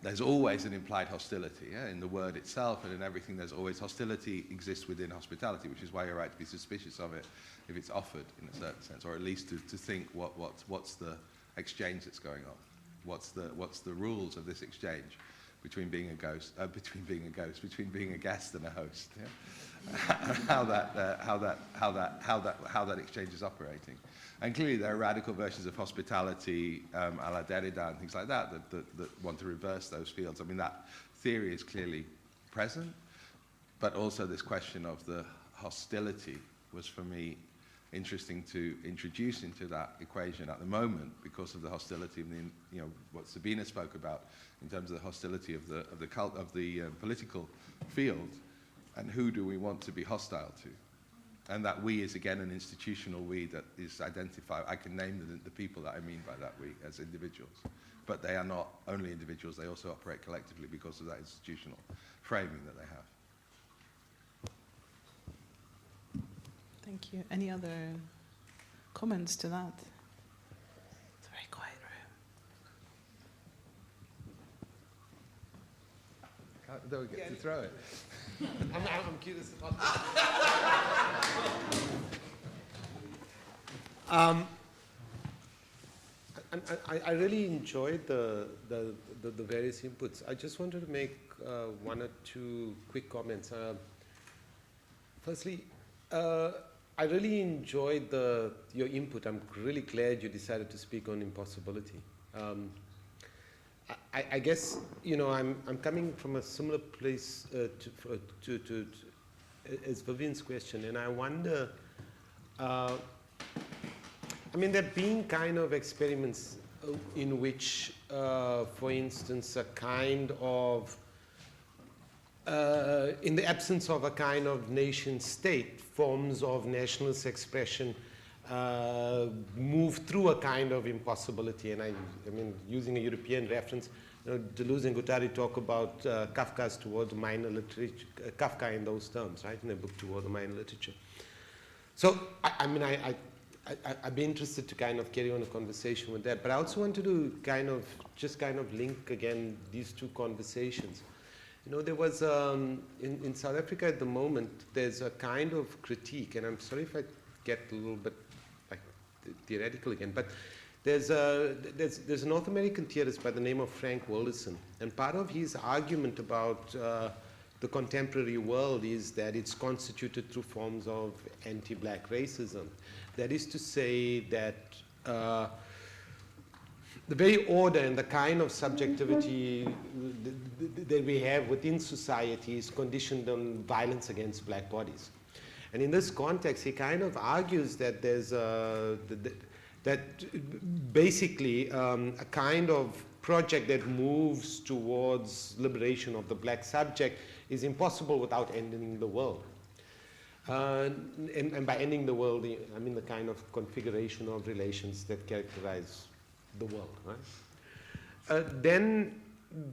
there's always an implied hostility, yeah? In the word itself and in everything. There's always hostility exists within hospitality, which is why you're right to be suspicious of it if it's offered in a certain sense, or at least to think what's the exchange that's going on, what's the rules of this exchange between being a guest and a host, yeah? how that exchange is operating. And clearly there are radical versions of hospitality, a la Derrida and things like that want to reverse those fields. I mean, that theory is clearly present, but also this question of the hostility was, for me, interesting to introduce into that equation at the moment, because of the hostility of what Sabina spoke about in terms of the hostility of the political field, and who do we want to be hostile to? And that we is, again, an institutional we that is identified. I can name the people that I mean by that we as individuals. But they are not only individuals, they also operate collectively because of that institutional framing that they have. Thank you. Any other comments to that? It's a very quiet room. Don't get to throw it. I'm curious. I really enjoyed the various inputs. I just wanted to make one or two quick comments. Firstly, I really enjoyed your input. I'm really glad you decided to speak on impossibility. I guess, I'm coming from a similar place as Vivian's question, and I wonder, there have been kind of experiments in which, for instance, a kind of, in the absence of a kind of nation state, forms of nationalist expression move through a kind of impossibility. And I mean, using a European reference, you know, Deleuze and Guattari talk about Kafka's Toward Minor Literature, Kafka in those terms, right, in their book Toward the Minor Literature. So, I'd be interested to kind of carry on a conversation with that, but I also wanted to just kind of link again these two conversations. You know, there was, in South Africa at the moment, there's a kind of critique, and I'm sorry if I get a little bit like theoretical again, but there's a North American theorist by the name of Frank Wilderson, and part of his argument about the contemporary world is that it's constituted through forms of anti-black racism. That is to say that the very order and the kind of subjectivity that we have within society is conditioned on violence against black bodies. And in this context, he kind of argues that there's that basically a kind of project that moves towards liberation of the black subject is impossible without ending the world. And by ending the world, I mean the kind of configuration of relations that characterize the world, right?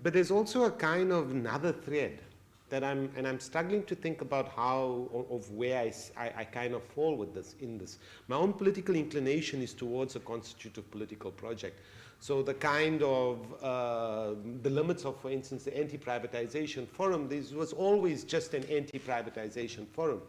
But there's also a kind of another thread that I'm struggling to think about how, of where I kind of fall with this, in this. My own political inclination is towards a constitutive political project. So the kind of, the limits of, for instance, the anti-privatization forum, this was always just an anti-privatization forum.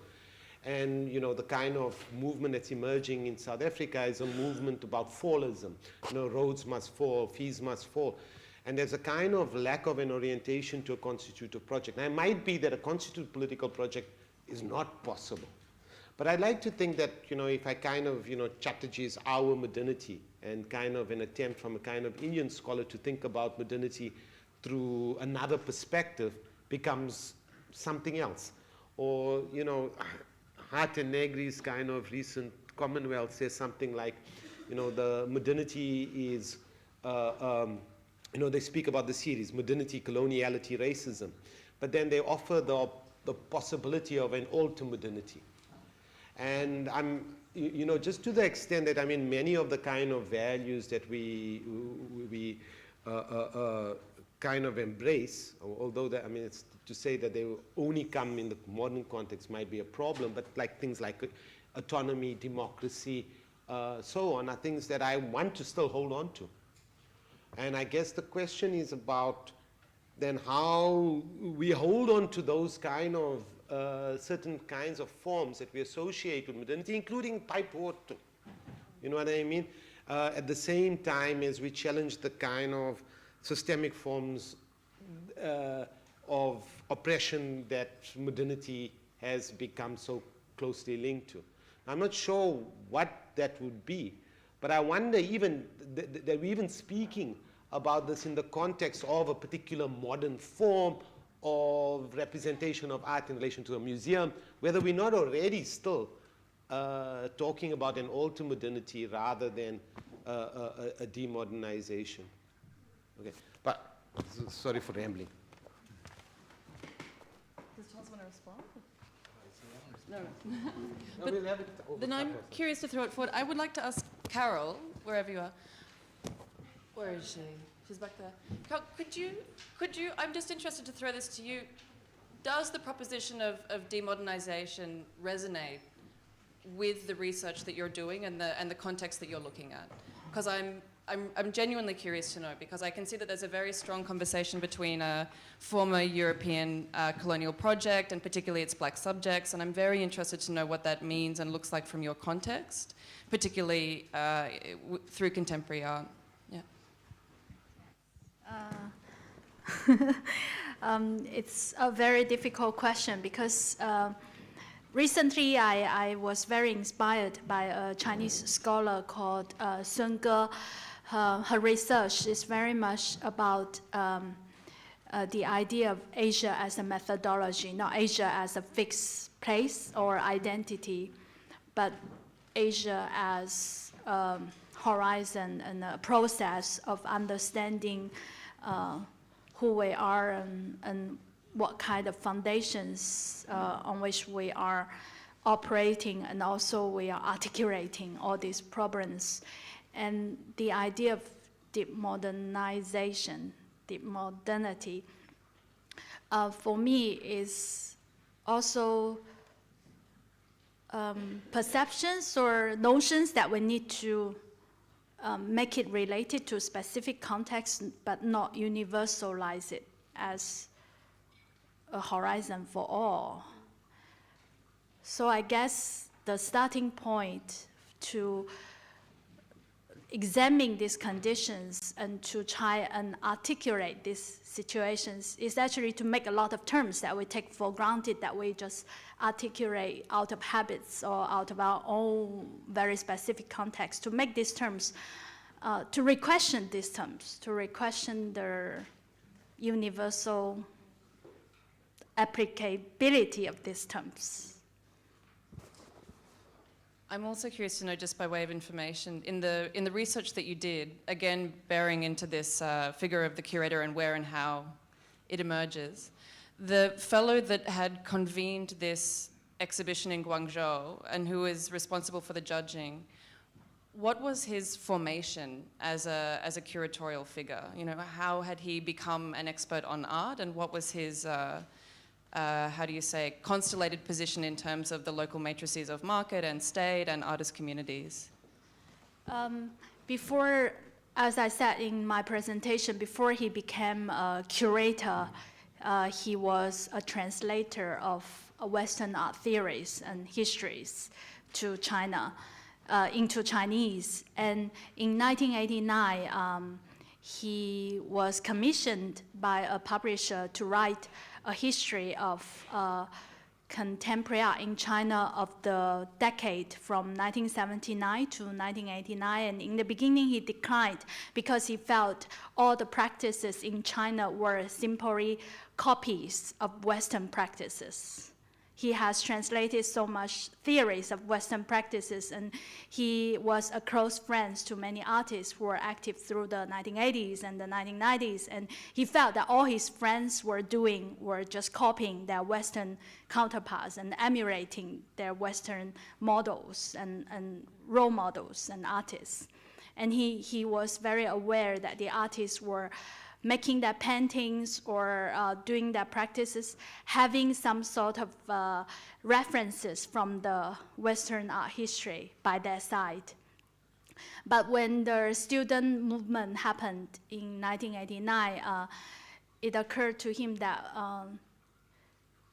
And, you know, the kind of movement that's emerging in South Africa is a movement about fallism. You know, roads must fall, fees must fall. And there's a kind of lack of an orientation to a constitutive project. Now, it might be that a constitutive political project is not possible. But I'd like to think that, you know, if I kind of, you know, Chatterjee's Our Modernity and kind of an attempt from a kind of Indian scholar to think about modernity through another perspective becomes something else. Or, you know, Hart and Negri's kind of recent Commonwealth says something like, you know, the modernity is, you know, they speak about the series, modernity, coloniality, racism. But then they offer the possibility of an alter-modernity. And you know, just to the extent that, I mean, many of the kind of values that we kind of embrace, although I mean, it's to say that they only come in the modern context might be a problem, but like things like autonomy, democracy, so on, are things that I want to still hold on to. And I guess the question is about then how we hold on to those kind of certain kinds of forms that we associate with modernity, including pipe water. You know what I mean? At the same time as we challenge the kind of systemic forms of oppression that modernity has become so closely linked to. I'm not sure what that would be, but I wonder even that we're even speaking about this in the context of a particular modern form of representation of art in relation to a museum, whether we're not already still talking about an alter-modernity rather than a demodernization. Okay, but sorry for rambling. Does Charles want to respond? No. But then I'm curious to throw it forward. I would like to ask Carol, wherever you are. Where is she? She's back there. Carol, could you, I'm just interested to throw this to you. Does the proposition of demodernization resonate with the research that you're doing and the context that you're looking at? Because I'm genuinely curious to know, because I can see that there's a very strong conversation between a former European colonial project and particularly its black subjects, and I'm very interested to know what that means and looks like from your context, particularly through contemporary art. Yeah. It's a very difficult question because recently I was very inspired by a Chinese scholar called Sun Ge. Her research is very much about the idea of Asia as a methodology, not Asia as a fixed place or identity, but Asia as horizon and a process of understanding who we are and what kind of foundations on which we are operating, and also we are articulating all these problems. And the idea of deep modernization, deep modernity, for me is also perceptions or notions that we need to make it related to specific context, but not universalize it as a horizon for all. So I guess the starting point to examine these conditions and to try and articulate these situations is actually to make a lot of terms that we take for granted, that we just articulate out of habits or out of our own very specific context, to make these terms, to re-question these terms, to re-question their universal applicability of these terms. I'm also curious to know, just by way of information, in the research that you did, again bearing into this figure of the curator and where and how it emerges, the fellow that had convened this exhibition in Guangzhou and who is responsible for the judging, what was his formation as a curatorial figure? You know, how had he become an expert on art, and what was his how do you say, constellated position in terms of the local matrices of market and state and artist communities? Before, as I said in my presentation, before he became a curator, he was a translator of Western art theories and histories to China, into Chinese. And in 1989, he was commissioned by a publisher to write a history of contemporary art in China of the decade from 1979 to 1989. And in the beginning, he declined because he felt all the practices in China were simply copies of Western practices. He has translated so much theories of Western practices, and he was a close friend to many artists who were active through the 1980s and the 1990s, and he felt that all his friends were doing were just copying their Western counterparts and emulating their Western models and role models and artists. And he was very aware that the artists were making their paintings or doing their practices, having some sort of references from the Western art history by their side. But when the student movement happened in 1989, it occurred to him that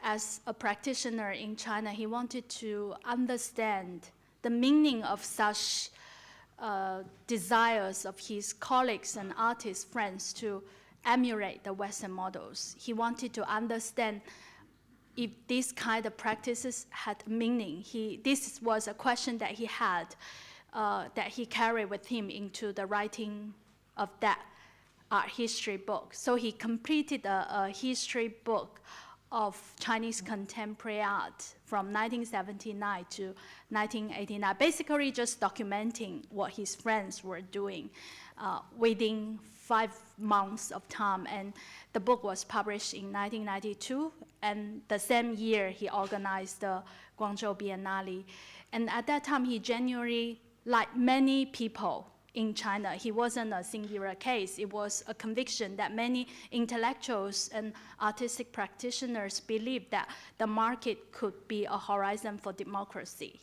as a practitioner in China, he wanted to understand the meaning of such desires of his colleagues and artist friends to emulate the Western models. He wanted to understand if these kind of practices had meaning. This was a question that he had, that he carried with him into the writing of that art history book. So he completed a history book of Chinese contemporary art from 1979 to 1989, basically just documenting what his friends were doing within 5 months of time. And the book was published in 1992, and the same year he organized the Guangzhou Biennale. And at that time, he genuinely, like many people in China, he wasn't a singular case. It was a conviction that many intellectuals and artistic practitioners believed that the market could be a horizon for democracy,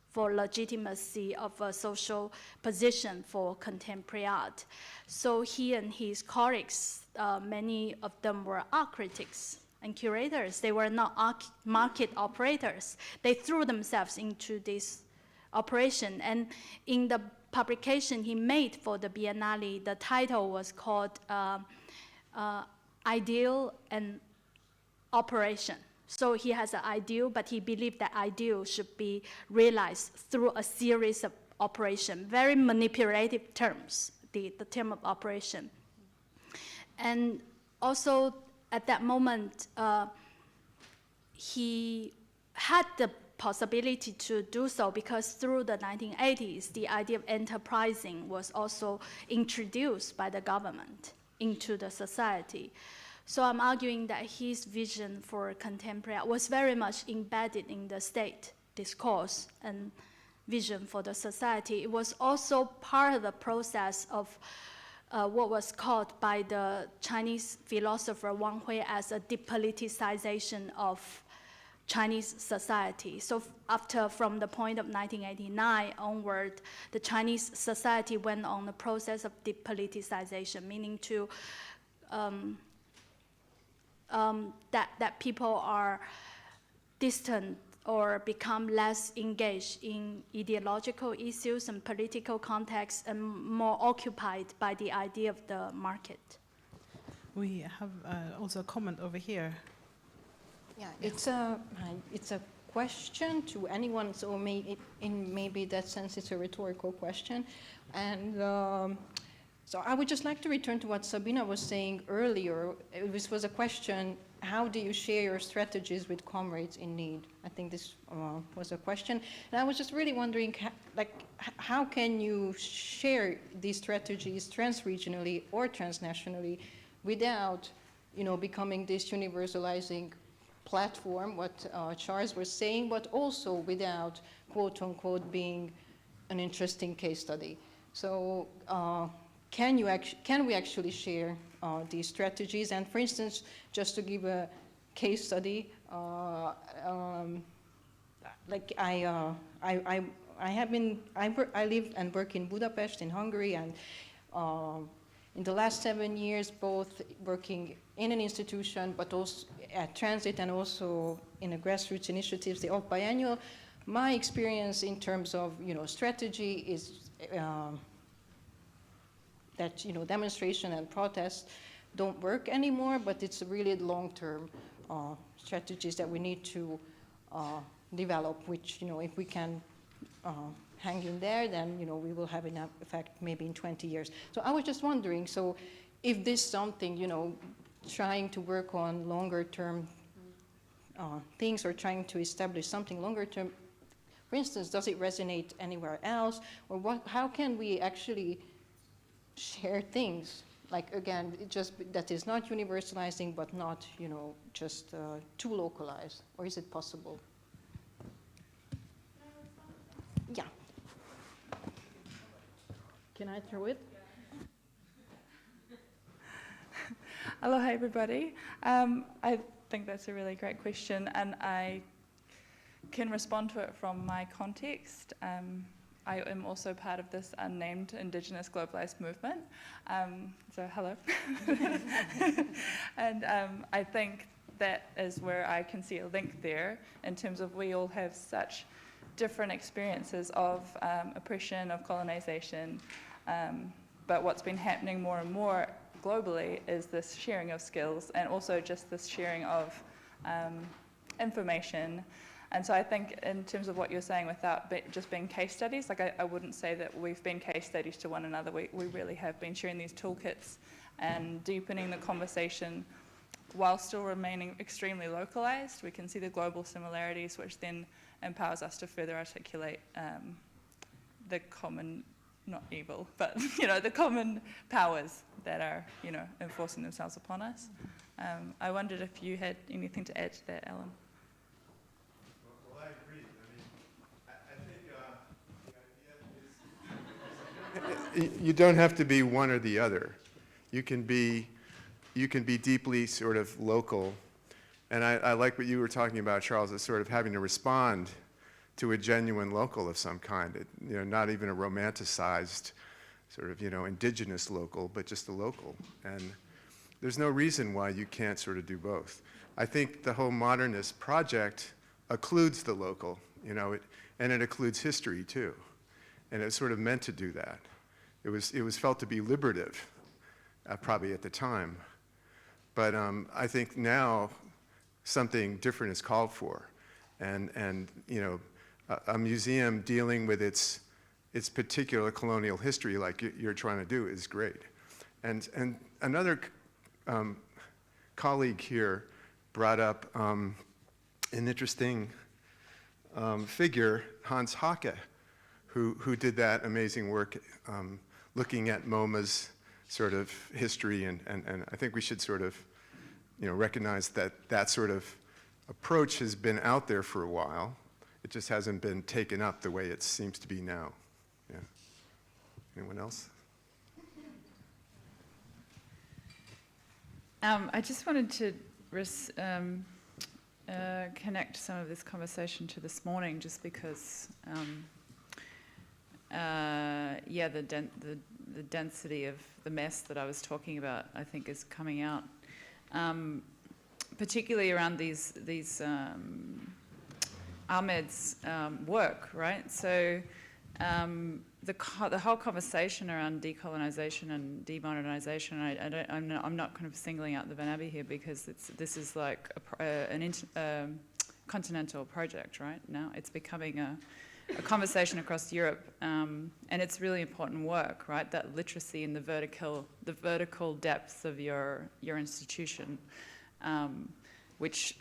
for legitimacy of a social position for contemporary art. So he and his colleagues, many of them were art critics and curators. They were not market operators. They threw themselves into this operation. And in the publication he made for the Biennale, the title was called Ideal and Operation. So he has an ideal, but he believed that ideal should be realized through a series of operations, very manipulative terms, the term of operation. And also at that moment, he had the possibility to do so, because through the 1980s, the idea of enterprising was also introduced by the government into the society. So I'm arguing that his vision for contemporary art was very much embedded in the state discourse and vision for the society. It was also part of the process of what was called by the Chinese philosopher Wang Hui as a depoliticization of Chinese society. So from the point of 1989 onward, the Chinese society went on the process of depoliticization, meaning to that people are distant or become less engaged in ideological issues and political contexts and more occupied by the idea of the market. We have also a comment over here. Yeah, it's a question to anyone, so in maybe that sense it's a rhetorical question. And so I would just like to return to what Sabina was saying earlier. This was a question, how do you share your strategies with comrades in need? I think this was a question. And I was just really wondering, how can you share these strategies transregionally or transnationally without, becoming this universalizing platform, what Charles was saying, but also without, quote unquote, being an interesting case study. So can we actually share these strategies? And for instance, just to give a case study, I live and work in Budapest, in Hungary, and in the last 7 years, both working in an institution, but also at Transit and also in a grassroots initiatives, the biannual, my experience in terms of strategy is that demonstration and protest don't work anymore, but it's really long-term strategies that we need to develop, which if we can hang in there, then we will have enough effect maybe in 20 years. So I was just wondering, so if this something, trying to work on longer term things or trying to establish something longer term, for instance, does it resonate anywhere else? Or how can we actually share things? Like, again, that is not universalizing, but not, just too localized. Or is it possible? Yeah. Can I throw it? Aloha, everybody. I think that's a really great question, and I can respond to it from my context. I am also part of this unnamed Indigenous globalized movement. So hello. And I think that is where I can see a link there in terms of we all have such different experiences of oppression, of colonization, but what's been happening more and more globally is this sharing of skills and also just this sharing of information. And so I think in terms of what you're saying, without just being case studies, like I wouldn't say that we've been case studies to one another. We really have been sharing these toolkits and deepening the conversation while still remaining extremely localized. We can see the global similarities, which then empowers us to further articulate the common, not evil, but the common powers that are enforcing themselves upon us. I wondered if you had anything to add to that, Alan. Well, I agree. I mean, I think the idea is you don't have to be one or the other. You can be deeply sort of local. And I like what you were talking about, Charles, as sort of having to respond to a genuine local of some kind. Not even a romanticized sort of, indigenous local, but just a local. And there's no reason why you can't sort of do both. I think the whole modernist project occludes the local, and it occludes history too. And it's sort of meant to do that. It was felt to be liberative, probably at the time. But I think now something different is called for. And a museum dealing with its particular colonial history like you're trying to do is great. And another colleague here brought up an interesting figure, Hans Hake, who did that amazing work looking at MoMA's sort of history, and I think we should sort of, recognize that that sort of approach has been out there for a while. It just hasn't been taken up the way it seems to be now. Yeah. Anyone else? I just wanted to connect some of this conversation to this morning, just because, the density of the mess that I was talking about, I think, is coming out, particularly around these Ahmed's work, right? So the whole conversation around decolonization and demonetization, I'm not kind of singling out the Van Abbey here, because this is like a continental project, right? Now it's becoming a conversation across Europe, and it's really important work, right? That literacy in the vertical depths of your institution, which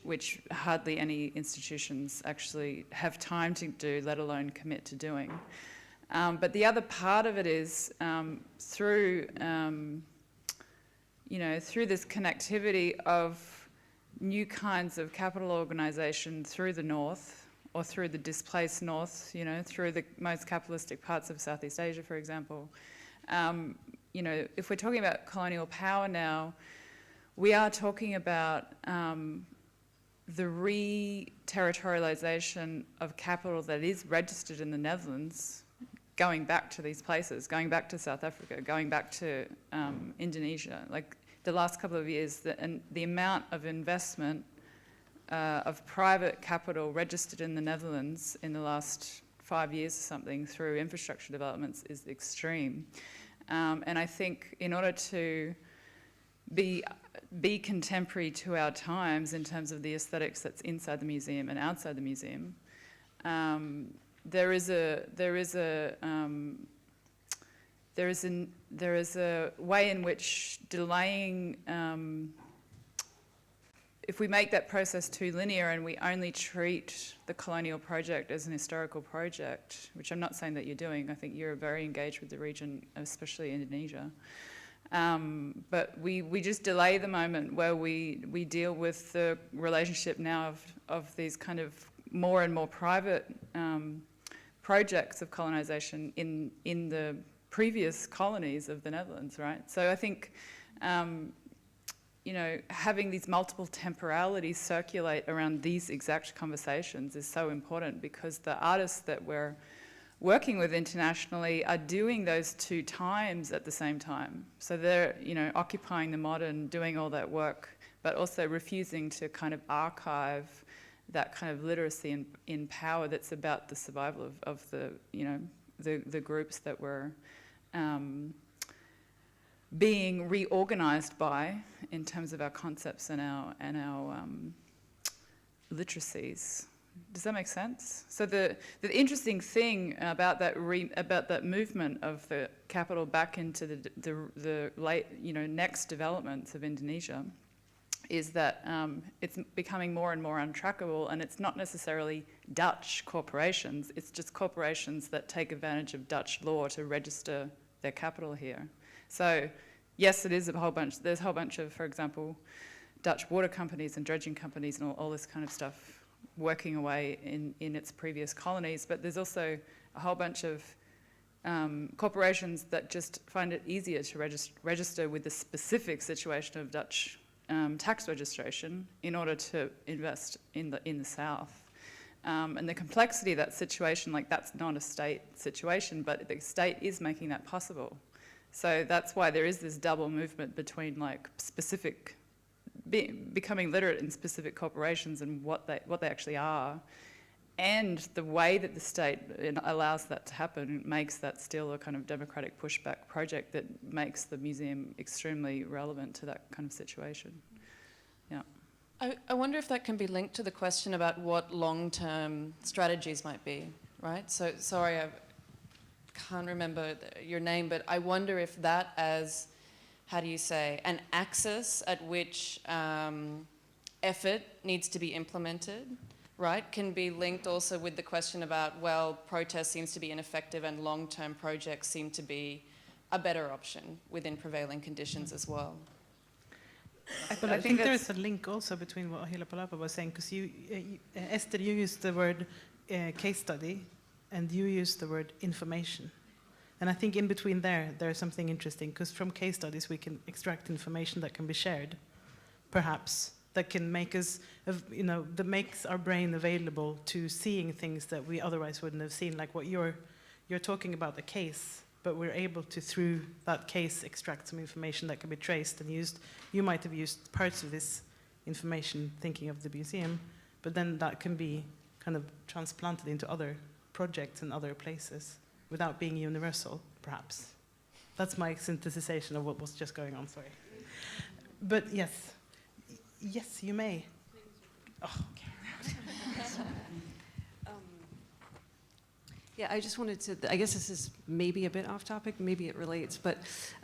hardly any institutions actually have time to do, let alone commit to doing. But the other part of it is through this connectivity of new kinds of capital organisation through the north, or through the displaced north, through the most capitalistic parts of Southeast Asia, for example. If we're talking about colonial power now, we are talking about the re-territorialization of capital that is registered in the Netherlands, going back to these places, going back to South Africa, going back to Indonesia. Like the last couple of years, the amount of investment of private capital registered in the Netherlands in the last 5 years or something through infrastructure developments is extreme. And I think in order to be contemporary to our times in terms of the aesthetics that's inside the museum and outside the museum, there is a way in which delaying, if we make that process too linear and we only treat the colonial project as an historical project, which I'm not saying that you're doing, I think you're very engaged with the region, especially Indonesia. But we just delay the moment where we deal with the relationship now of these kind of more and more private projects of colonization in the previous colonies of the Netherlands, right? So I think, having these multiple temporalities circulate around these exact conversations is so important, because the artists that we're working with internationally are doing those two times at the same time. So they're, occupying the modern, doing all that work, but also refusing to kind of archive that kind of literacy in power that's about the survival of the, the groups that were being reorganized by in terms of our concepts and our literacies. Does that make sense? So the interesting thing about that movement of the capital back into the late next developments of Indonesia is that it's becoming more and more untrackable, and it's not necessarily Dutch corporations. It's just corporations that take advantage of Dutch law to register their capital here. So yes, it is there's a whole bunch of, for example, Dutch water companies and dredging companies and all this kind of stuff working away in its previous colonies, but there's also a whole bunch of corporations that just find it easier to register with the specific situation of Dutch tax registration in order to invest in the south. And the complexity of that situation, like that's not a state situation, but the state is making that possible. So that's why there is this double movement between like specific, becoming literate in specific corporations and what they actually are, and the way that the state allows that to happen makes that still a kind of democratic pushback project that makes the museum extremely relevant to that kind of situation. Yeah. I wonder if that can be linked to the question about what long-term strategies might be, right? So, sorry, I can't remember your name, but I wonder if that as, how do you say, an axis at which effort needs to be implemented right, can be linked also with the question about, well, protest seems to be ineffective and long-term projects seem to be a better option within prevailing conditions as well. But I think there's a link also between what Ahila Palapa was saying, because Esther, you used the word case study, and you used the word information. And I think in between there's something interesting, because from case studies we can extract information that can be shared, perhaps, that can make us, that makes our brain available to seeing things that we otherwise wouldn't have seen, like what you're talking about the case, but we're able to, through that case, extract some information that can be traced and used. You might have used parts of this information thinking of the museum, but then that can be kind of transplanted into other projects and other places without being universal, perhaps. That's my synthesization of what was just going on, sorry. But yes, you may. Oh, okay. Yeah, I just wanted to, I guess this is maybe a bit off topic, maybe it relates, but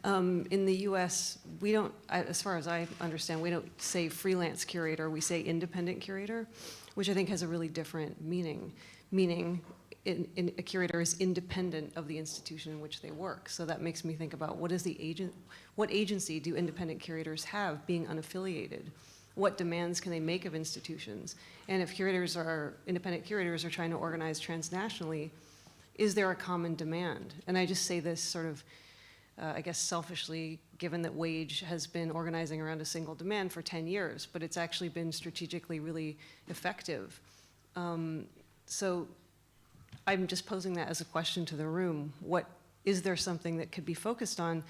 in the US, we don't, as far as I understand, we don't say freelance curator, we say independent curator, which I think has a really different meaning. Meaning, a curator is independent of the institution in which they work. So that makes me think about what agency do independent curators have being unaffiliated? What demands can they make of institutions? And if independent curators are trying to organize transnationally, is there a common demand? And I just say this sort of, I guess selfishly, given that WAGE has been organizing around a single demand for 10 years, but it's actually been strategically really effective. So I'm just posing that as a question to the room. Is there something that could be focused on?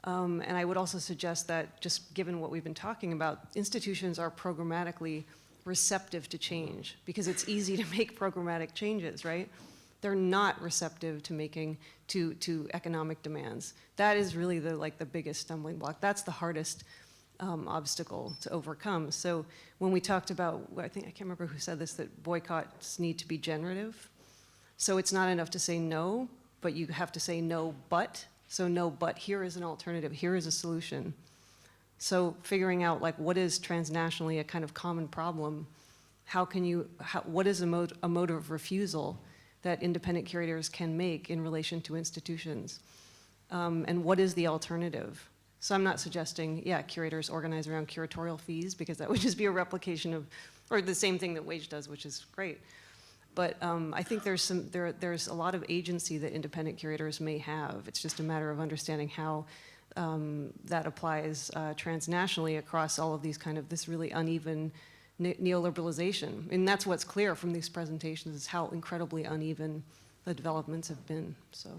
And I would also suggest that, just given what we've been talking about, institutions are programmatically receptive to change, because it's easy to make programmatic changes, right? They're not receptive to making to economic demands. That is really the biggest stumbling block. That's the hardest obstacle to overcome. So when we talked about, I can't remember who said this, that boycotts need to be generative. So it's not enough to say no, but you have to say no, but. So no, but here is an alternative, here is a solution. So figuring out what is transnationally a kind of common problem, what is a mode of refusal that independent curators can make in relation to institutions? And what is the alternative? So I'm not suggesting, curators organize around curatorial fees, because that would just be a replication of, or the same thing that WAGE does, which is great. But I think there's a lot of agency that independent curators may have. It's just a matter of understanding how that applies transnationally across all of these this really uneven neoliberalization. And that's what's clear from these presentations, is how incredibly uneven the developments have been, so.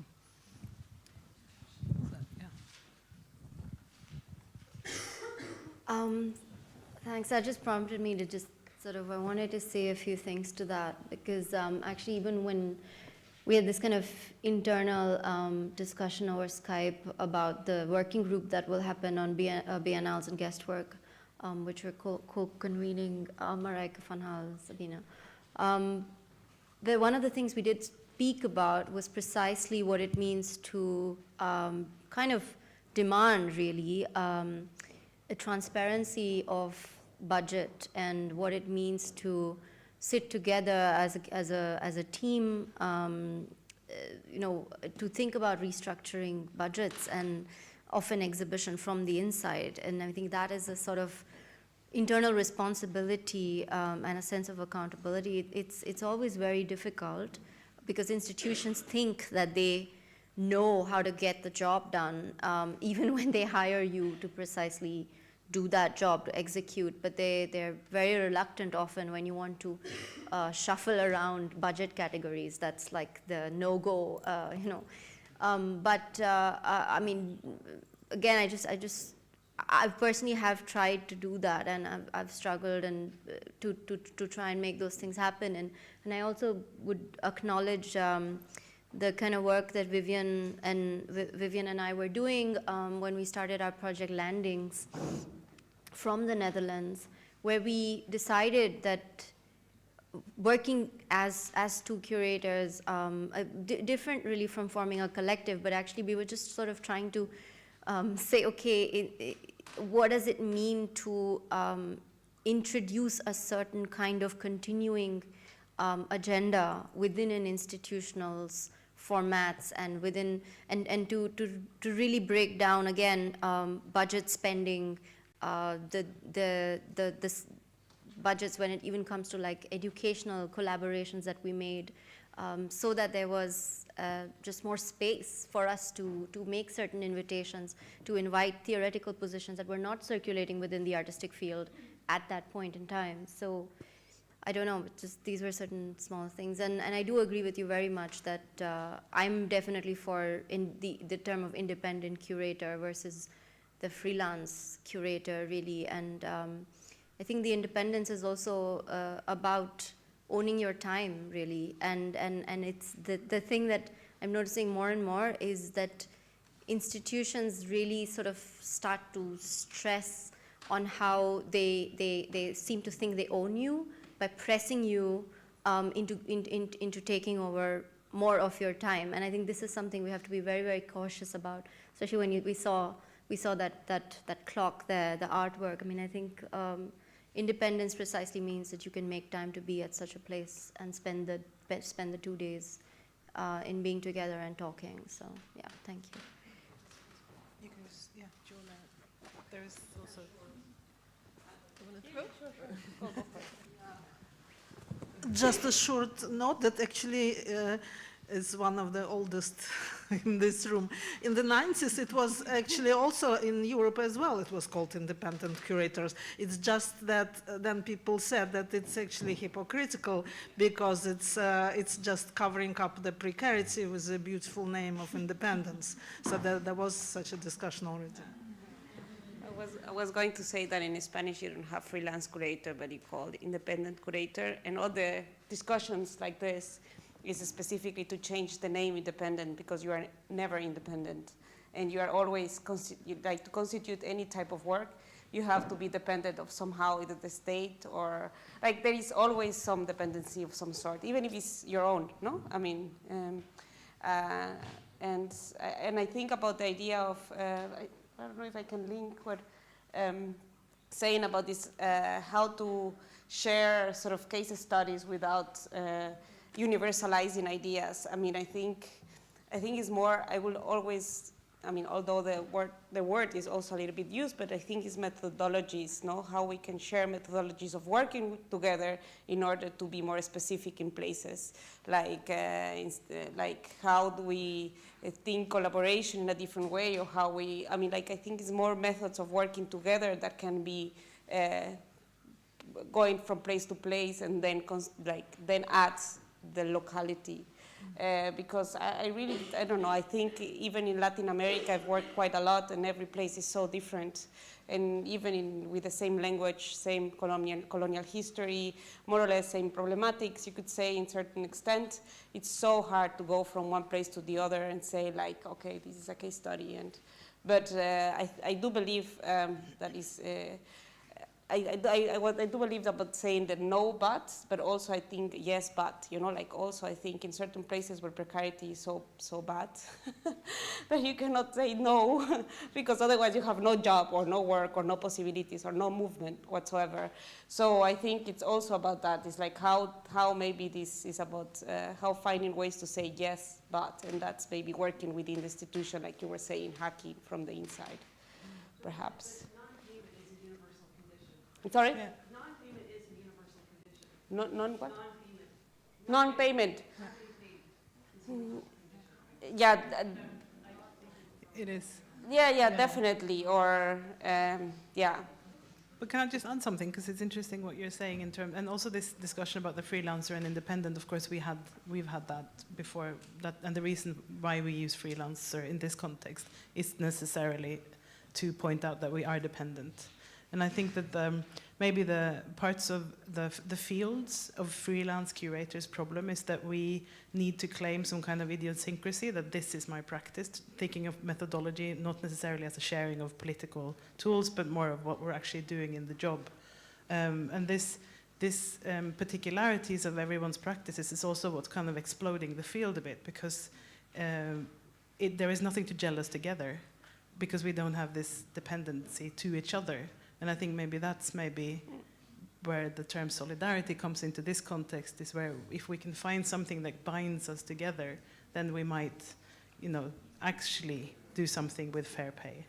Thanks, that just prompted me to just I wanted to say a few things to that, because actually even when we had this kind of internal discussion over Skype about the working group that will happen on biennales and guest work, which we're co-convening, Marijke van Haal, Sabina. One of the things we did speak about was precisely what it means to kind of demand, really, a transparency of budget, and what it means to sit together as a team, to think about restructuring budgets and often exhibition from the inside. And I think that is a sort of internal responsibility and a sense of accountability. It's always very difficult, because institutions think that they know how to get the job done, even when they hire you to precisely do that job, to execute, but they're very reluctant often when you want to shuffle around budget categories. That's like the no-go, I mean, again, I personally have tried to do that, and I've struggled and to try and make those things happen. And I also would acknowledge the kind of work that Vivian and I were doing when we started our project Landings from the Netherlands, where we decided that working as two curators, different really from forming a collective, but actually we were just sort of trying to say, okay, what does it mean to introduce a certain kind of continuing agenda within an institutional's formats and within, and to really break down again budget spending, the budgets when it even comes to like educational collaborations that we made, so that there was just more space for us to make certain invitations, to invite theoretical positions that were not circulating within the artistic field at that point in time. So I don't know, just these were certain small things. And I do agree with you very much that I'm definitely for the term of independent curator versus the freelance curator, really. And I think the independence is also about owning your time, really. And it's the thing that I'm noticing more and more is that institutions really sort of start to stress on how they seem to think they own you by pressing you into taking over more of your time. And I think this is something we have to be very, very cautious about, especially when we saw that clock there, the artwork. I mean, I think independence precisely means that you can make time to be at such a place and spend the 2 days in being together and talking. So yeah, thank you. You can just, yeah, do you wanna, there's also. Just a short note that actually is one of the oldest in this room. In the 90s, it was actually also in Europe as well. It was called independent curators. It's just that then people said that it's actually hypocritical because it's just covering up the precarity with a beautiful name of independence. So there was such a discussion already. I was going to say that in Spanish you don't have freelance curator, but you call it independent curator. And all the discussions like this is specifically to change the name independent because you are never independent. And you are always, like to constitute any type of work, you have to be dependent of somehow either the state or, like there is always some dependency of some sort, even if it's your own, no? I mean, and I think about the idea of, I don't know if I can link what saying about this, how to share sort of case studies without universalizing ideas. I mean, I think it's more, I will always, I mean, although the word is also a little bit used, but I think it's methodologies, no? How we can share methodologies of working together in order to be more specific in places. Like how do we think collaboration in a different way, or how we, I mean, like I think it's more methods of working together that can be going from place to place and then then adds the locality. Because I don't know, I think even in Latin America I've worked quite a lot and every place is so different. And even with the same language, same colonial history, more or less same problematics, you could say in certain extent, it's so hard to go from one place to the other and say like, okay, this is a case study. But I do believe that is, I do believe about saying that no but also I think yes but, you know, like also I think in certain places where precarity is so bad that you cannot say no because otherwise you have no job or no work or no possibilities or no movement whatsoever. So I think it's also about that. It's like how maybe this is about how finding ways to say yes but, and that's maybe working within the institution like you were saying, hacking from the inside, perhaps. Sorry? Yeah. Non-payment is a universal condition. Non-what? Non-payment. Yeah. It is. Yeah, definitely. Or, yeah. But can I just add something? Because it's interesting what you're saying in terms, and also this discussion about the freelancer and independent. Of course, we've had that before. And the reason why we use freelancer in this context is necessarily to point out that we are dependent. And I think that maybe the parts of the fields of freelance curators' problem is that we need to claim some kind of idiosyncrasy, that this is my practice, thinking of methodology not necessarily as a sharing of political tools, but more of what we're actually doing in the job. And this particularities of everyone's practices is also what's kind of exploding the field a bit, because there is nothing to gel us together, because we don't have this dependency to each other. And I think maybe that's where the term solidarity comes into this context is where if we can find something that binds us together, then we might, actually do something with fair pay.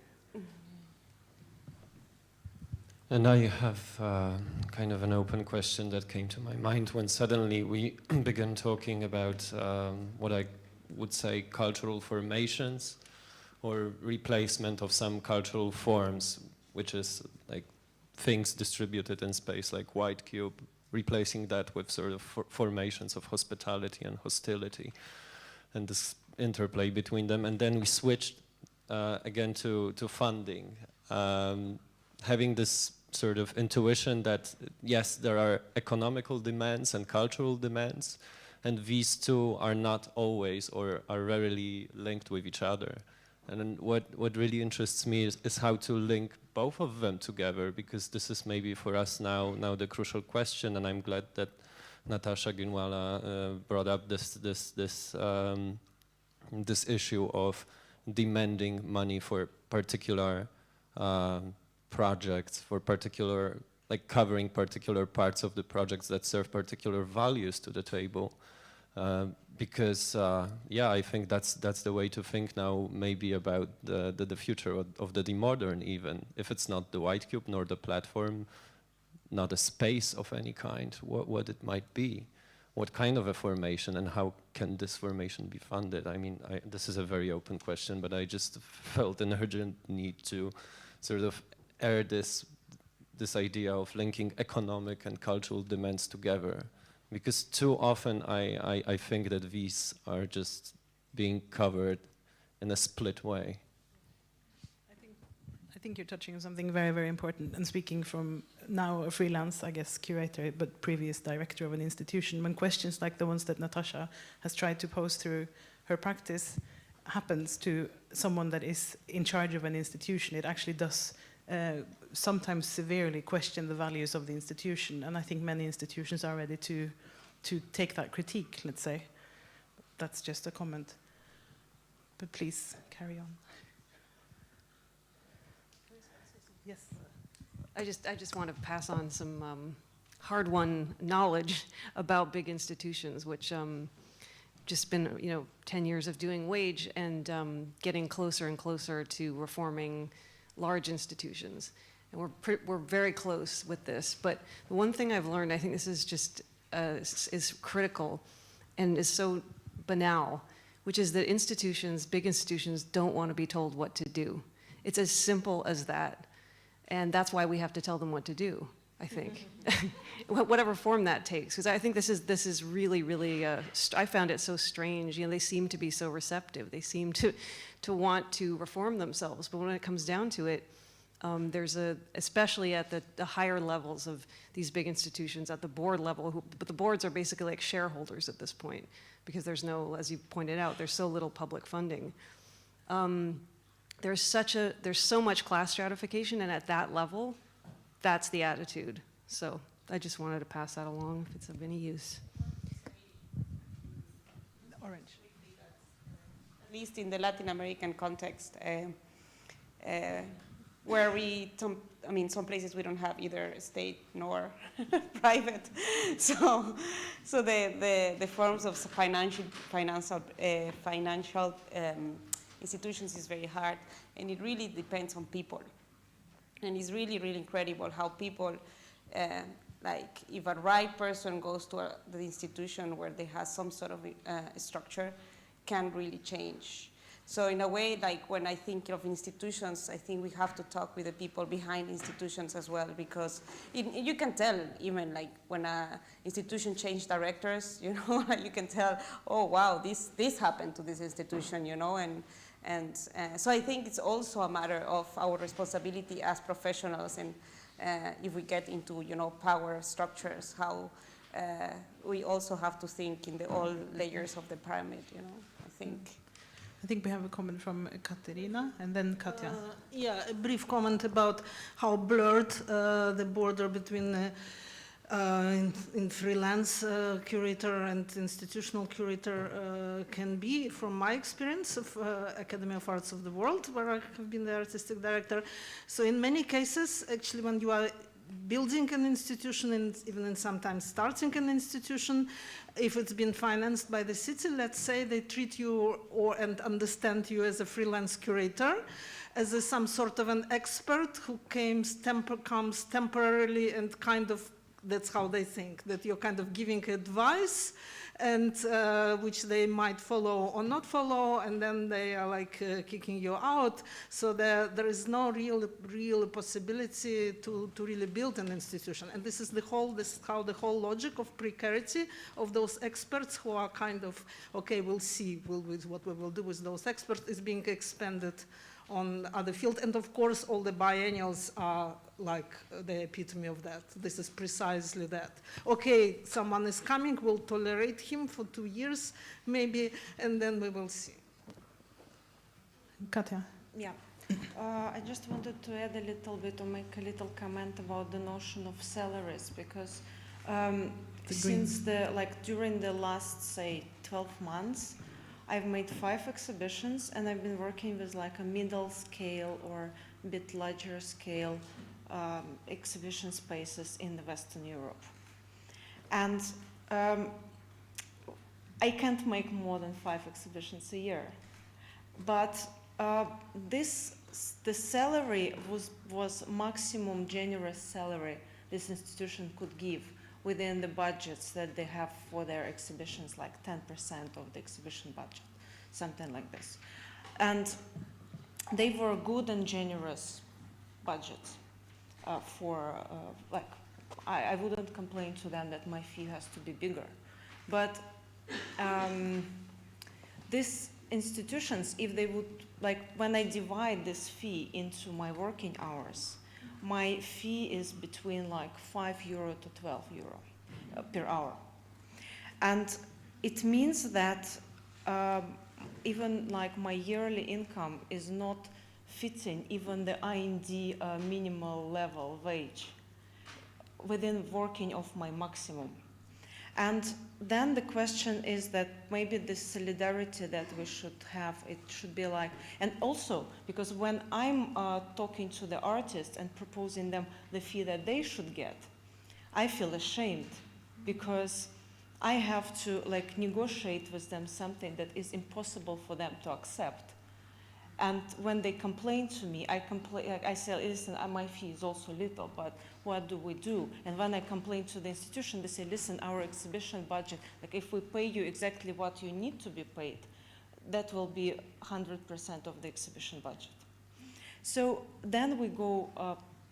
And I have kind of an open question that came to my mind when suddenly we began talking about what I would say cultural formations or replacement of some cultural forms, which is like things distributed in space like white cube, replacing that with sort of formations of hospitality and hostility and this interplay between them. And then we switched again to funding, having this sort of intuition that yes, there are economical demands and cultural demands, and these two are not always or are rarely linked with each other. And then what really interests me is how to link both of them together, because this is maybe for us now the crucial question, and I'm glad that Natasha Ginwala brought up this issue of demanding money for particular projects, for particular, like covering particular parts of the projects that serve particular values to the table. Because yeah, I think that's the way to think now, maybe about the future of the demodern, even if it's not the white cube nor the platform, not a space of any kind. What it might be, what kind of a formation, and how can this formation be funded? I mean, this is a very open question, but I just felt an urgent need to sort of air this idea of linking economic and cultural demands together. Because too often I think that these are just being covered in a split way. I think you're touching on something very, very important. And speaking from now a freelance, I guess, curator, but previous director of an institution, when questions like the ones that Natasha has tried to pose through her practice happens to someone that is in charge of an institution, it actually does sometimes severely question the values of the institution, and I think many institutions are ready to take that critique, let's say. That's just a comment. But please, carry on. Yes. I just want to pass on some hard-won knowledge about big institutions, which just been 10 years of doing wage and getting closer and closer to reforming large institutions, and we're very close with this. But the one thing I've learned, I think this is just is critical and is so banal, which is that big institutions don't want to be told what to do. It's as simple as that, and that's why we have to tell them what to do, I think. Whatever form that takes, because I think this is really, really, I found it so strange. They seem to be so receptive. They seem to want to reform themselves, but when it comes down to it, there's especially at the higher levels of these big institutions, at the board level, but the boards are basically like shareholders at this point, because there's no, as you pointed out, there's so little public funding. There's so much class stratification, and at that level, that's the attitude. So I just wanted to pass that along if it's of any use. Orange. At least in the Latin American context, where some places we don't have either state nor private. So the forms of financial institutions is very hard, and it really depends on people. And it's really, really incredible how people, like if a right person goes to the institution where they have some sort of structure, can really change. So in a way, like when I think of institutions, I think we have to talk with the people behind institutions as well, because you can tell even like when an institution changes directors, you can tell, oh wow, this happened to this institution, and so I think it's also a matter of our responsibility as professionals, and if we get into power structures, how we also have to think in all layers of the pyramid. I think we have a comment from Katerina and then Katja. Yeah, a brief comment about how blurred the border between in freelance curator and institutional curator can be, from my experience of Academy of Arts of the World, where I have been the artistic director. So in many cases, actually, when you are building an institution and even in sometimes starting an institution. If it's been financed by the city, let's say they treat you and understand you as a freelance curator, as some sort of an expert who comes temporarily and kind of, that's how they think, that you're kind of giving advice and which they might follow or not follow, and then they are like kicking you out. So there is no real possibility to really build an institution. And this is how the whole logic of precarity of those experts who are kind of, okay, we'll see what we will do with those experts is being expanded on other field. And of course, all the biennials are like the epitome of that. This is precisely that. Okay, someone is coming, we'll tolerate him for 2 years, maybe, and then we will see. Katja. Yeah. I just wanted to add a little bit or make a little comment about the notion of salaries, because during the last, say, 12 months, I've made 5 exhibitions, and I've been working with like a middle scale or a bit larger scale exhibition spaces in the Western Europe. And I can't make more than 5 exhibitions a year. But the salary was maximum generous salary this institution could give within the budgets that they have for their exhibitions, like 10% of the exhibition budget, something like this. And they were good and generous budgets I wouldn't complain to them that my fee has to be bigger. But these institutions, if they would, when I divide this fee into my working hours, my fee is between like €5 to €12 per hour. And it means that even like my yearly income is not fitting even the IND minimal level wage within working of my maximum. And then the question is that maybe the solidarity that we should have, it should be like, and also because when I'm talking to the artists and proposing them the fee that they should get, I feel ashamed because I have to like negotiate with them something that is impossible for them to accept. And when they complain to me, I say, listen, my fee is also little, but what do we do? And when I complain to the institution, they say, listen, our exhibition budget, like if we pay you exactly what you need to be paid, that will be 100% of the exhibition budget. So then we go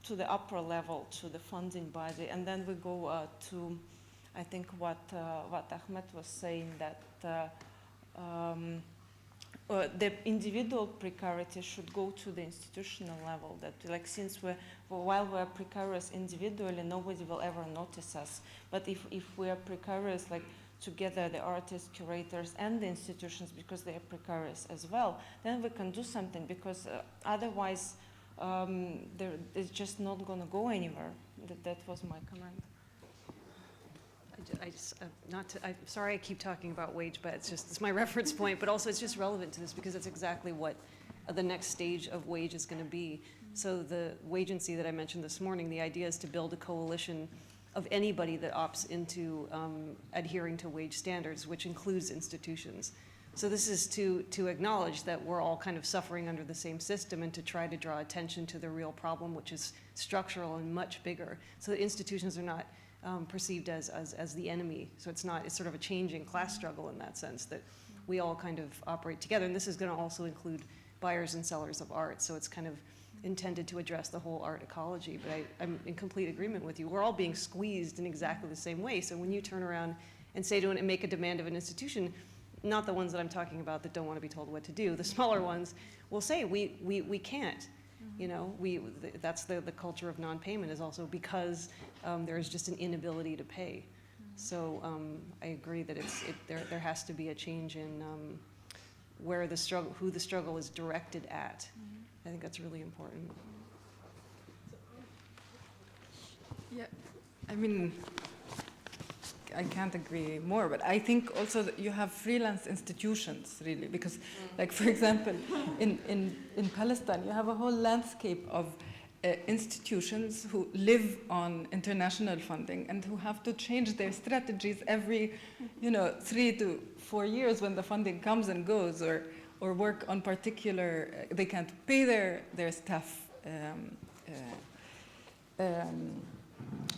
to the upper level, to the funding body, and then we go to, I think what Ahmed was saying, that the individual precarity should go to the institutional level. That, like, since while we're precarious individually, nobody will ever notice us. But if we are precarious, like together, the artists, curators, and the institutions, because they are precarious as well, then we can do something. Because otherwise, it's just not going to go anywhere. That was my comment. I'm sorry I keep talking about wage, but it's my reference point, but also it's just relevant to this because it's exactly what the next stage of wage is going to be. So the Wagency that I mentioned this morning, the idea is to build a coalition of anybody that opts into adhering to wage standards, which includes institutions. So this is to acknowledge that we're all kind of suffering under the same system and to try to draw attention to the real problem, which is structural and much bigger. So the institutions are not perceived as the enemy. So it's sort of a changing class struggle in that sense, that we all kind of operate together. And this is going to also include buyers and sellers of art. So it's kind of intended to address the whole art ecology. But I'm in complete agreement with you. We're all being squeezed in exactly the same way. So when you turn around and say to and make a demand of an institution, not the ones that I'm talking about that don't want to be told what to do, the smaller ones will say, we can't. You know, that's the culture of non-payment, is also because there is just an inability to pay. So I agree that there has to be a change in who the struggle is directed at. I think that's really important. Yeah, I mean, I can't agree more, but I think also that you have freelance institutions, really, because, like, for example, in Palestine, you have a whole landscape of institutions who live on international funding and who have to change their strategies every, 3 to 4 years when the funding comes and goes, or work on particular, they can't pay their staff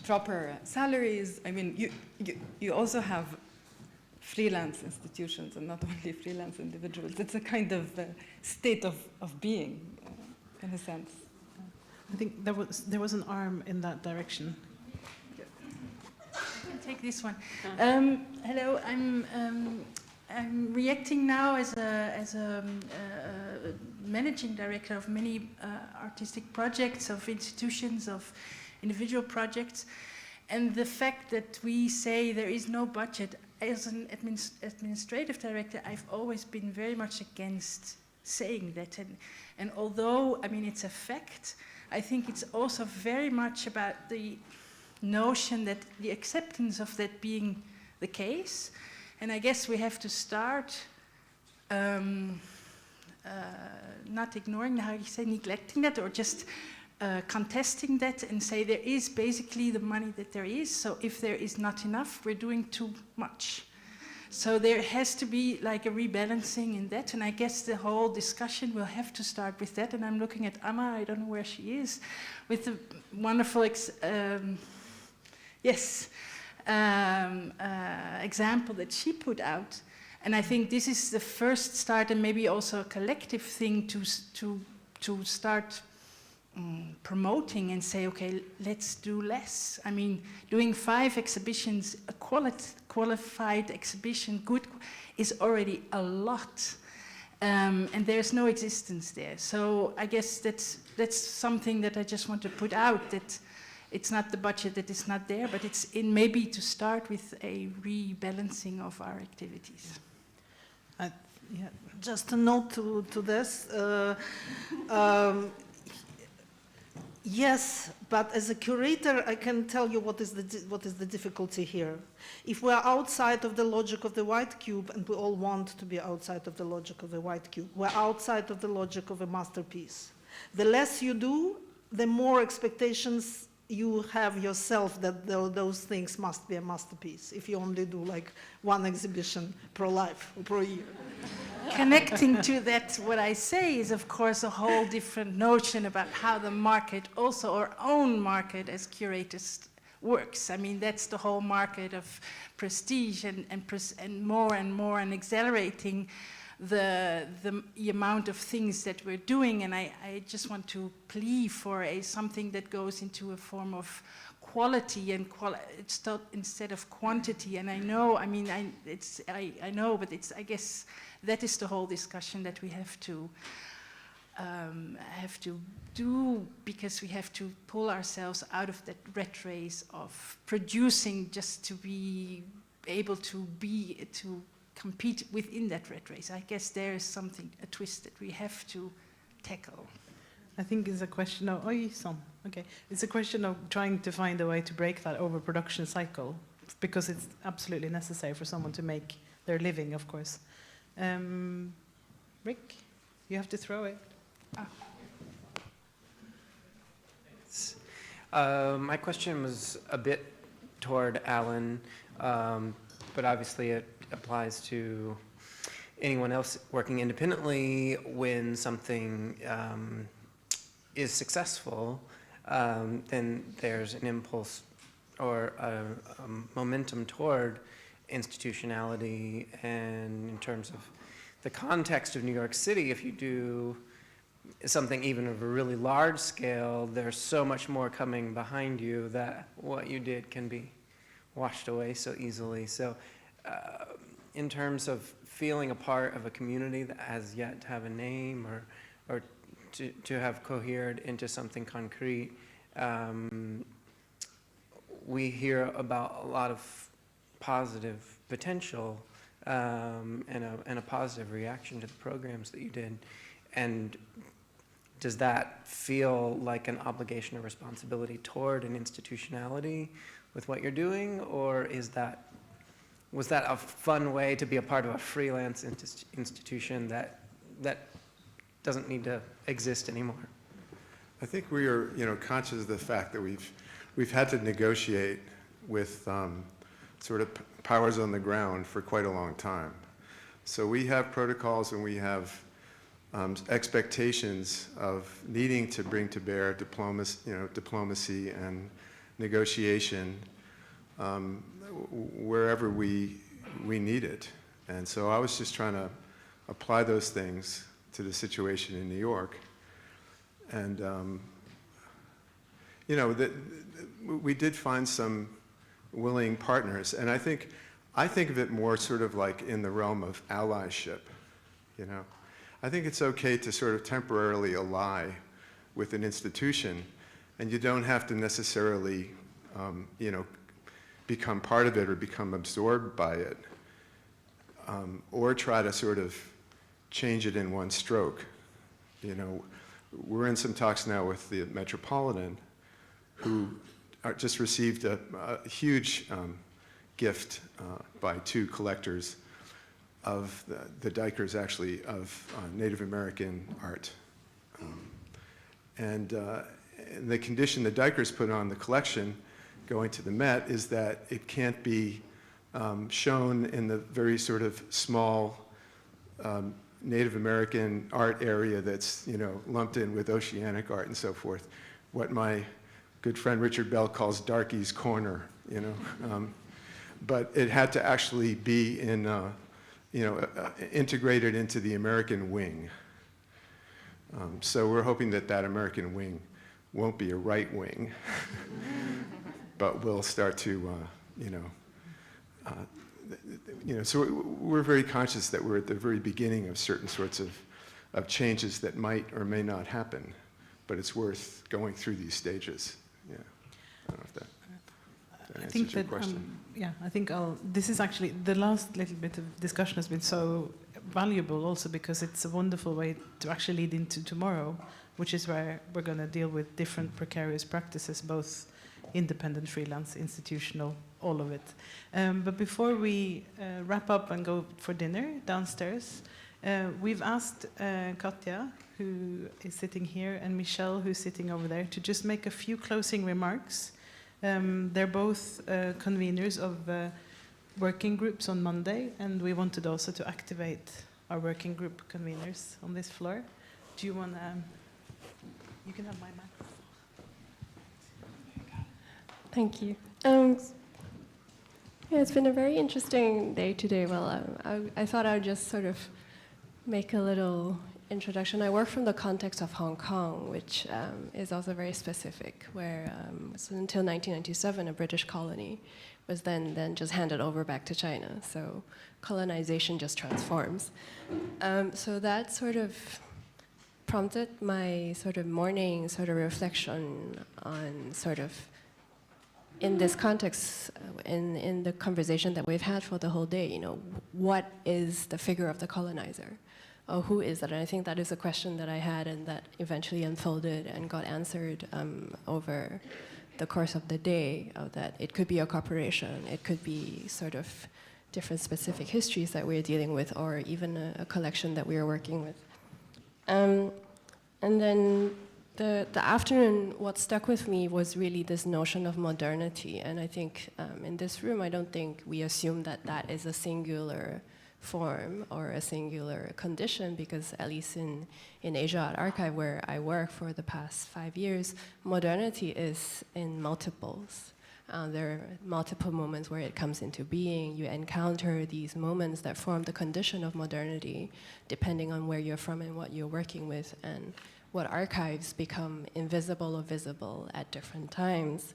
proper salaries. I mean, you also have freelance institutions and not only freelance individuals. It's a kind of state of being, in a sense. I think there was an arm in that direction. I can take this one. Hello, I'm reacting now as a managing director of many artistic projects, of institutions, of individual projects, and the fact that we say there is no budget. As an administrative director, I've always been very much against saying that, and although, I mean, it's a fact, I think it's also very much about the notion that the acceptance of that being the case, and I guess we have to start not ignoring, how you say, neglecting that, or just contesting that and say there is basically the money that there is, so if there is not enough, we're doing too much. So there has to be like a rebalancing in that, and I guess the whole discussion will have to start with that, and I'm looking at Amma, I don't know where she is, with the wonderful example that she put out. And I think this is the first start, and maybe also a collective thing to start promoting and say, okay, let's do less. I mean, doing 5 exhibitions, a qualified exhibition, good, is already a lot. And there's no existence there. So I guess that's something that I just want to put out, that it's not the budget that is not there, but it's in maybe to start with a rebalancing of our activities. Yeah, just a note to this. Yes, but as a curator, I can tell you what is the difficulty here. If we are outside of the logic of the white cube, and we all want to be outside of the logic of the white cube, we're outside of the logic of a masterpiece. The less you do, the more expectations you have yourself that those things must be a masterpiece, if you only do like 1 exhibition per life or per year. Connecting to that, what I say is, of course, a whole different notion about how the market, also our own market as curators, works. I mean, that's the whole market of prestige and more, and accelerating the amount of things that we're doing. And I just want to plea for something that goes into a form of quality and instead of quantity. And I know, I mean, I know, but I guess that is the whole discussion that we have to do, because we have to pull ourselves out of that rat race of producing just to be able to compete within that rat race. I guess there is a twist that we have to tackle. I think it's a question of, it's a question of trying to find a way to break that overproduction cycle, because it's absolutely necessary for someone to make their living, of course. Rick, you have to throw it. My question was a bit toward Alan, but obviously it applies to anyone else working independently. When something is successful, then there's an impulse or a momentum toward institutionality. And in terms of the context of New York City, if you do something even of a really large scale, there's so much more coming behind you that what you did can be washed away so easily. So in terms of feeling a part of a community that has yet to have a name or to have cohered into something concrete, we hear about a lot of positive potential and a positive reaction to the programs that you did. And does that feel like an obligation or responsibility toward an institutionality with what you're doing, or was that a fun way to be a part of a freelance institution that doesn't need to exist anymore? I think we are, conscious of the fact that we've had to negotiate with sort of powers on the ground for quite a long time. So we have protocols and we have expectations of needing to bring to bear diplomacy and negotiation wherever we need it. And so I was just trying to apply those things to the situation in New York. And, we did find some willing partners. And I think of it more sort of like in the realm of allyship, I think it's okay to sort of temporarily ally with an institution, and you don't have to necessarily, become part of it or become absorbed by it, or try to sort of change it in one stroke. We're in some talks now with the Metropolitan, who just received a huge gift by two collectors of the Dykers, actually, of Native American art. And the condition the Dykers put on the collection going to the Met is that it can't be shown in the very sort of small Native American art area that's, lumped in with oceanic art and so forth, what my good friend Richard Bell calls Darky's Corner, but it had to actually be in, integrated into the American wing. So we're hoping that that American wing won't be a right wing, but will start to, so we're very conscious that we're at the very beginning of certain sorts of changes that might or may not happen, but it's worth going through these stages. Yeah, I don't know if that answers your question. I think this is actually, the last little bit of discussion has been so valuable also because it's a wonderful way to actually lead into tomorrow, which is where we're going to deal with different precarious practices, both independent, freelance, institutional, all of it. But before we wrap up and go for dinner downstairs, we've asked Katja, who is sitting here, and Michelle, who's sitting over there, to just make a few closing remarks. They're both conveners of working groups on Monday, and we wanted also to activate our working group conveners on this floor. Do you want to... you can have my microphone. Thank you. Yeah, it's been a very interesting day today. Well, I thought I would just sort of make a little introduction. I work from the context of Hong Kong, which is also very specific, where so until 1997, a British colony was then just handed over back to China. So colonization just transforms. So that sort of prompted my sort of morning sort of reflection on sort of, in this context, in the conversation that we've had for the whole day, what is the figure of the colonizer? Or who is that? And I think that is a question that I had and that eventually unfolded and got answered over the course of the day, that it could be a corporation, it could be sort of different specific histories that we're dealing with, or even a collection that we are working with. And then the afternoon, what stuck with me was really this notion of modernity. And I think in this room, I don't think we assume that that is a singular form or a singular condition, because at least in Asia Art Archive, where I work for the past 5 years, modernity is in multiples. There are multiple moments where it comes into being. You encounter these moments that form the condition of modernity, depending on where you're from and what you're working with, and what archives become invisible or visible at different times.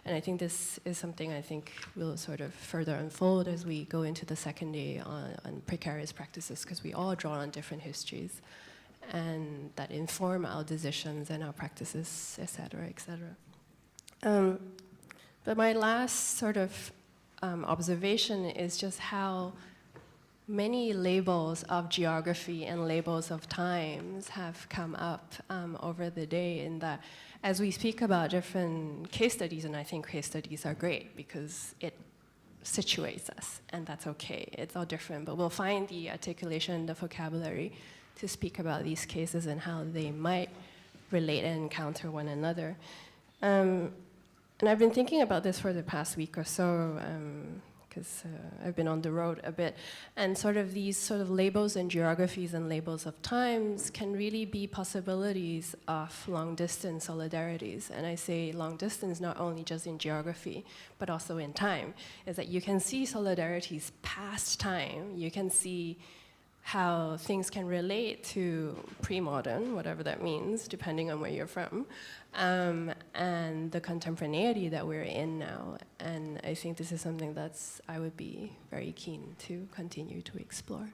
And I think this is something I think will sort of further unfold as we go into the second day on precarious practices, because we all draw on different histories and that inform our decisions and our practices, et cetera, et cetera. But my last sort of observation is just how many labels of geography and labels of times have come up over the day, in that as we speak about different case studies, and I think case studies are great because it situates us, and that's okay. It's all different, but we'll find the articulation, the vocabulary to speak about these cases and how they might relate and encounter one another. And I've been thinking about this for the past week or so, because I've been on the road a bit, and sort of these sort of labels and geographies and labels of times can really be possibilities of long-distance solidarities. And I say long-distance not only just in geography, but also in time, is that you can see solidarities past time. You can see how things can relate to pre-modern, whatever that means, depending on where you're from, and the contemporaneity that we're in now. And I think this is something that's I would be very keen to continue to explore.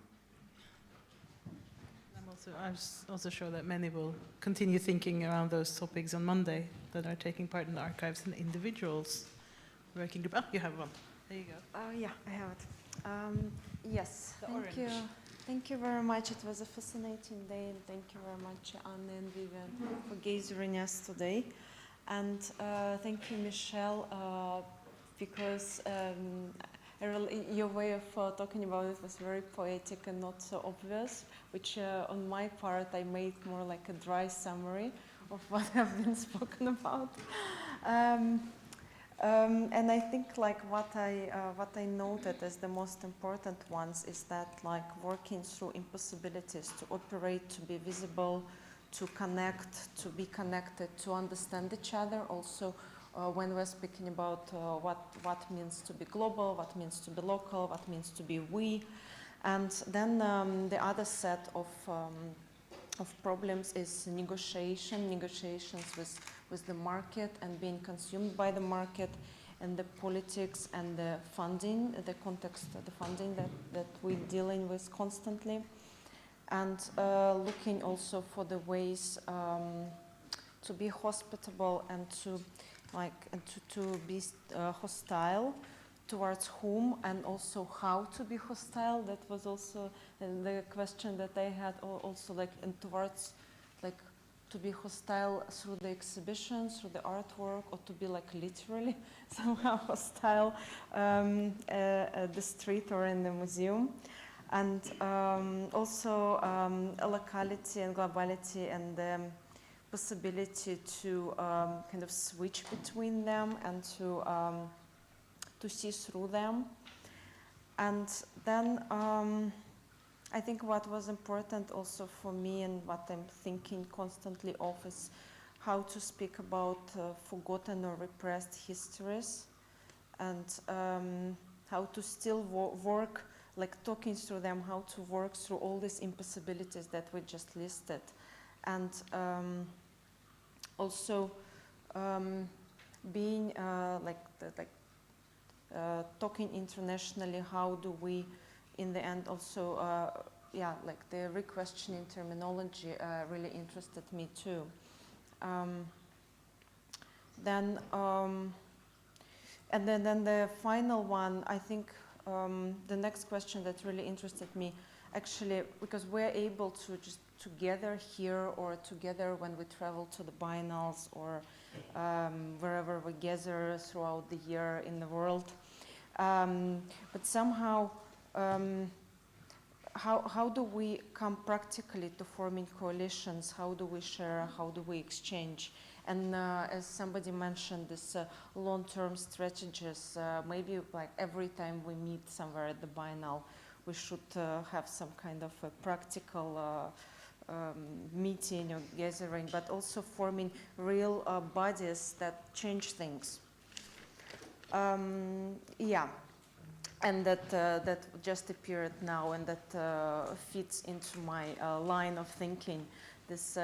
I'm also sure that many will continue thinking around those topics on Monday that are taking part in the archives and individuals working group. Oh, you have one. There you go. Yeah, I have it. Yes, The thank orange. you. Thank you very much. It was a fascinating day, and thank you very much, Anne and Vivian, for gathering us today. And thank you, Michelle, because your way of talking about it was very poetic and not so obvious, which on my part I made more like a dry summary of what have been spoken about. And I think like what I noted as the most important ones is that like working through impossibilities to operate, to be visible, to connect, to be connected, to understand each other. Also, when we're speaking about what means to be global, what means to be local, what means to be we, and then the other set of problems is negotiations with the market and being consumed by the market, and the politics and the funding, the context of the funding that we're dealing with constantly, and looking also for the ways to be hospitable and to be hostile towards whom, and also how to be hostile. That was also the question that I had, also like, and towards like to be hostile through the exhibition, through the artwork, or to be like literally somehow hostile at the street or in the museum. And also locality and globality and the possibility to kind of switch between them and to see through them. And then I think what was important also for me and what I'm thinking constantly of is how to speak about forgotten or repressed histories, and how to still work, like talking through them, how to work through all these impossibilities that we just listed. And also being talking internationally, how do we in the end also, like the re-questioning terminology really interested me too. Then the final one, I think the next question that really interested me, actually, because we're able to just together here or together when we travel to the biennales or wherever we gather throughout the year in the world. But somehow, how do we come practically to forming coalitions? How do we share? How do we exchange? And as somebody mentioned, this long-term strategies, maybe like every time we meet somewhere at the biennale, we should have some kind of a practical meeting or gathering, but also forming real bodies that change things. And that just appeared now, and that fits into my line of thinking. This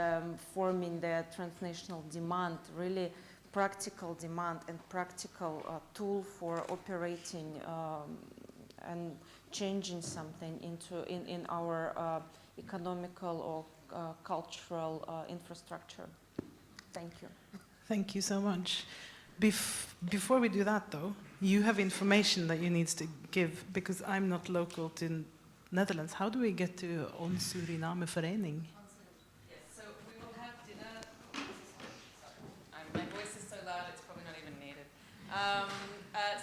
forming the transnational demand, really practical demand and practical tool for operating and changing something in our economical or cultural infrastructure. Thank you. Thank you so much. Before we do that, though, you have information that you need to give, because I'm not local to Netherlands. How do we get to On Suriname Vereniging? Yes, so we will have dinner. My voice is so loud, it's probably not even needed.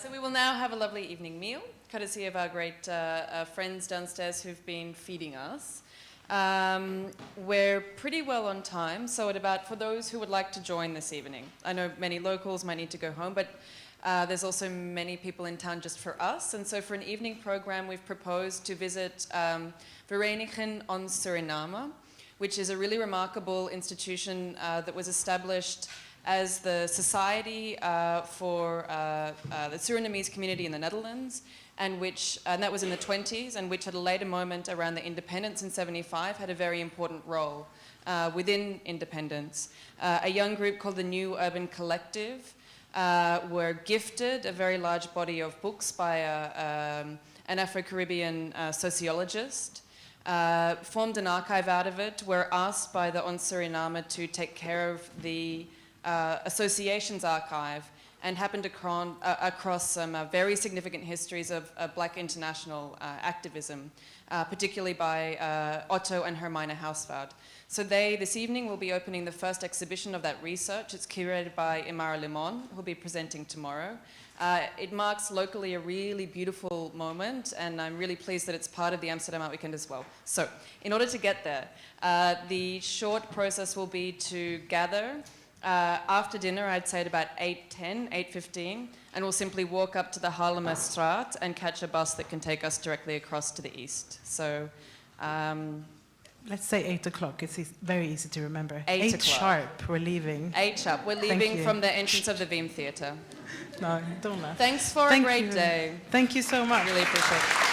So we will now have a lovely evening meal, courtesy of our great friends downstairs who've been feeding us. We're pretty well on time, so for those who would like to join this evening, I know many locals might need to go home, but there's also many people in town just for us, and so for an evening program we've proposed to visit Vereniging on Suriname, which is a really remarkable institution that was established as the Society for the Surinamese community in the Netherlands, and that was in the 20s, and which at a later moment around the independence in 75 had a very important role within independence. A young group called the New Urban Collective were gifted a very large body of books by an Afro-Caribbean sociologist, formed an archive out of it, were asked by the On Suriname to take care of the association's archive, and happened across some very significant histories of Black international activism, particularly by Otto and Hermine Houseveld. So this evening will be opening the first exhibition of that research. It's curated by Imara Limon, who'll be presenting tomorrow. It marks locally a really beautiful moment, and I'm really pleased that it's part of the Amsterdam Art Weekend as well. So, in order to get there, the short process will be to gather after dinner, I'd say at about 8:10, 8:15, and we'll simply walk up to the Haarlemmerstraat and catch a bus that can take us directly across to the east. So, let's say 8 o'clock. It's very easy to remember. 8 o'clock. Sharp, we're leaving. 8 sharp. We're leaving from the entrance of the Veeam Theatre. No, don't laugh. Thanks for a great day. Thank you so much. Really appreciate it.